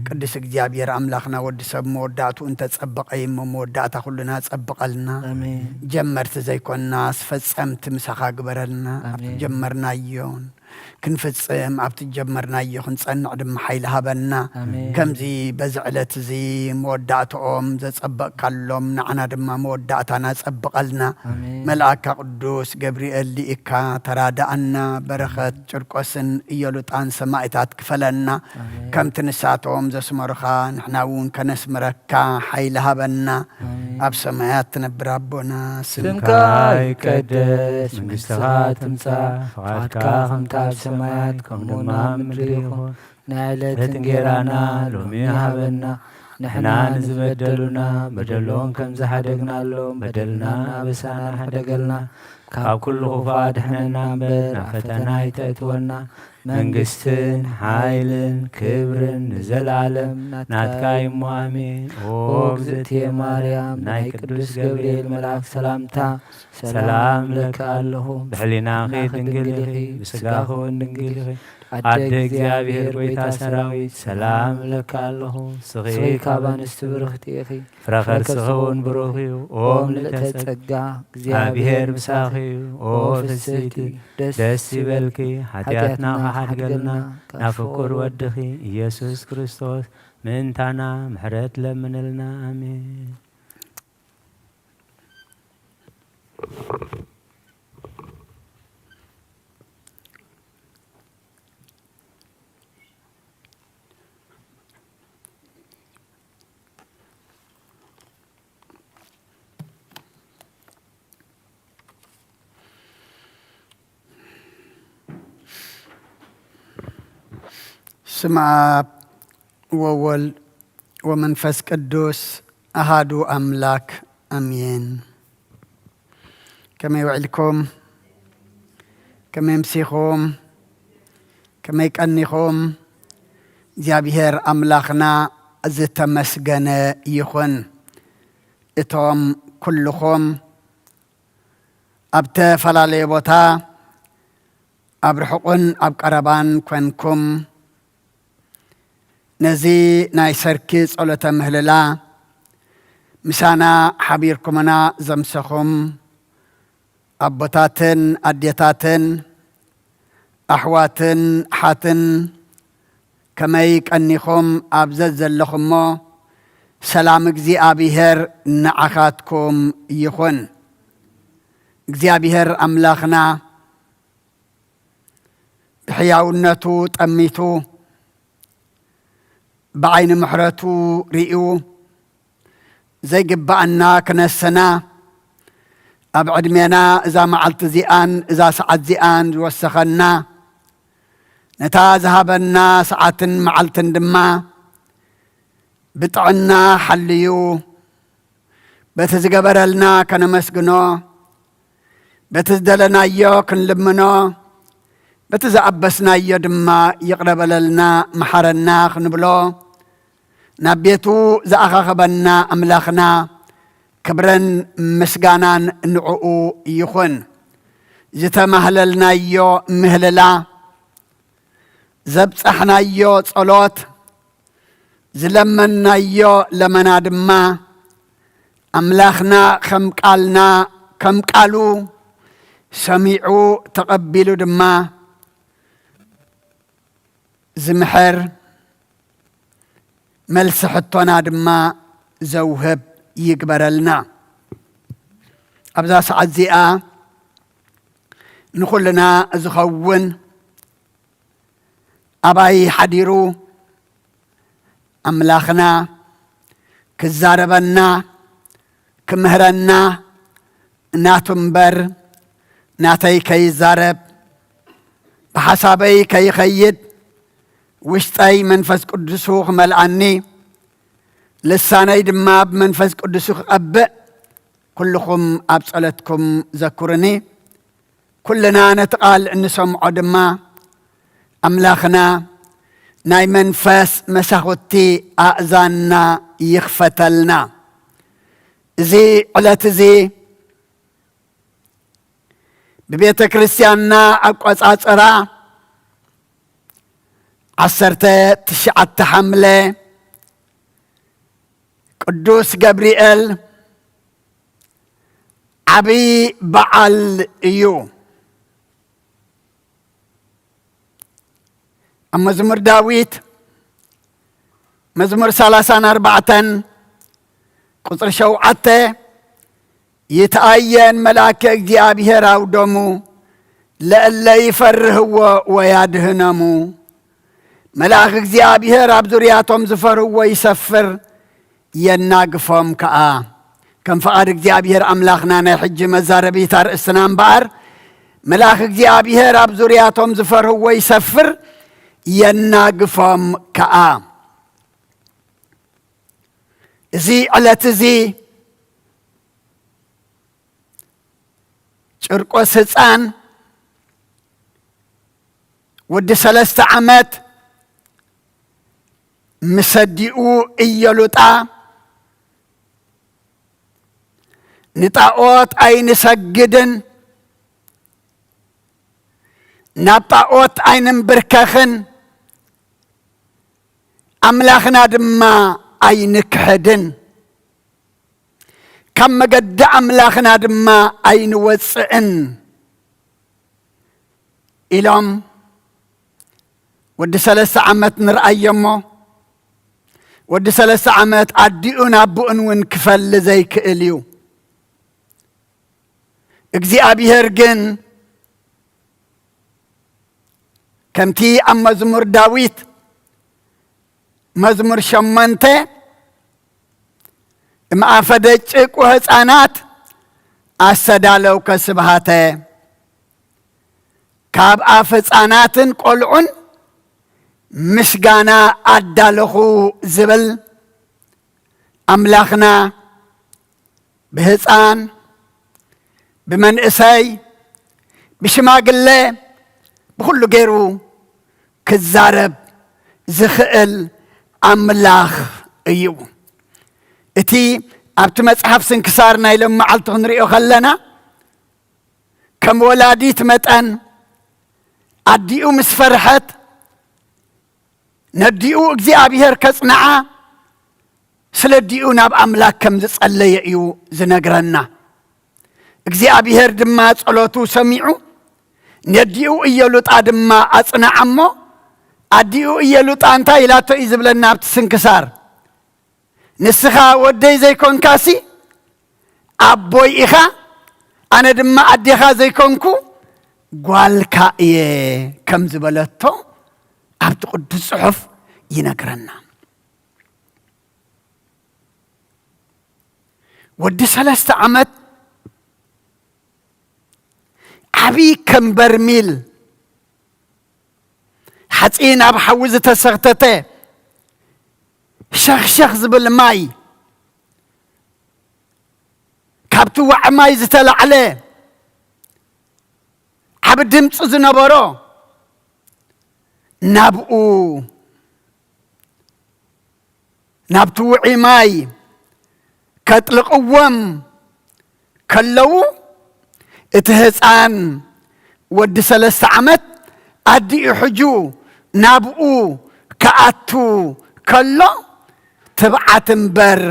قدس እግዚአብሔር أملاخنا ود سب موداتو انت تصبق أي موداتا كلنا تصبق لنا جمرت زي كنا فصمت مسخا قبر لنا جمرنا يون كنفصم عبت جمرنا يخن صنع دم حيل هبنا كمزي بزعلت زي موداتهم تصبق كلهم نعنا دم موداتنا تصبق لنا ملائك قدوس جبريل ليكا ترادعنا برخت جرقسن يلوطان سمايتات كفلنا كم تنساتهم زسمرخا نحناون كنسمركا حيل هبنا اب سمايات تنبر ربنا سمكا يقدس منستها تمصى فقدك خمتا سمايات كمنا ممريخو نعلت انجيرانا لومي هبنا نحنا نزبدلنا بدلون كم زحدقنا لهم بدلنا بسانا حدقلنا كاب كل غفاد حنا بنا فتنا يتأتونا منقستن حايلن كبرن نزل عالم ناتكاي مؤمن وغزتي مريم ناي قدوس جبريل ملاك سلامتا سلام لك الله بحلينا خيط انقلخي بسقاخو انقلخي عد እግዚአብሔር ጎይታ ሰራዊት ሰላም ለካ ኣለኹ ስኺ ካባን እስትብርኽቲ ኢኺ ፍረኸር ስኸውን ብሩኽ እዩ ኦም ልተጸጋ እግዚአብሔር ብሳኺ እዩ ኦ ፍስሕቲ ደስ ይበልኪ ሓጢኣትና ሓድገልና ናብ ፍቁር ወድኺ ኢየሱስ ክርስቶስ ምንታና ምሕረት ለምንልና ኣሜን سمع وول ومنفس قدوس أهادو أملاك أمين كما يوعلكم كما يمسيخم كما يكأنيخم እግዚአብሔር አምላኽና ዝተመስገነ ይኹን እቶም ኩልኹም ኣብ ተፈላለየ ቦታ أبرحقن أبقربان كونكم نزي ناي سركز أولا تمهللا مسانا حبيركمنا زمسخم أبوتاتن أديتاتن أحواتن حاتن كميك أنيخم أبزز اللخمو سلام እግዚአብሔር نعخاتكم يخون እግዚአብሔር أملاخنا بحياونتو تأميتو بعين محرتو رئيو زي قبعنا كنسنا أبعد مينا إذا معلت زيان إذا سعد زيان وسخنا نتا ذهبنا ساعة معلت دما بطعنا حليو بتزقبرلنا كنمسقنو بتزدلنا يو كنلمنو بتزعبسنا يو دما يقرب لنا محرنا خنبلو نبيتو زأخخبنا أملاخنا كبرن مسقانان نعو يخون زتمهللنا يو مهللا زبصحنا يو صلوت زلمنا يو لمنا دما أملاخنا كم قالوا سمعوا تقبلوا دما زمحر ملسحتنا دما زوهب يقبرلنا أبدا سعد زيئة نخلنا زخون أباي حديرو أملاخنا كزاربنا كمهرنا ناتنبر ناتي كي زارب بحسابي كي خيد وشتاي منفس قدسوخ ملعني لساني دماب منفس قدسوخ أبئ كلكم أبصلتكم ذكرني كلنا نتقال نسمع دما أملاخنا ناي منفس مساختي أأذاننا يخفتلنا زي علت زي ببيت كريستياننا أقوص أصرا عسرته تشعت حملة قدوس جبريل عبي بعل إيو أما مزمور داويت مزمور 34 قطر شوعته يتأين ملاك እግዚአብሔር አውደሙ ለእለ ይፈርህዎ ወያድህነሙ ملاك እግዚአብሔር ኣብ ዙርያቶም ዝፈርህዎ ይሰፍር የናግፎም ከኣ كم فقد እግዚአብሔር أملاخنا ናይ ሕጂ መዛረቢት ኣርእስትና እምበኣር ملاك እግዚአብሔር ኣብ ዙርያቶም ዝፈርህዎ ይሰፍር የናግፎም ከኣ እዚ ዕለት እዚ ጭርቆስ ህፃን ወዲ 3 ዓመት مسديو إيلوتا نطاقوت أين سجدن نطاقوت أين بركخن أملاخنا دما أين كحدن كم قد أملاخنا دما أين وسئن إلهم ودي 3 عامات نرأي يمو ودي 3 عامات عديون أبوئن ونكفل زي كإليو እግዚአብሔር ግን ከምቲ ኣብ መዝሙር ዳዊት መዝሙር 8 እምኣፈ ደጭቅ ወህፃናት ኣሰዳለው ከስብሃተ ካብ ኣፈ ህፃናትን ቆልዑን ምስጋና ኣዳለኹ ዝብል ኣምላኽና ብህፃን بمنئسي بشماقلة بكل غيرو كزارب زخئل أملاخ أيو اتي ابت مصحف سنكسارنا لما معلت نريو خلنا كم ولاديت متأن أديو مسفرحت نديو እግዚአብሔር ከጽናዓ ስለዲኡ ናብ አምላክ ከም ዝጸለየ እዩ ዝነግረና እግዚአብሔር ድማ ጸሎቱ ሰሚዑ ነዲኡ እየሉጣ ድማ አጽናዓሞ አዲኡ እየሉጣ እንታይ ኢላቶ እዩ ዝብለና ኣብቲ ስንክሳር ንስኻ ወደይ ዘይኮንካሲ ኣቦይ ኢኻ ኣነ ድማ ኣዴኻ ዘይኮንኩ ጓልካ እየ ከም ዝበለቶ ኣብቲ ቅዱስ ጽሑፍ ይነግረና ወዲ 3 ዓመት ዓብይ ከም በርሚል ሓፂን ኣብ ሓዊ ዝተሰኽተተ ሸኽሸኽ ዝብል ማይ ካብቲ ዋዕ ማይ ዝተላዕለ ዓብ ድምፂ ዝነበሮ ናብኡ ናብቲ ውዒ ማይ ከጥልቕዎም ከለዉ እቲ ህፃን ወዲ 3 ዓመት ኣዲኡ ሕጁ ናብኡ ከኣቱ ከሎ ትብዓት እምበር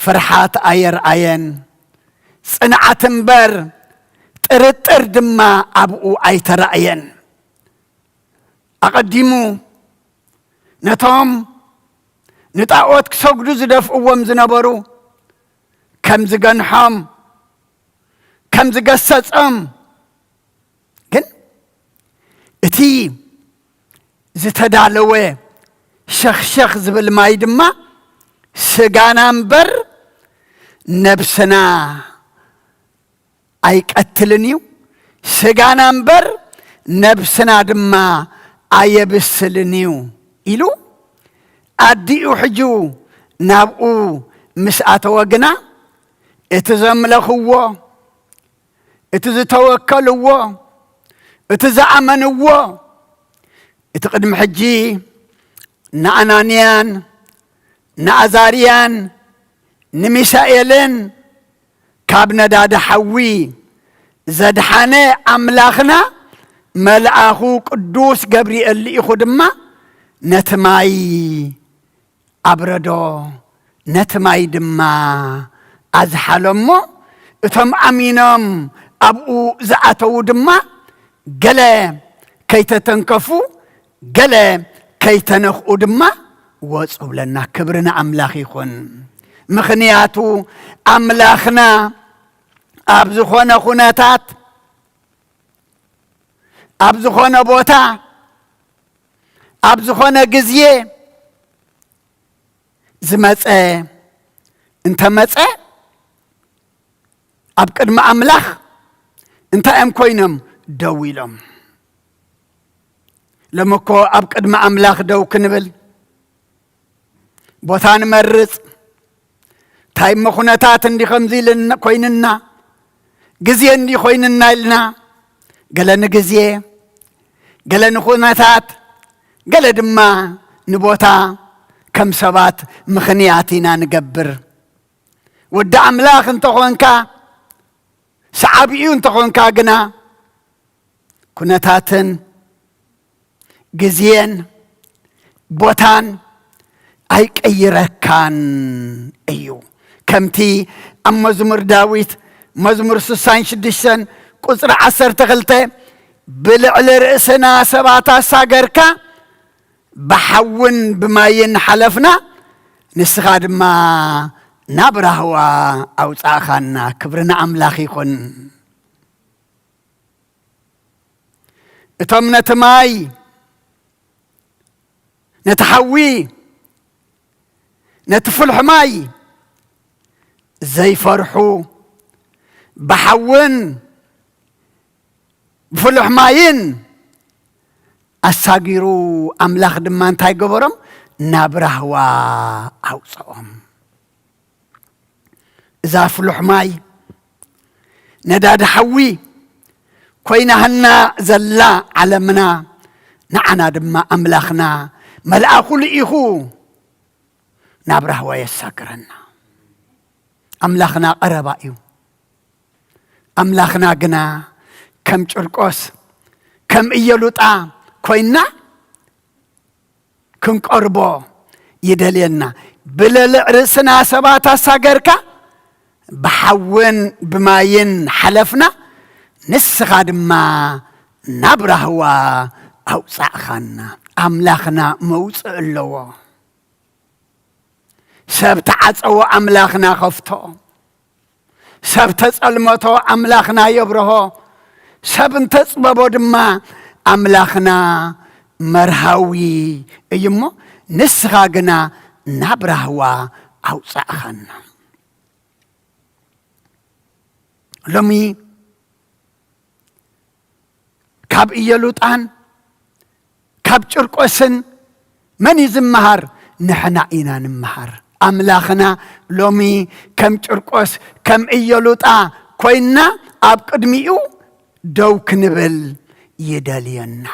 ፍርሓት ኣየርኣየን ጽንዓት እምበር ጥርጥር ድማ ኣብኡ ኣይተረእየን ኣቐዲሙ ነቶም ንጣዖት ክሰግዱ ዝደፍእዎም ዝነበሩ ከም ዝገንሖም ከም ዝገሰጾም ግን እቲ ዝተዳለወ ሸኽሸኽ ዝብል ማይ ድማ ስጋና እምበር ነብስና ኣይቀትልን እዩ ስጋና እምበር ነብስና ድማ ኣየብስልን እዩ ኢሉ ኣዲኡ ሕጁ ናብኡ ምስ ኣተወ ግና እቲ ዘምለኽዎ እቲ ዝተወከልዎ እቲ ዝኣመንዎ እቲ ቅድሚ ሕጂ ንኣናንያን ንኣዛርያን ንሚሳኤልን ካብ ነዳዲ ሓዊ ዘድሓነ ኣምላኽና መልኣኹ ቅዱስ ገብርኤል ኢኹ ድማ ነቲ ማይ ኣብረዶ ነቲ ማይ ድማ ኣዝሓሎሞ እቶም ኣሚኖም ኣብኡ ዝኣተዉ ድማ ገለ ከይተተንከፉ ገለ ከይተነኽኡ ድማ ወፁ ብለና ክብርና ኣምላኽ ይኹን ምኽንያቱ ኣምላኽና ኣብ ዝኾነ ኩነታት ኣብ ዝኾነ ቦታ ኣብ ዝኾነ ግዜ ዝመፀ እንተመፀ ኣብ ቅድሚ ኣምላኽ እንታይም ኮይኖም ደው ኢሎም ለመኮ ኣብ ቅድሚ ኣምላኽ ደው ክንብል ቦታ ንመርፅ ታይም ኩነታት እንዲ ከምዚ ኢልና ኮይንና ግዜ እንዲ ኮይንና ኢልና ገለ ንግዜ ገለ ንኩነታት ገለ ድማ ንቦታ ከም ሰባት ምኽንያት ኢና ንገብር ወዲ ኣምላኽ እንተኾንካ ሰዓብኡ እንተኾንካ ግና ኩነታትን ግዜን ቦታን ኣይቀይረካን እዩ ከምቲ ኣብ መዝሙር ዳዊት መዝሙር 66 ቁፅሪ 12 ብልዕሊ ርእስና ሰባት ኣሳገርካ ብሓውን ብማይን ሓለፍና ንስኻ ድማ ናብ ራህዋ ኣውፃእኻና ክብርና ኣምላኽ ይኹን እቶም ነቲ ማይ ነቲ ሓዊ ነቲ ፍልሕ ማይ ዘይፈርሑ ብሓውን ብፍልሕ ማይን ኣሳጊሩ ኣምላኽ ድማ እንታይ ገበሮም ናብ ራህዋ ኣውፅኦም እዛ ፍሉሕ ማይ ነዳዲ ሓዊ ኮይናህና ዘላ ዓለምና ንዓና ድማ ኣምላኽና መልኣኹ ልኢኹ ናብ ራህዋ የሳግረና ኣምላኽና ቀረባ እዩ ኣምላኽና ግና ከም ጭርቆስ كم إيلوتا كوينا كنقربو يدلينا بلل رأسنا سباتا ساقركا بحون بماين حلفنا نسخاد ما نبرهوا أو صاخنا أملاخنا موسع اللوا سبتعصوا أملاخنا خفتو سبتسألمتو أملاخنا يبرهو سبنتسببو دما أملاخنا مرهوي يمو نسخاقنا نبرهوا أو صاخنا لمي كاب إيلوتان كاب شرقوسن من يزمهر نحنا إنا نمهر أملاخنا لومي كم شرقوس كم إيلوتا كوينا أب قدميو دوك نبل يدالينا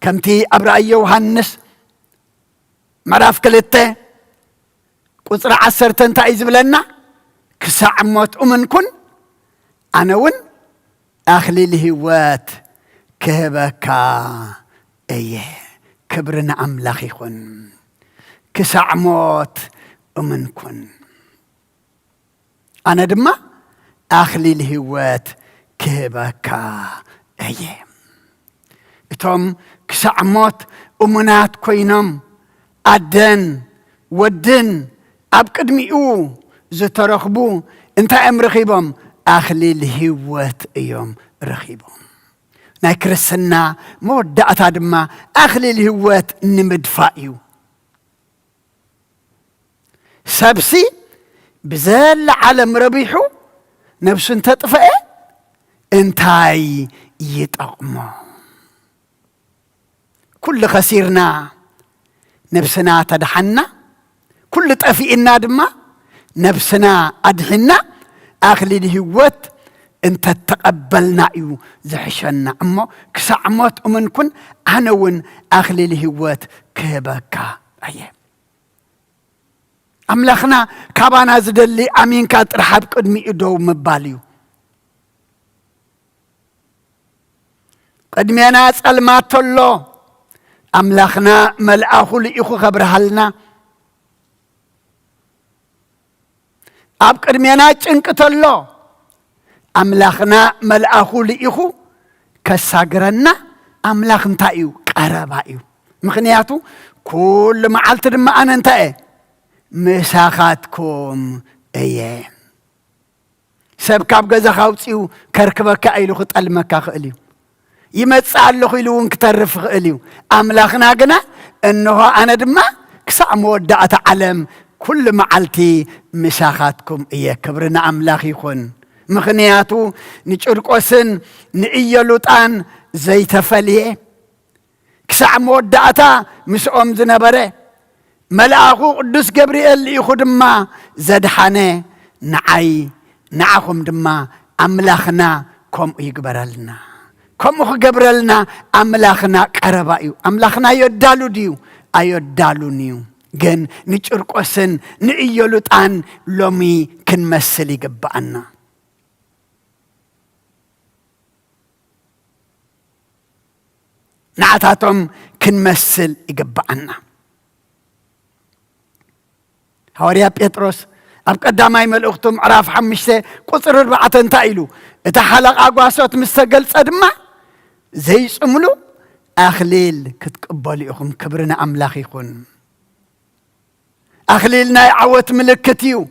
كمتي أبرأي يوحنس مراف كلته قصر عسرتن تايز بلنا كساع موت أمنكن أنا ون أخلي الهوات كهبكا إيه كبرنا أملاخيكن كساع موت أمنكن أنا دما أخلي الهوات كهبكا إيه إتوم كساع موت أمنات كوينم أدن ودن أب قدميو زترخبو انت ام رخيبهم أخلي الهوات ايوم رخيبهم ناكرسنا مودعت دما أخلي الهوات نمدفايو سابسي بزال عالم ربيحو نفس انت طفئ انتاي يطقمو كل خسيرنا نفسنا تدحنا كل طفئنا دما نفسنا أدحنا أخلي الهوات انت تقبلنا ايو زحشنا أمو كسعموت أمنكن عنون أخلي الهوات كهبكا أيه أملاخنا كابانا زدلي أمين كات رحاب قدمي إدو مباليو قدمينا أسأل ما تولو أملاخنا ملأخو لإخو خبرهالنا أب قدمينا چنكتلو أملاخنا ملأخو لإخو كساقرنا أملاخ انتايو قربايو مخنياتو كل معالت دم أنا انتاي مساخاتكم ايه سبكاب غزا خاوصيو كركبك ايلو خطلمك خاليو يمصال له يلو انكترف خاليو أملاخنا غنا انه أنا دما كسع مودعت علم كل معالتي مساخاتكم ايه كبرنا أملاخ يكون مخنياتو نچرقوسن نئيلوطان زيتفليه كسع مودعتا مسؤم زنبره ملأخو قدس جبريل يخدما زدحانه نعي نعخم دما أملاخنا كم يقبرلنا كم يقبرلنا أملاخنا قربايو أملاخنا يدالو ديو أيدالو نيو جن نچرقوسن نئيلوطان لومي كنمسل يقبعنا نعتاتهم كنمسل يقبعنا هوريا بيتروس أب قدامي ملأختم عراف حمشته قصر 4 انتايلو اتحلق أقواسات مستقل صدما زي سملو أخليل كتقبلي أخم كبرنا أملاخ يكون أخليلنا عوت ملكتيو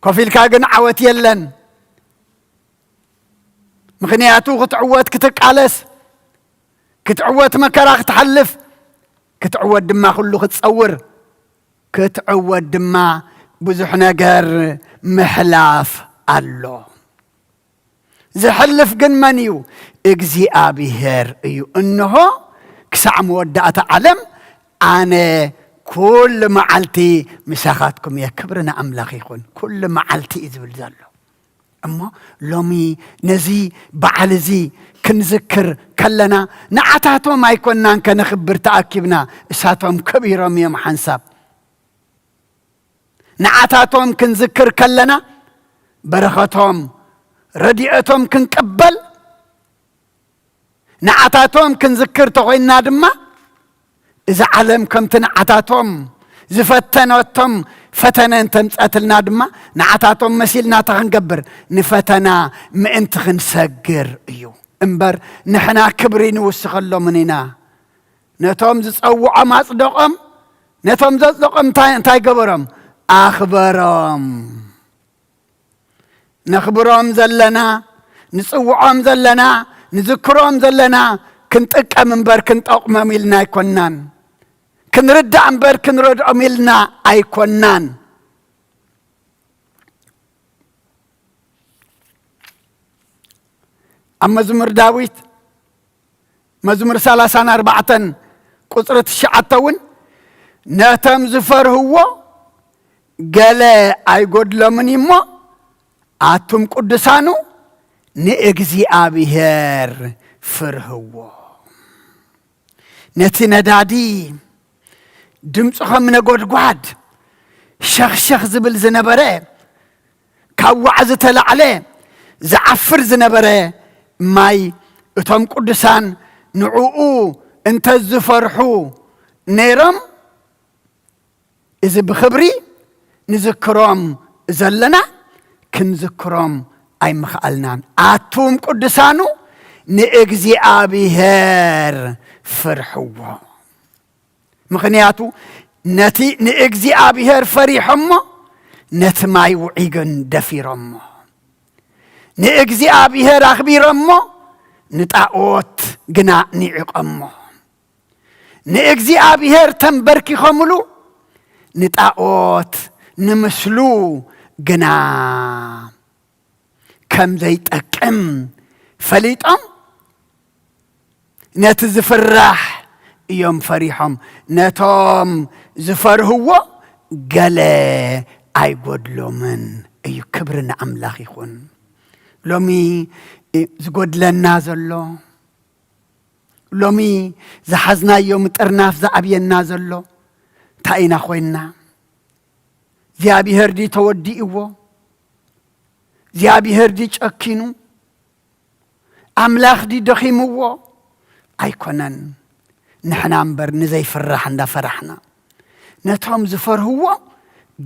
كوفيل كاغن عوت يلن مخنياتو كتعوت كتقالس كتعوت مكراخ تحلف كتعوت دما كله كتصور كتعود دما بزح نجر محلاف الله زحلف جن منيو اجزي أبيهر ايو انه كسع مودعة علم أنا كل معلتي مساخاتكم يا كبرنا أملاخ يكون كل معلتي إذبل زلو أما لومي نزي بعلزي كنذكر كلنا نعتاتهم ما يكوننا كنخبر تأكبنا اساتهم كبيرهم يا محنساب نعتاتهم كنذكر كلنا برختهم رديئتهم كنقبل نعتاتهم كنذكر تغينا دما إذا علم كم تنعتاتهم زفتناتهم فتنا تمصاتلنا دما نعتاتهم مسيلنا تخنقبر نفتنا مئنت خنسجر ايو امبر نحنا كبرين وسخلو مننا نتوم زصوعوا ماصدقم نتوم زصدقم تاي قبرم اخبرهم نخبرهم زلنا نصوعهم زلنا نذكرهم زلنا كنت منبر كنت أقوم ميلنا يكونان كنرد منبر كنرد ميلنا أيكونان أما مزمور داويت مزمور 34 قصرة الشعتون ناتم زفر هو قال أيقود لمن يمو آتم قدسانو نأجزي أبيهر فرهو نتي ندادي دمصخ من قد شخ زبل زنبره كوعز تلعله زعفر زنبره ماي اتم قدسان نعوؤو انت الزفرحو نيرم إذا بخبري نذكرهم زلنا كنذكرهم أي مخالنان آتوم قدسانو نأجزي أبيهر فرحوا مخنياتو نتي نأجزي أبيهر فريحهم نتماي وعيقن دفيرهم نأجزي أبيهر أخبيرهم نتاقوت قنا نعقهم نأجزي أبيهر تنبركي خملو نتاقوت نمسلو قنا كم زيت أكم فليتهم نت زفرح يوم فريحهم نتهم زفر هو قال أيقود له من أي كبرنا أملاخ يخون لومي زقود لنا زلو لومي زحزنا يوم ترناف زعبينا زلو تاينا خوينا زيابي هردي تودي إيوه زيابي هردي تأكينو أملاخ دي دخيمو أيكونن نحن أمبر نزي فرحنا فرحنا نتهم زفر هو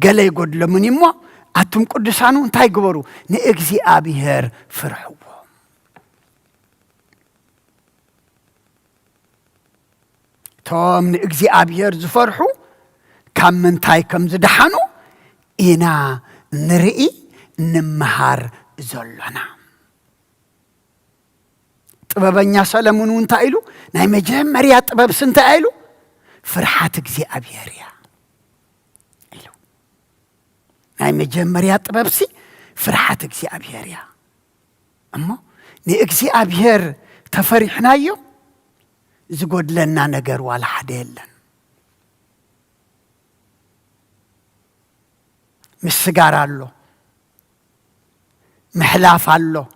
قال يقول لمن يمو أتم قدسانو انتاي قبرو نأجزي أبيهر فرحو توم نأجزي أبيهر زفرحو كم من تاي كم زدحانو إنا نرئي نمهار زلنا طبابنيا سلمون وانتا ايلو ناي مجمريا طباب سنتا ايلو فرحاتك زي ابياريا ايلو ناي مجمريا طباب سي فرحاتك زي ابياريا اما نيكزي ابيار تفرحنا يو زقود لنا نقر ولا حديلن مش سجار الله محلاف الله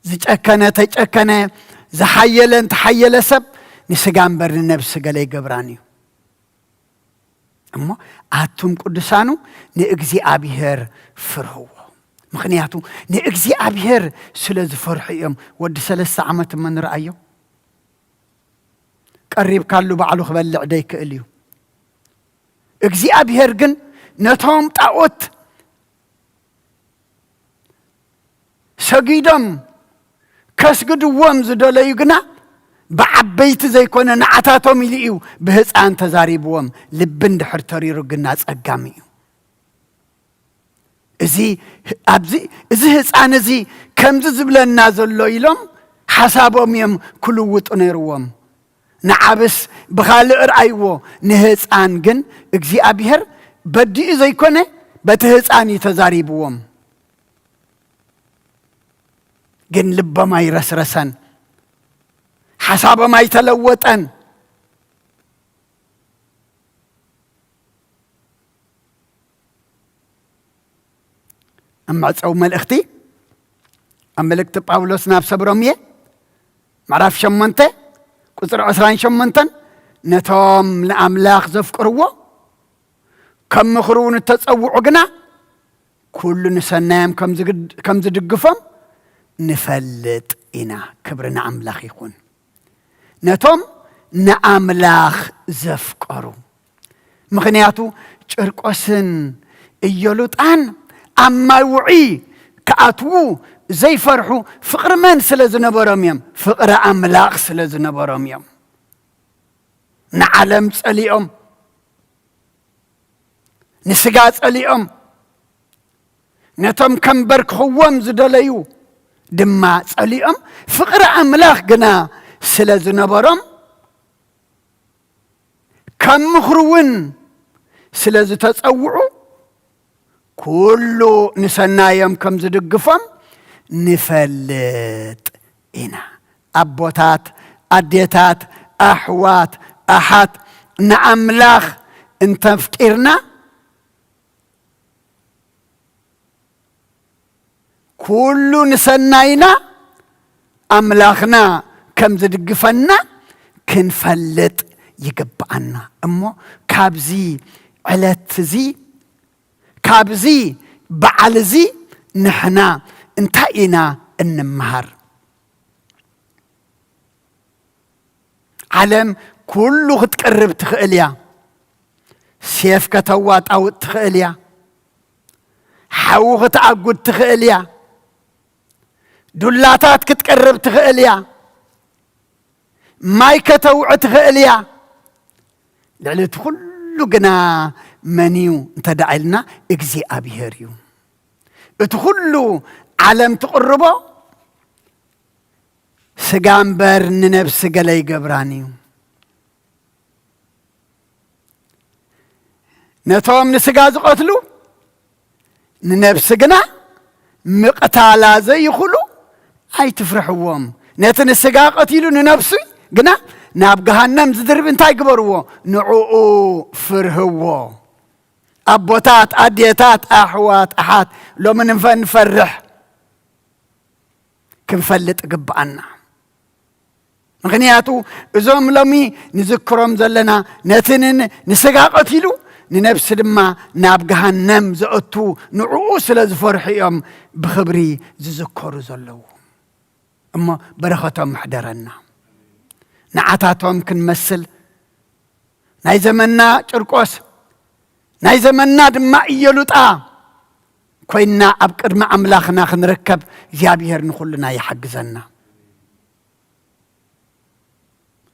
زجأكنا تجأكنا زحيلن تحيل سب نسجان بر النفس قال يقبراني أما أتوم قدسانو نأجزي أبيهر فرهو مخنياتو نأجزي أبيهر سلز فرح يوم ود 3 عامات من رأيه قريب كالو بعلو خبل عديك إليو أجزي أبيهر جن نتهم تعوت سجيدم كسجد ومز دولا يجنا بعبيت زي كنا نعتاتهم يليو بهز أنت زاري بوم لبند حرتري رجنا أجامي إزي أبزي إزي هز أنا زي كم زبل النازل ليلهم حسابهم يوم كل وط نيروهم نعبس بخالق رأيوه نهز أنجن إجزي أبيهر بدي زي كنا بتهز أني تزاري بوم جن لبا ما يرسرسن حساب ما يتلوتن أما تصوم الأختي أما لك باولوس ناب سبرومية معرف شمنته كسر 20 شمنتن نتوم لأملاخ زفقروا كم مخرون التصوع قنا كل نسنايم كم زدقفهم نفلت إنا كبرنا أملاخ يكون نتوم نأملاخ زفقرو مغنياتو چرقوسن إيولوت أن أما وعي كأتو زي فرحو فقر من سلزنا براميم فقر أملاخ سلزنا براميم نعلم سأليهم نسقات سأليهم نتم كم برك خوام زدليو دما سأليهم فقر أملاخ قنا سلزنا برام كم مخروين سلز تتصوعوا كله نسنايم كم زدقفهم نفلت إنا أبوتات أديتات أحوات أحد نأملاخ انت فكرنا كله نسناينا أملاخنا كم زدقفنا كنفلت يقبعنا أمو كابزي علت زي كابزي بعلزي نحنا انتاينا النمهر علم كله تقرب تخيليا سيف كتوات أو تخيليا حوغ تعقد تخيليا دولاتات كتقرب تخيليا ماي كتوع تخيليا لعلت كله قنا منيو انت دعيلنا اجزي ابيهريو اتخلو علم تقربو سقامبر ننفس قلي قبرانيو نتوم نسقاز قتلو ننفس قنا مقتالا زي يخلو هاي تفرحوهم نتن السقا قتلو ننفسي قنا ناب جهنم زدرب انتاي قبروا نعوء فرهوا أبوتات أديتات أحوات أحات لو من نفرح كنفلت قبعنا مغنياتو إزوم لمي نذكرهم زلنا نتنن نسقا قتلو ننفس لما ناب جهنم زقتو نعوء سلز فرحيهم بخبري زذكروا زلو أما برختهم محدرنا نعاتاتهم كنمثل ناي زمنا چرقوس ناي زمنا دما إيلوطا كوينا أبقر ما أملاخنا خنركب زيابيهر نخلنا يحقزنا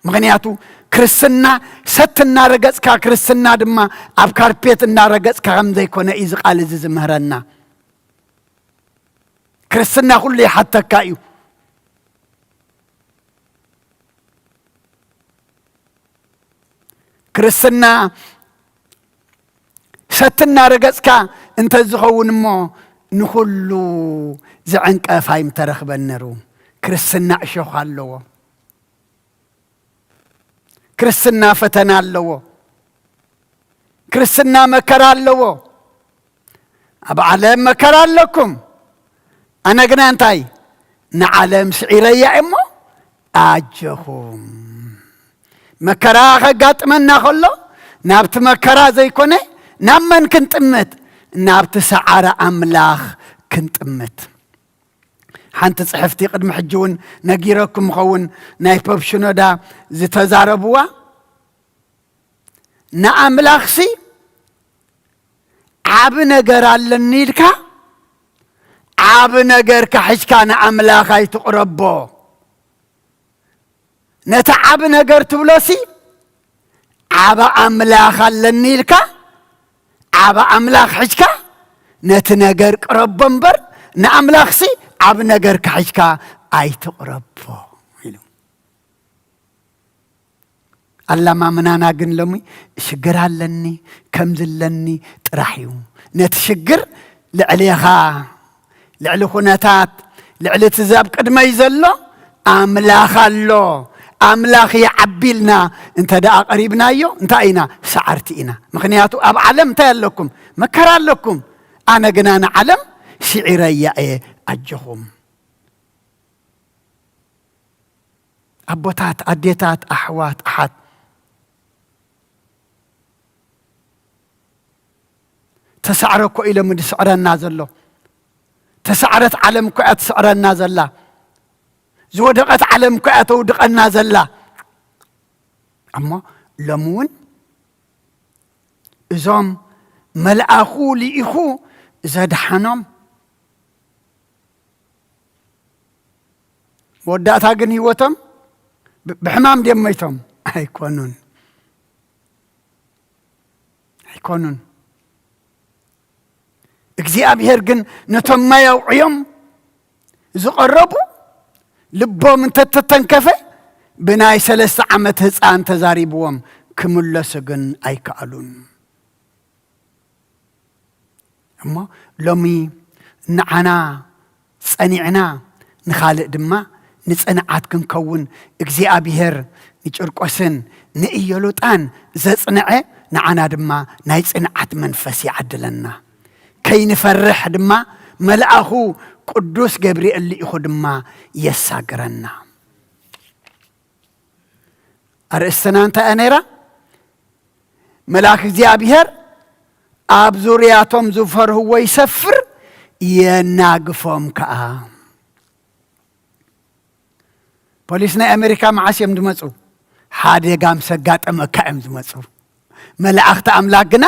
مغنياتو كرسنا ستنا رقصكا كرسنا دما أبكار بيتنا رقصكا غمزي كونا إذ قال زيز مهرنا كرسنا خلي حتى كايو كرسنا ستنا رقصكا انت زخون مو نخلو زعنك فايم ترخب النرو كرسنا اشوخ اللو كرسنا فتنا اللو كرسنا مكر اللو أبا علم مكر لكم أنا قنا انتاي نعلم سعيري يا إمو أجهم مكراها قات منا خلو نابت مكرا زي كوني نامن كنت امت نابت سعر أملاخ كنت امت حانت صحفتي قد محجون نقيركم خون نايباب شنو دا زي تزاربوا نا أملاخ سي عاب نقر على النيلكا عاب نقر كحشكا نا أملاخ اي تقربو نتعب نقر تبلسي عبا أملاخ اللنيلكا عبا أملاخ حجكا نتنقر قرب بمبر نأملاخ سي عب نقر كحجكا أي تقربو الله ما منانا قن لمي شقر هلني كمزلني ترحيو نتشقر لعليها لعلي خناتات لعلي تزاب قد ما يزلو أملاخ اللو أملاخ يعبيلنا انت دا قريبنا يو انت اينا سعرتينا مخنياتو اب علم تالكم مكرا لكم انا قنانا علم شعرية ايه اجهم ابوتات اديتات احوات احد تسعرك إلى مد سعرنا زلو تسعرت علم كأت سعرنا زلا زودقت علم كأت ودقنا زلا أما لمون إزام ملأخو لإخو زاد حنام ودات هاجن هيوتم بحمام دميتم هيكونون እግዚአብሔር ግን ነቶም ማያውዕዮም ዝቀረቡ ልቦም እንተተንከፈ ብናይ 3 ዓመት ህፃን ተዛሪብዎም ክምለሱ ግን ኣይከኣሉን እሞ ሎሚ ንዓና ጸኒዕና ንኻልእ ድማ ንጽንዓት ክንከውን እግዚአብሔር ንጭርቆስን ንኢየሉጣን ዘጽንዐ ንዓና ድማ ናይ ጽንዓት መንፈስ ይዓድለና ከይንፈርሕ ድማ መልአኹ ቅዱስ ገብርኤል ኢኹ ድማ የሳግረና አርእስተና እንታይ ነይራ መልአክ እግዚአብሔር ኣብ ዙርያቶም ዝፈርህዎ ይሰፍር የናግፎም ከዓ ፖሊስ ናይ አሜሪካ መዓስ እዮም ዝመፁ ሓደጋ ምሰጋጠመካ እዮም ዝመፁ መላእኽቲ ኣምላክ ግና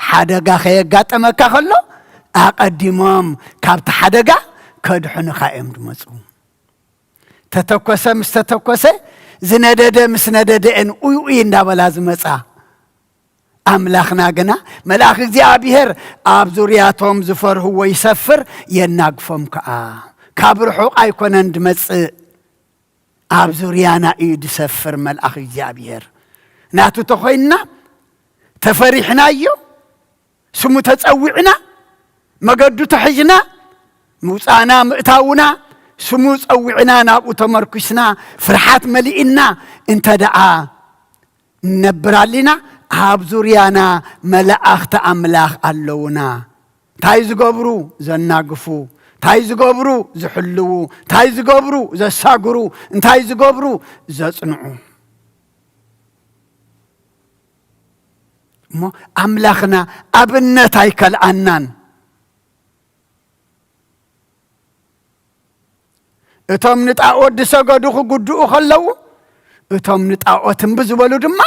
ሓደጋ ከየጋጠመካ ከሎ ኣቀዲሞም ካብቲ ሓደጋ ከድሑንካ እዮም ዝመፁ ተተኮሰ ምስ ተተኮሰ ዝነደደ ምስ ነደደአን ኡይ እንዳበላ ዝመፃ ኣምላኽና ግና መልአክ እግዚአብሔር ኣብ ዙርያቶም ዝፈርህዎ ይሰፍር የናግፎም ከዓ ካብ ርሑቕ ኣይኮነን ድመፅእ ኣብ ዙርያና እዩ ድሰፍር መልአክ እግዚአብሔር ናቱ ተኾይንና ተፈሪሕናዮ ስሙ ተጸዊዕና መገዱ ተሕጅና ምውፃና ምእታውና ስሙ ጸዊዕና ናብኡ ተመርኩስና ፍርሓት መሊእና እንተ ደኣ ነብራሊና ኣብ ዙርያና መላእኽቲ ኣምላኽ ኣለውና እንታይ ዝገብሩ ዘናግፉ እንታይ ዝገብሩ ዝሕልው እንታይ ዝገብሩ ዘሳግሩ እንታይ ዝገብሩ ዘጽንዑ እሞ ኣምላኽና ኣብነት ኣይከልኣናን እቶም ንጣዖት ዝሰገዱ ክጉድኡ ከለዉ እቶም ንጣዖት እምቢ ዝበሉ ድማ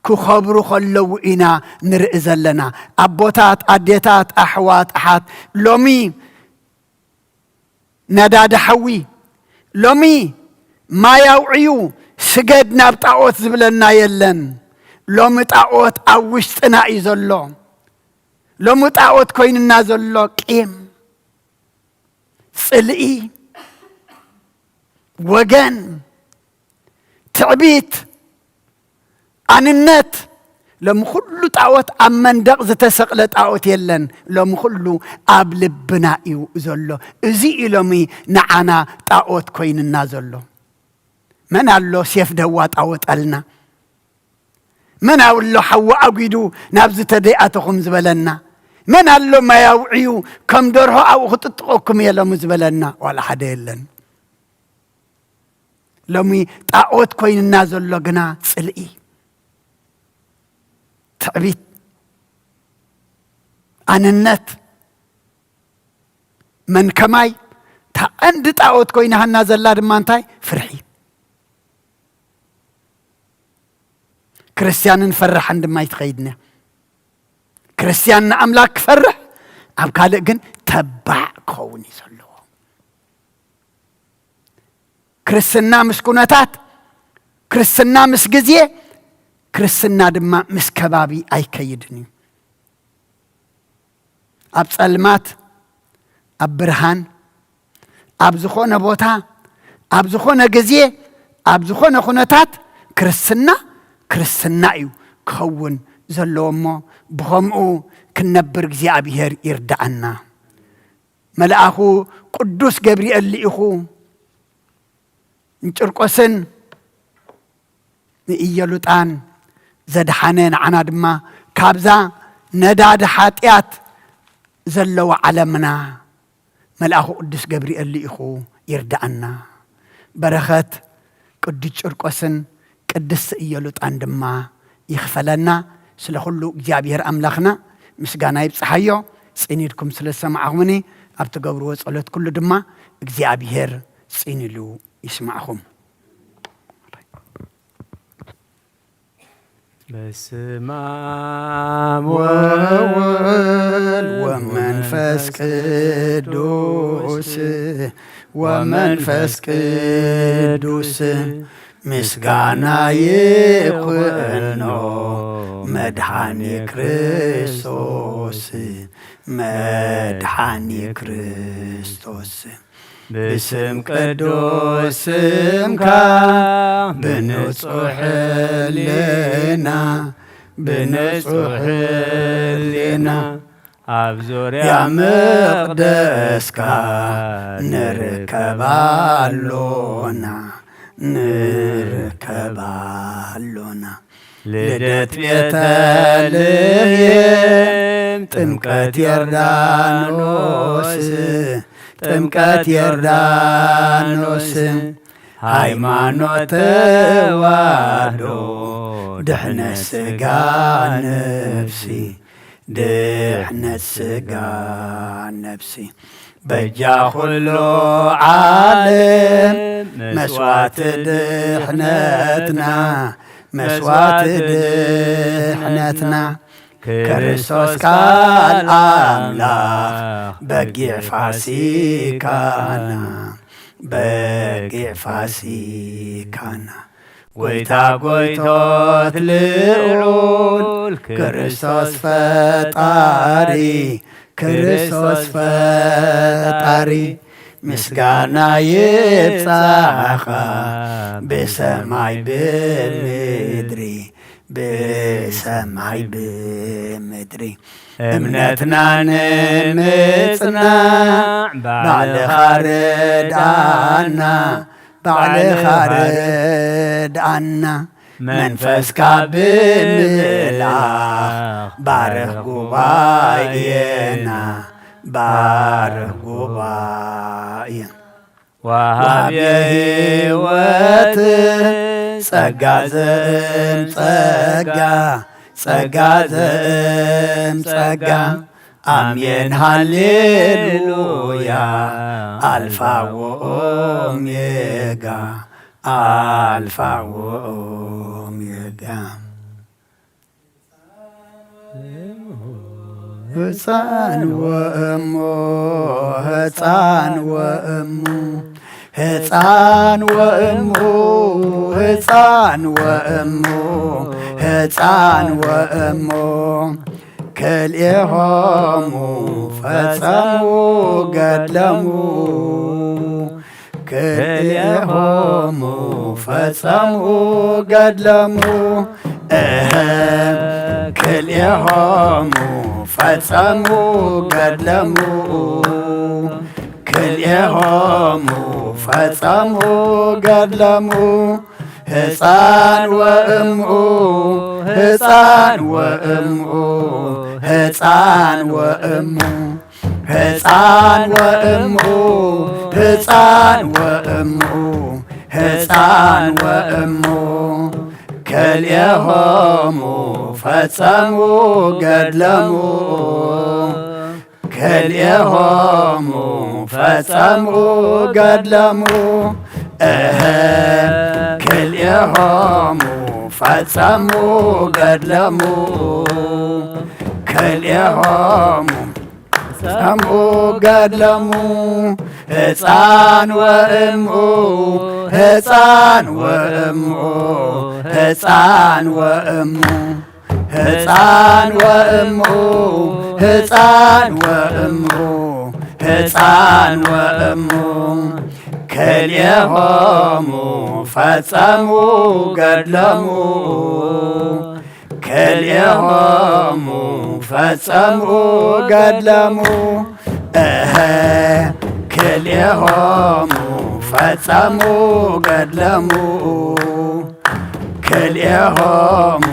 ክኸብሩ ከለዉ ኢና ንርኢ ዘለና ኣቦታት ኣዴታት ኣሕዋት ኣሓት ሎሚ ነዳደ ሓዊ ሎሚ ማያውዕዩ ስገድ ናብ ጣዖት ዝብለና የለን ሎሚ ጣዖት ኣብ ውሽጥና እዩ ዘሎ ሎሚ ጣዖት ኮይንና ዘሎ ቂም ጽልኢ ወገን ትዕቢት ኣንነት ሎሚ ኩሉ ጣዖት ኣብ መንደቕ ዝተሰቕለ ጣዖት የለን ሎሚ ኩሉ ኣብ ልብና እዩ ዘሎ እዚ እዩ ሎሚ ንዓና ጣዖት ኮይንና ዘሎ መን ኣሎ ሴፍ ደዋ ጣዖት ኣልና መን ኣሎ ሓዋ ኣጒዱ ናብ ዝተደይኣተኹም ዝበለና መን ኣሎ ማያውዕዩ ከም ደርሆ ኣብኡ ክጥጥቆኩም እየ ሎሚ ዝበለና ዋላ ሓደ የለን ሎሚ ጣዖት ኮይንና ዘሎ ግና ጽልኢ ትዕቢት ኣንነት መንከማይ ታቐንዲ ጣዖት ኮይናሃና ዘላ ድማ እንታይ ፍርሒ ክርስቲያንን ፈርሐን ድማ ይትኸይድና ክርስቲያን ንኣምላክ ክፈርሕ ኣብ ካልእ ግን ተባዕ ክኸውን እዩ ዘለዎ ክርስትና ምስ ኩነታት ክርስትና ምስ ግዜ ክርስትና ድማ ምስ ከባቢ ኣይከይድን እዩ ኣብ ጸልማት ኣብ ብርሃን ኣብ ዝኾነ ቦታ ኣብ ዝኾነ ግዜ ኣብ ዝኾነ ኩነታት ክርስትና እዩ ክኸውን ዘለዎ እሞ ብኸምኡ ክነብር እግዚኣብሔር ይርዳኣና መልአኹ ቅዱስ ገብርኤል ልኢኹ ንጭርቆስን ንኢየሉጣን ዘድሓነ ንዓና ድማ ካብዛ ነዳድ ሓጢአት ዘለዎ ዓለምና መልአኹ ቅዱስ ገብርኤል ልኢኹ ይርዳኣና በረኸት ቅዱስ ጭርቆስን ቅድስቲ ኢየሉጣን ድማ ይኽፈለና ስለ ኩሉ እግዚአብሔር ኣምላኽና ምስጋና ይብጽሐዮ ጽኒድኩም ስለ ሰማዕኹምኒ ኣብ ትገብርዎ ጸሎት ኩሉ ድማ እግዚአብሔር ጽኒሉ ይስማዕኹም በስመ አብ ወወልድ ወመንፈስ ቅዱስ ወመንፈስ ቅዱስ ምስጋና ይኩኖ መድኃኒ ክርስቶስ መድኃኒ ክርስቶስ باسم قدوس سمك بنصح لنا بنصح لنا أبزور يا مقدسك نركب اللونا نركب اللونا لدت بيتاليم تمكت يردانوس ጥምቀት ዮርዳኖስ ሃይማኖት ተዋህዶ ድሕነት ስጋ ነፍሲ ድሕነት ስጋ ነፍሲ በጃ ኩሉ ዓለም መስዋዕት ድሕነትና መስዋዕት ድሕነትና ክርስቶስ ቃል አምላክ በጊዕ ፋሲካና በጊዕ ፋሲካና ጎይታ ጎይቶት ልዑል ክርስቶስ ፈጣሪ ክርስቶስ ፈጣሪ ምስጋና ይብጻኻ ብሰማይ ብምድሪ بسماي بمدري امنتنا نمصنع بعد خارد عنا بعد خارد عنا منفسك بملاح بارك قبائنا بارك قبائنا وهب هيوت ጸጋ ዘም ጸጋ ጸጋ ዘም ጸጋ አሜን ሃሌሉያ አልፋ ወኦሜጋ አልፋ ወኦሜጋ ሕፃን ወእሞ ሕፃን ወእሙ ሕፃን ወእሙ ሕፃን ወእሙ ሕፃን ወእሙ ክልኤሆሙ ፈጸሙ ገድለሙ ክልኤሆሙ ፈጸሙ ገድለሙ ክልኤሆሙ ፈጸሙ ገድለሙ ክልኤሆሙ ፈጸሙ ገድለሙ ሕፃን ወእሙ ሕፃን ወእሙ ሕፃን ወእሙ ሕፃን ወእሙ ሕፃን ወእሙ ሕፃን ወእሙ ክልኤሆሙ ፈጸሙ ገድለሙ ክልኤሆሙ ፈጸሙ ገድለሙ ክልኤሆሙ ፈጸሙ ገድለሙ ክልኤሆሙ ፈጸሙ ገድለሙ ሕፃን ወእሙ ሕፃን ወእሙ ሕፃን ወእሙ ሕፃን ወእሙ ሕፃን ወእሙ ሕፃን ወእሙ ክልኤሆሙ ፈጸሙ ገድለሙ ክልኤሆሙ ፈጸሙ ገድለሙ ክልኤሆሙ ፈጸሙ ገድለሙ ክልኤሆሙ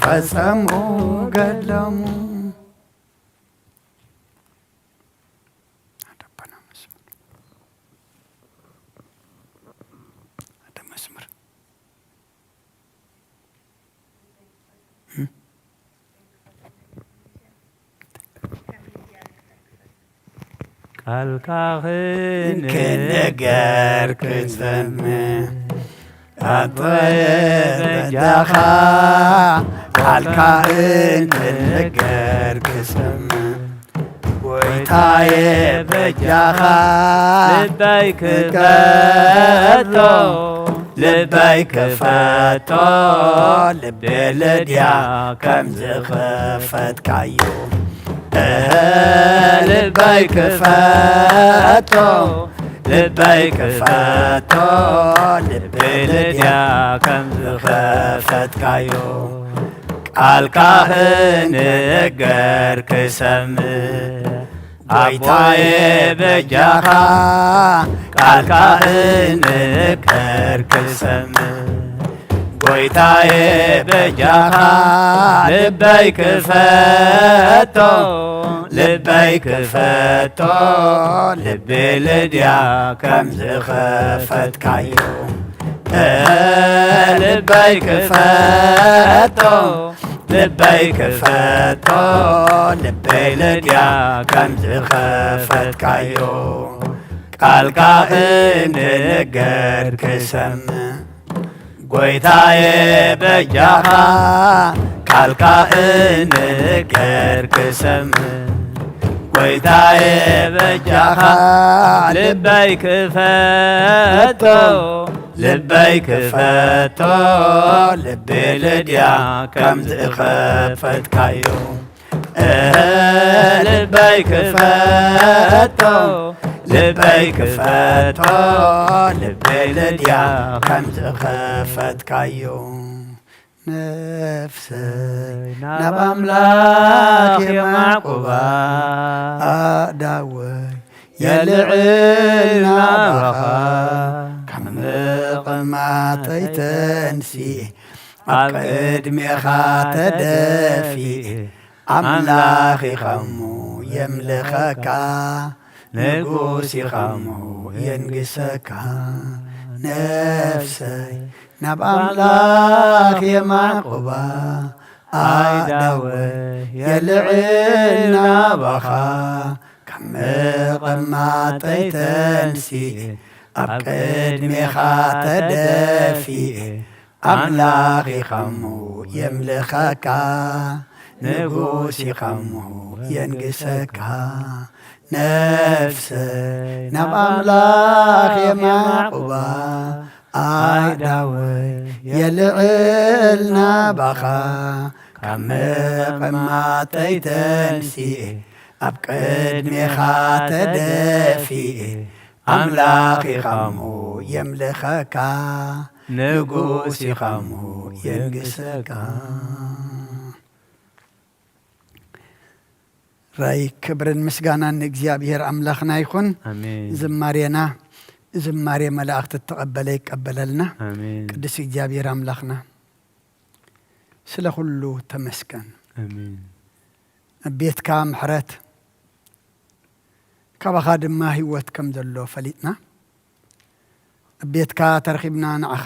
ፈጸሙ ገድለሙ ቃልካ ክንገር ክሰምዕ በጃኻ ቃልካ ክንገር ክሰምዕ ጎይታዬ በጃኻ ልበይ ክፈቶ ልበይ ክፈቶ ልቤ ልድያ ከም ዝኸፈትካዮ ልበይ ክፈቶ ልበይ ክፈቶ ልቤ ልድያ ከም ዝኸፈትካዮ ቃልካ ክንገር ክሰምዕ ጎይታዬ በጃኻ ቃልካ ክንገር ክሰምዕ ጎይታዬ በጃኻ ልበይ ክፈቶ ልበይ ክፈቶ ልቤ ልድያ ከም ዝኸፈትካዮ ልበይ ክፈቶ ልበይ ክፈቶ ልበይ ልድያ ከም ዝኸፈትካዮ ቃልካ ክንገር ክሰምዕ ጎይታዬ በጃኻ ቃልካ ክንገር ክሰምዕ ጎይታዬ በጃኻ ልበይ ክፈቶ ልበይ ክፈቶ ልቤ ልድያ ከም ዝኸፈትካዮ ልበይ ክፈቶ ልበይ ክፈቶ ልበይ ልድያ ከም ዝኸፈትካዮ ነፍሰይ ናብ ኣምላኽ የማዕቁባ ኣዳወይ የልዕል ናባኻ ከም መቐማጠይተንሲ ኣብ ቅድሜኻ ተደፊእ ኣምላኽ ኢኸሞ የምልኸካ ንጉስ ኢኸሞ የንግሰካ ነፍሰይ ናብ ኣምላኽ የማዕቁባ ኣዳወይ የልዕል ናባኻ ከም መቐማጠይተንሲ ኣብ ቅድሜኻ ተደፊእ ኣምላኽ ኢኸሞ የምልኸካ ንጉስ ኢኸሞ የንግሰካ ነፍሰይ ናብ ኣምላኽ የማዕቁባ ኣዳወይ የልዕል ናባኻ ካብ መቐማጠይተንሲ ኣብ ቅድሜኻ ተደፊእ ኣምላኽ ኢኸሞ የምልኸካ ንጉስ ኢኸሞ የንግሰካ ራይ ክብርን ምስጋናን እግዚአብሔር አምላኽና ይኹን። ዝማሬና ዝማሬ መላእክት ተቀበለ ይቀበለልና። ቅዱስ እግዚአብሔር አምላኽና ስለ ሁሉ ተመስገን። ቤትካ ምሕረት ካባኻ ድማ ህይወት ከም ዘሎ ፈሊጥና ቤትካ ተረኺብና ንዓኻ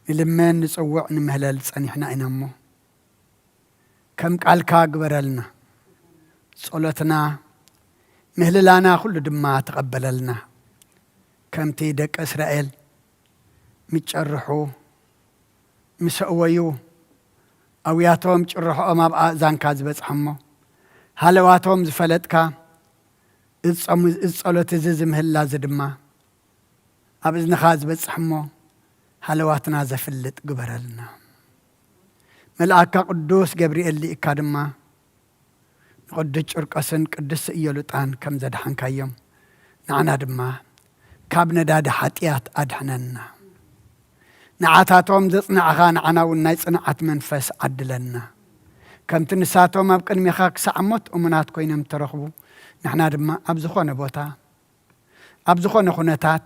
ንልመን ንፅውዕ ንምህለል ፀኒሕና ኢና እሞ ከም ቃልካ ግበረልና ጸሎትና ምህልላና ኩሉ ድማ ተቀበለልና ከምቲ ደቀ እስራኤል ምጨርሑ ምስእወዩ ኣውያቶም ጭርሖኦም ኣብ ኣእዛንካ ዝበፅሐሞ ሃለዋቶም ዝፈለጥካ እጸሎት እዚ ዝምህላ እዚ ድማ ኣብ እዝንኻ ዝበፅሕሞ ሃለዋትና ዘፍልጥ ግበረልና። መልአካ ቅዱስ ገብርኤል ሊእካ ድማ ንቅዱስ ጭርቆስን ቅዱስ ኢየሉጣን ከም ዘድሓንካዮም ንዓና ድማ ካብ ነዳዲ ሓጢአት ኣድሕነና። ንዓታቶም ዘጽንዓኻ ንዓና እውን ናይ ጽንዓት መንፈስ ዓድለና። ከምቲ ንሳቶም ኣብ ቅድሚኻ ክሳዕ ሞት እሙናት ኮይኖም ተረኽቡ ንሕና ድማ ኣብ ዝኾነ ቦታ ኣብ ዝኾነ ኩነታት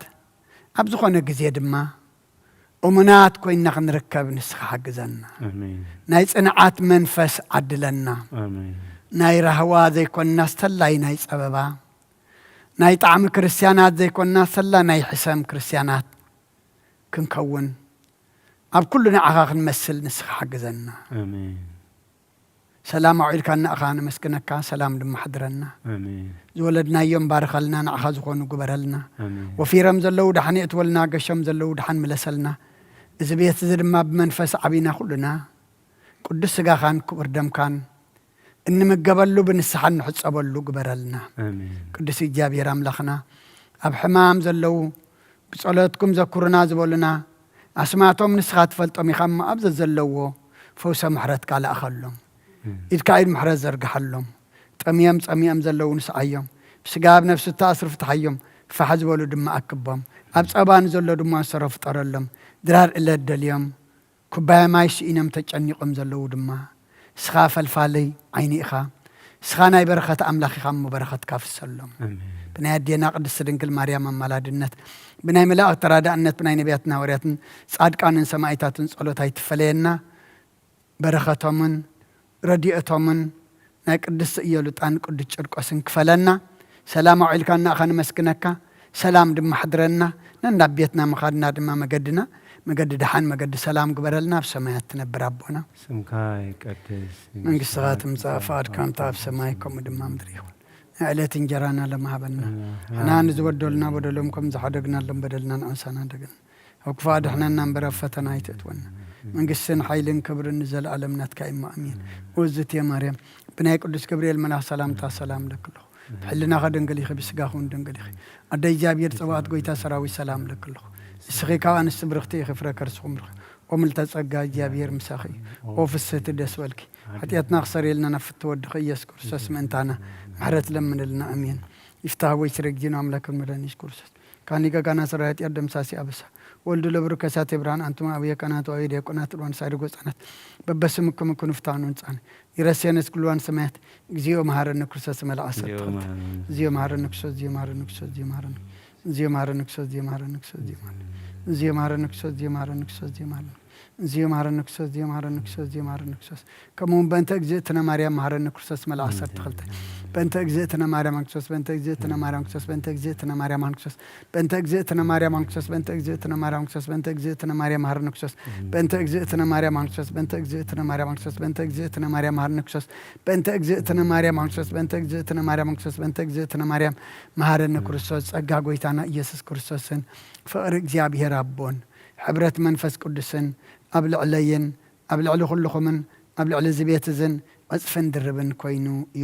ኣብ ዝኾነ ግዜ ድማ እሙናት ኮይንና ክንርከብ ንስኻ ሓግዘና። ናይ ጽንዓት መንፈስ ዓድለና። ናይ ራህዋ ዘይኮንና ስተላይ ናይ ጸበባ ናይ ጣዕሚ ክርስቲያናት ዘይኮንና ሰላ ናይ ሕሰም ክርስቲያናት ክንከውን ኣብ ኩሉ ንዓኻ ክንመስል ንስኻ ሓግዘና። سلام عيلكنا أخانا مسكنك سلام دم حضرنا آمين زولدنا يوم بارك لنا نأخذ خون قبرلنا آمين وفي رمز اللو دحن يتولنا قشم زلو دحن ملسلنا إذا بيت زد ما بمنفس عبينا كلنا قدس خان كبر دم كان إن مقبلو بنسحن حس أبلو قبرلنا آمين قدس إجابي رملخنا أب حمام زلو بصلاتكم ذكرنا زبولنا أسمعتم نسخات فلتم يخم أبز زلو فوس محرتك على أخلهم إذ كايد محرز زرق حلهم تأميم زلو نسعيهم بسقاب نفس التأثر فتحيهم فحزب ولو دم أكبهم أبز أبان زلو دم صرف طرلهم درار إلا الدليم كبايا مايش إنم تجنيقم زلو دم سخاف الفالي عيني إخا سخانا بركة أملاخي خام وبركة كاف السلم بناي دينا قدس دنكل مريم ملادنت بناي ملاء ترادأنت بناي نبياتنا ورياتن صادق أن سمايتاتن صلوتاي تفلينا بركتهم رديئتهم ناي قدس إيالوت أن قدس شرقوسن كفلنا سلام عليكنا أخانا مسكنك سلام دم حضرنا ننبيتنا مخادنا دم مقدنا مقد دحان مقد سلام قبرلنا بسمايات تنبر ربنا سمكاي قدس من قصات مصافات كان طاب سمايكم دم مدريهم عليت انجرانا لما هبلنا احنا نزودلنا بدلهم زحدقنا لهم بدلنا انسانا دقنا وكفاد احنا نمبر فتنا يتتونا من قسن حيلن كبر نزل علمنا تكايم امين وزت يا مريم بناي قدس جبريل منا سلام لك الله حلنا غدن قليخ بسقاخون دنقليخ ادي جابير صوات قويتا سراوي سلام لك الله سخيكا أنس برختي خفرك رسومرخ وملت تصقى جابير مساخي وفسيت الدسولك حتى يتناخسر لنا نفت ودخي يسكر سس من تانا محرت لمن لنا أمين يفتح ويسرق جينا أملاك المدن يشكر سس كان يقا كانا سرايات يردم ساسي أبسا ولد لبرو كسات إبران أنتم أبيا كانت وعيدي كانت روان سايرقو سانت ببسمكم يكون فتانون ساني يرسيانس كلوان سمعت زيو مهارن نكرسس ملا أسد زيو مهارن نكسس زيو مهارن نكسس زيو مهارن زي مارن نكسوس زي مارن نكسوس زي مارن زي مارن نكسوس زي مارن نكسوس زي مارن زي مارن نكسوس زي مارن نكسوس زي مارن نكسوس كمون بنت أجزتنا مريم مارن نكسوس ملا عصر دخلت بنت أجزتنا مريم نكسوس بنت أجزتنا مريم نكسوس بنت أجزتنا مريم نكسوس بنت أجزتنا مريم نكسوس بنت أجزتنا مريم نكسوس بنت أجزتنا مريم مارن نكسوس بنت أجزتنا مريم نكسوس بنت أجزتنا مريم نكسوس بنت أجزتنا مريم مارن نكسوس بنت أجزتنا مريم نكسوس بنت أجزتنا مريم نكسوس بنت أجزتنا مريم مارن نكرسوس أجاقويتانا يسوع كريستوسن فأر እግዚአብሔር አቦን ሕብረት መንፈስ ቅዱስን ኣብልዕ ለየን ኣብልዕ ለኹልኹምን ኣብልዕ ለዝቤትዝን ወጽፈን ድርብን ኮይኑ